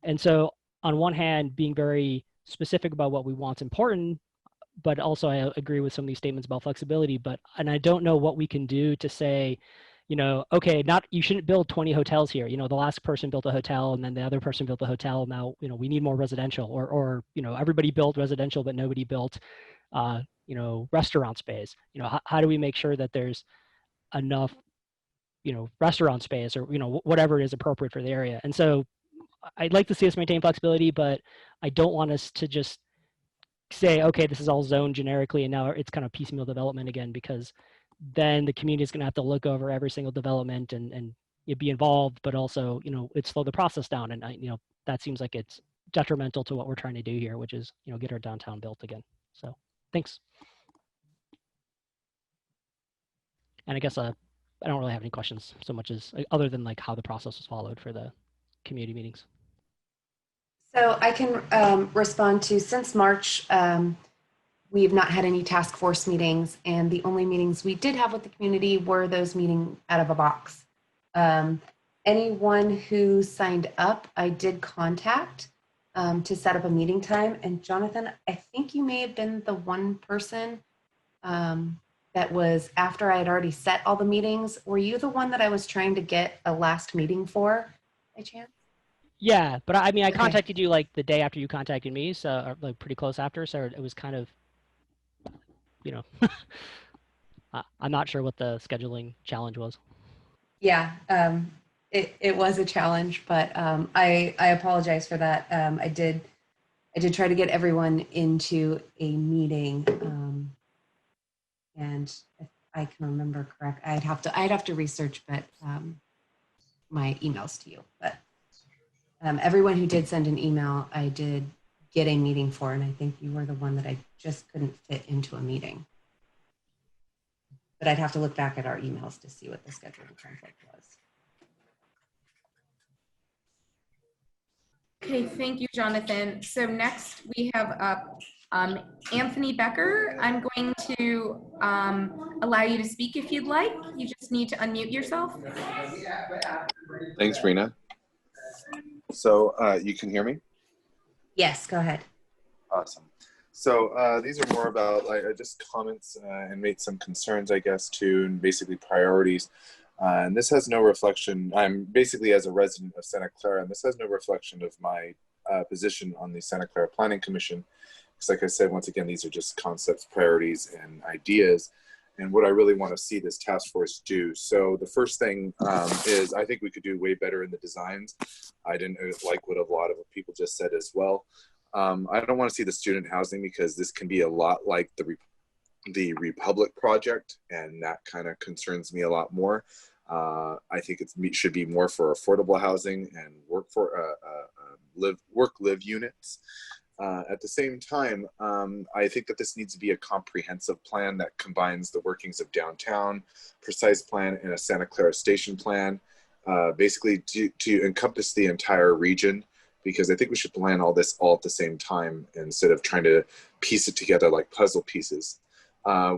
[SPEAKER 17] And so on one hand, being very specific about what we want is important, but also I agree with some of these statements about flexibility. And I don't know what we can do to say, okay, you shouldn't build 20 hotels here. The last person built a hotel, and then the other person built a hotel. Now, we need more residential, or everybody built residential, but nobody built, restaurant space. How do we make sure that there's enough, restaurant space, or, whatever is appropriate for the area? And so I'd like to see us maintain flexibility, but I don't want us to just say, okay, this is all zoned generically, and now it's kind of piecemeal development again, because then the community is going to have to look over every single development and be involved, but also, it slow the process down. And that seems like it's detrimental to what we're trying to do here, which is, get our downtown built again. So thanks. And I guess I don't really have any questions so much as other than like how the process was followed for the community meetings.
[SPEAKER 1] So I can respond to, since March, we've not had any task force meetings, and the only meetings we did have with the community were those meeting out of a box. Anyone who signed up, I did contact to set up a meeting time. And Jonathan, I think you may have been the one person that was after I had already set all the meetings. Were you the one that I was trying to get a last meeting for, by chance?
[SPEAKER 17] Yeah, but I mean, I contacted you like the day after you contacted me, so like pretty close after. So it was kind of, I'm not sure what the scheduling challenge was.
[SPEAKER 1] Yeah, it was a challenge, but I apologize for that. I did try to get everyone into a meeting, and if I can remember correct, I'd have to research, but my emails to you. But everyone who did send an email, I did get a meeting for, and I think you were the one that I just couldn't fit into a meeting. But I'd have to look back at our emails to see what the scheduling conflict was.
[SPEAKER 13] Okay, thank you, Jonathan. So next we have up Anthony Becker. I'm going to allow you to speak if you'd like. You just need to unmute yourself.
[SPEAKER 18] Thanks, Rena. So you can hear me?
[SPEAKER 1] Yes, go ahead.
[SPEAKER 18] Awesome. So these are more about just comments and made some concerns, I guess, too, and basically priorities. And this has no reflection. I'm basically as a resident of Santa Clara, and this has no reflection of my position on the Santa Clara Planning Commission. Because like I said, once again, these are just concepts, priorities, and ideas, and what I really want to see this task force do. So the first thing is I think we could do way better in the designs. I didn't like what a lot of people just said as well. I don't want to see the student housing because this can be a lot like the Republic project, and that kind of concerns me a lot more. I think it should be more for affordable housing and work live units. At the same time, I think that this needs to be a comprehensive plan that combines the workings of downtown, precise plan, and a Santa Clara station plan, basically to encompass the entire region, because I think we should plan all this all at the same time instead of trying to piece it together like puzzle pieces.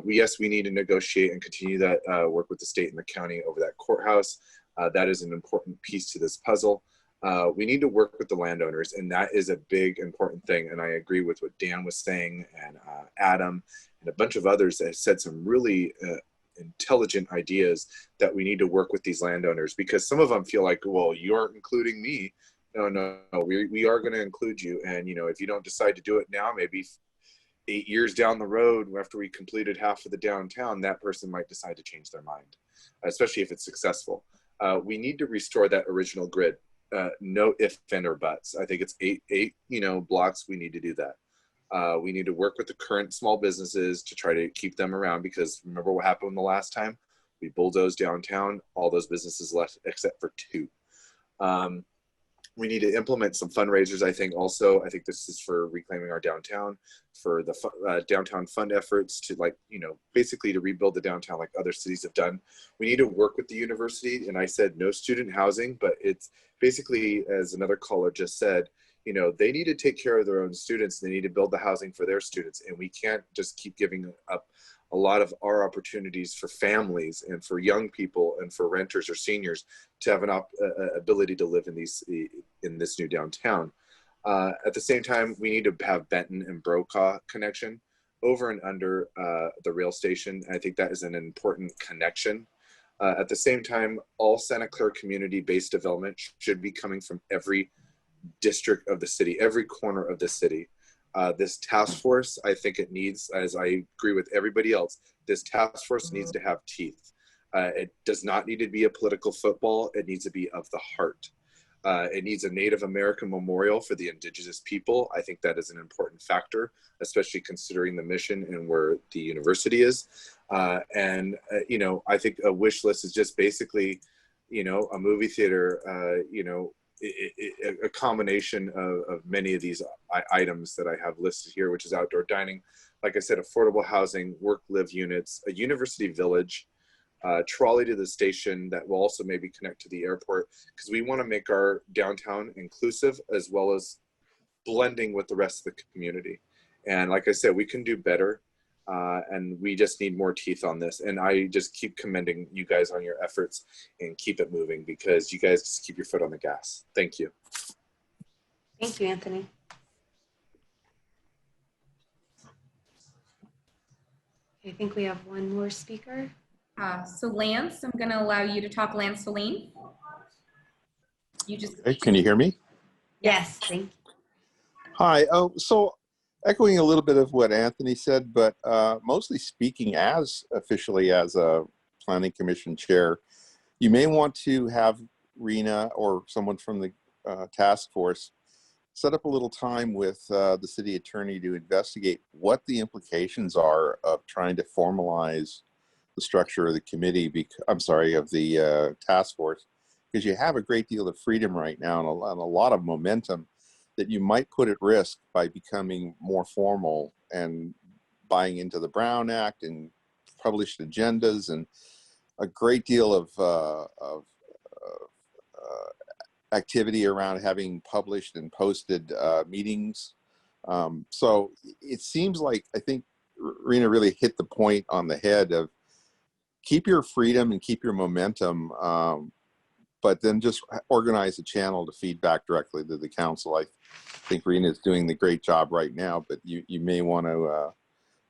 [SPEAKER 18] Yes, we need to negotiate and continue that work with the state and the county over that courthouse. That is an important piece to this puzzle. We need to work with the landowners, and that is a big important thing. And I agree with what Dan was saying, and Adam and a bunch of others that said some really intelligent ideas that we need to work with these landowners, because some of them feel like, well, you aren't including me. No, we are going to include you. And, you know, if you don't decide to do it now, maybe 8 years down the road, after we completed half of the downtown, that person might decide to change their mind, especially if it's successful. We need to restore that original grid. No ifs, and or buts. I think it's eight blocks. We need to do that. We need to work with the current small businesses to try to keep them around, because remember what happened the last time? We bulldozed downtown. All those businesses left except for 2. We need to implement some fundraisers. I think this is for reclaiming our downtown, for the downtown fund efforts to, like, you know, basically to rebuild the downtown like other cities have done. We need to work with the university. And I said no student housing, but it's basically, as another caller just said, you know, they need to take care of their own students. They need to build the housing for their students. And we can't just keep giving up a lot of our opportunities for families and for young people and for renters or seniors to have an ability to live in this new downtown. At the same time, we need to have Benton and Brokaw connection over and under the rail station. I think that is an important connection. At the same time, all Santa Clara community-based development should be coming from every district of the city, every corner of the city. This task force, I think it needs, as I agree with everybody else, this task force needs to have teeth. It does not need to be a political football. It needs to be of the heart. It needs a Native American memorial for the indigenous people. I think that is an important factor, especially considering the mission and where the university is. You know, I think a wish list is just basically, you know, a movie theater, you know, a combination of many of these items that I have listed here, which is outdoor dining, like I said, affordable housing, work-live units, a university village, trolley to the station that will also maybe connect to the airport, because we want to make our downtown inclusive as well as blending with the rest of the community. And like I said, we can do better. And we just need more teeth on this. And I just keep commending you guys on your efforts and keep it moving, because you guys just keep your foot on the gas. Thank you.
[SPEAKER 1] Thank you, Anthony. Okay, I think we have one more speaker.
[SPEAKER 13] So Lance, I'm going to allow you to talk. Lance Celine. You just.
[SPEAKER 19] Hey, can you hear me?
[SPEAKER 1] Yes, thank you.
[SPEAKER 19] Hi. So echoing a little bit of what Anthony said, but mostly speaking officially as a planning commission chair, you may want to have Rena or someone from the task force set up a little time with the city attorney to investigate what the implications are of trying to formalize the structure of the committee, of the task force, because you have a great deal of freedom right now and a lot of momentum that you might put at risk by becoming more formal and buying into the Brown Act and published agendas and a great deal of activity around having published and posted meetings. So it seems like, I think Rena really hit the point on the head of keep your freedom and keep your momentum, but then just organize a channel to feed back directly to the council. I think Rena is doing the great job right now, but you may want to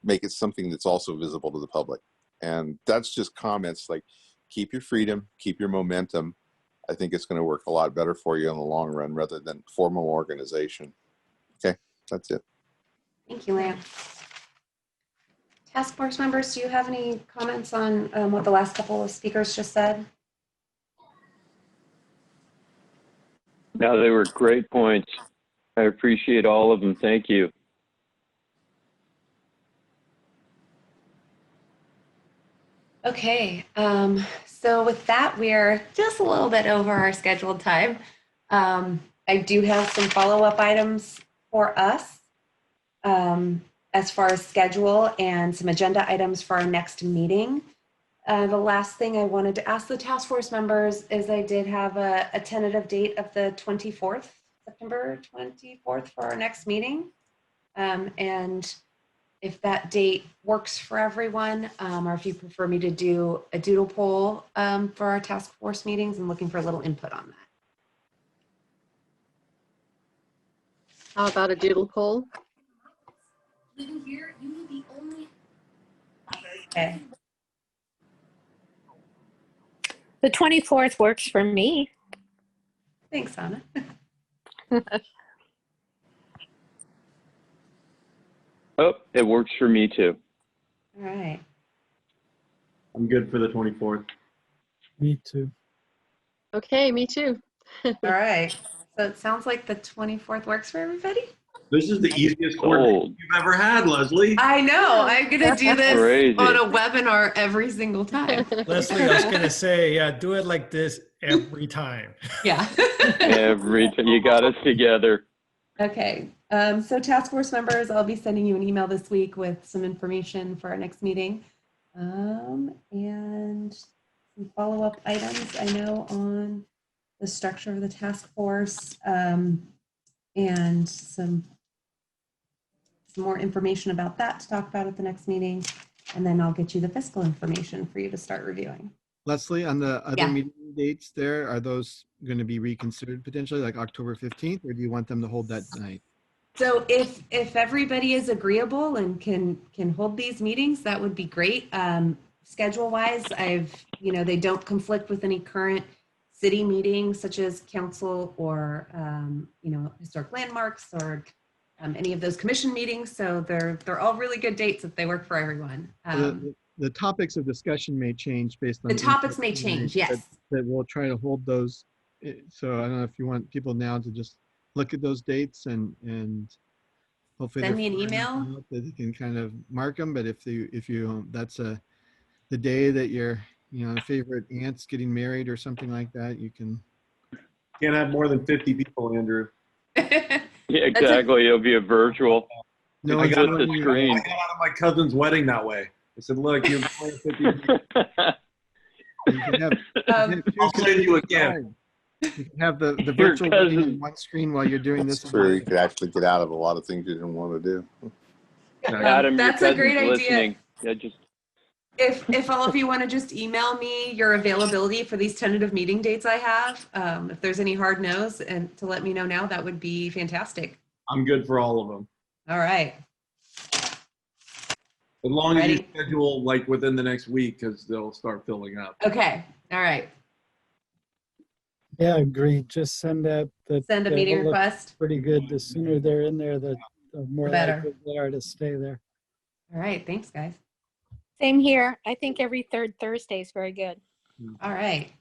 [SPEAKER 19] make it something that's also visible to the public. And that's just comments like, keep your freedom, keep your momentum. I think it's going to work a lot better for you in the long run rather than formal organization. Okay, that's it.
[SPEAKER 1] Thank you, Lance. Task force members, do you have any comments on what the last couple of speakers just said?
[SPEAKER 7] No, they were great points. I appreciate all of them. Thank you.
[SPEAKER 1] Okay, so with that, we're just a little bit over our scheduled time. I do have some follow-up items for us. as far as schedule and some agenda items for our next meeting. The last thing I wanted to ask the task force members is I did have a tentative date of the 24th, September 24th for our next meeting. And if that date works for everyone, or if you prefer me to do a doodle poll for our task force meetings, I'm looking for a little input on that.
[SPEAKER 9] How about a doodle poll?
[SPEAKER 1] Okay.
[SPEAKER 11] The 24th works for me.
[SPEAKER 1] Thanks, Anna.
[SPEAKER 7] Oh, it works for me too.
[SPEAKER 1] All right.
[SPEAKER 8] I'm good for the 24th.
[SPEAKER 6] Me too.
[SPEAKER 9] Okay, me too.
[SPEAKER 1] All right. So it sounds like the 24th works for everybody.
[SPEAKER 8] This is the easiest coordination you've ever had, Leslie.
[SPEAKER 1] I know. I'm going to do this
[SPEAKER 7] Crazy.
[SPEAKER 1] on a webinar every single time.
[SPEAKER 5] Leslie, I was going to say, yeah, do it like this every time.
[SPEAKER 1] Yeah.
[SPEAKER 7] Every time you got us together.
[SPEAKER 1] Okay. So task force members, I'll be sending you an email this week with some information for our next meeting. And some follow-up items I know on the structure of the task force, and some more information about that to talk about at the next meeting. And then I'll get you the fiscal information for you to start reviewing.
[SPEAKER 2] Leslie, on the other
[SPEAKER 1] Yeah.
[SPEAKER 2] meeting dates there, are those going to be reconsidered potentially, like October 15th, or do you want them to hold that night?
[SPEAKER 1] So if everybody is agreeable and can hold these meetings, that would be great. Schedule wise, they don't conflict with any current city meetings such as council or historic landmarks or any of those commission meetings. So they're all really good dates if they work for everyone.
[SPEAKER 2] The topics of discussion may change based on
[SPEAKER 1] The topics may change, yes.
[SPEAKER 2] That we'll try to hold those. So I don't know if you want people now to just look at those dates and hopefully
[SPEAKER 1] Send me an
[SPEAKER 2] they're far
[SPEAKER 1] email.
[SPEAKER 2] enough that you can kind of mark them. But if you that's the day that your favorite aunt's getting married or something like that, you can.
[SPEAKER 8] Can't have more than 50 people, Andrew.
[SPEAKER 7] Yeah, exactly. It'll be a virtual.
[SPEAKER 2] No,
[SPEAKER 8] I got
[SPEAKER 7] just a screen.
[SPEAKER 8] out of my cousin's wedding that way. I said, look, you're 50 people.
[SPEAKER 2] You can have,
[SPEAKER 8] I'll send you again.
[SPEAKER 2] You can have the virtual wedding on one screen while you're doing this.
[SPEAKER 19] That's true. You could actually get out of a lot of things you didn't want to do.
[SPEAKER 7] Adam,
[SPEAKER 1] That's
[SPEAKER 7] your
[SPEAKER 1] a great
[SPEAKER 7] cousin's
[SPEAKER 1] idea.
[SPEAKER 7] listening. Yeah, just
[SPEAKER 1] If all of you want to just email me your availability for these tentative meeting dates I have, if there's any hard no's and to let me know now, that would be fantastic.
[SPEAKER 8] I'm good for all of them.
[SPEAKER 1] All right.
[SPEAKER 8] As long as you
[SPEAKER 1] Ready?
[SPEAKER 8] schedule like within the next week, because they'll start filling up.
[SPEAKER 1] Okay. All right.
[SPEAKER 6] Yeah, agreed. Just send that.
[SPEAKER 1] Send a meeting request.
[SPEAKER 6] Pretty good. The sooner they're in there, the more
[SPEAKER 1] better.
[SPEAKER 6] likely they are to stay there.
[SPEAKER 1] All right. Thanks, guys.
[SPEAKER 11] Same here. I think every third Thursday is very good.
[SPEAKER 1] All right.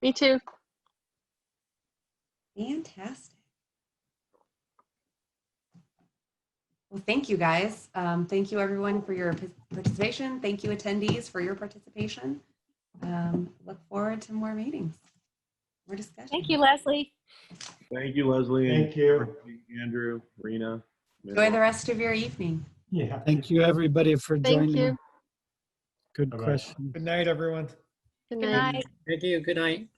[SPEAKER 9] Me too.
[SPEAKER 1] Fantastic. Well, thank you, guys. Thank you, everyone, for your participation. Thank you, attendees, for your participation. Look forward to more meetings, more discussion.
[SPEAKER 11] Thank you, Leslie.
[SPEAKER 8] Thank you, Leslie.
[SPEAKER 10] Thank you.
[SPEAKER 8] Andrew, Rena.
[SPEAKER 1] Enjoy the rest of your evening.
[SPEAKER 10] Yeah.
[SPEAKER 6] Thank you, everybody, for joining.
[SPEAKER 9] Thank you.
[SPEAKER 6] Good
[SPEAKER 8] Bye-bye.
[SPEAKER 6] question.
[SPEAKER 5] Good night, everyone.
[SPEAKER 9] Good
[SPEAKER 11] Good
[SPEAKER 9] night.
[SPEAKER 11] night.
[SPEAKER 4] Thank you. Good night.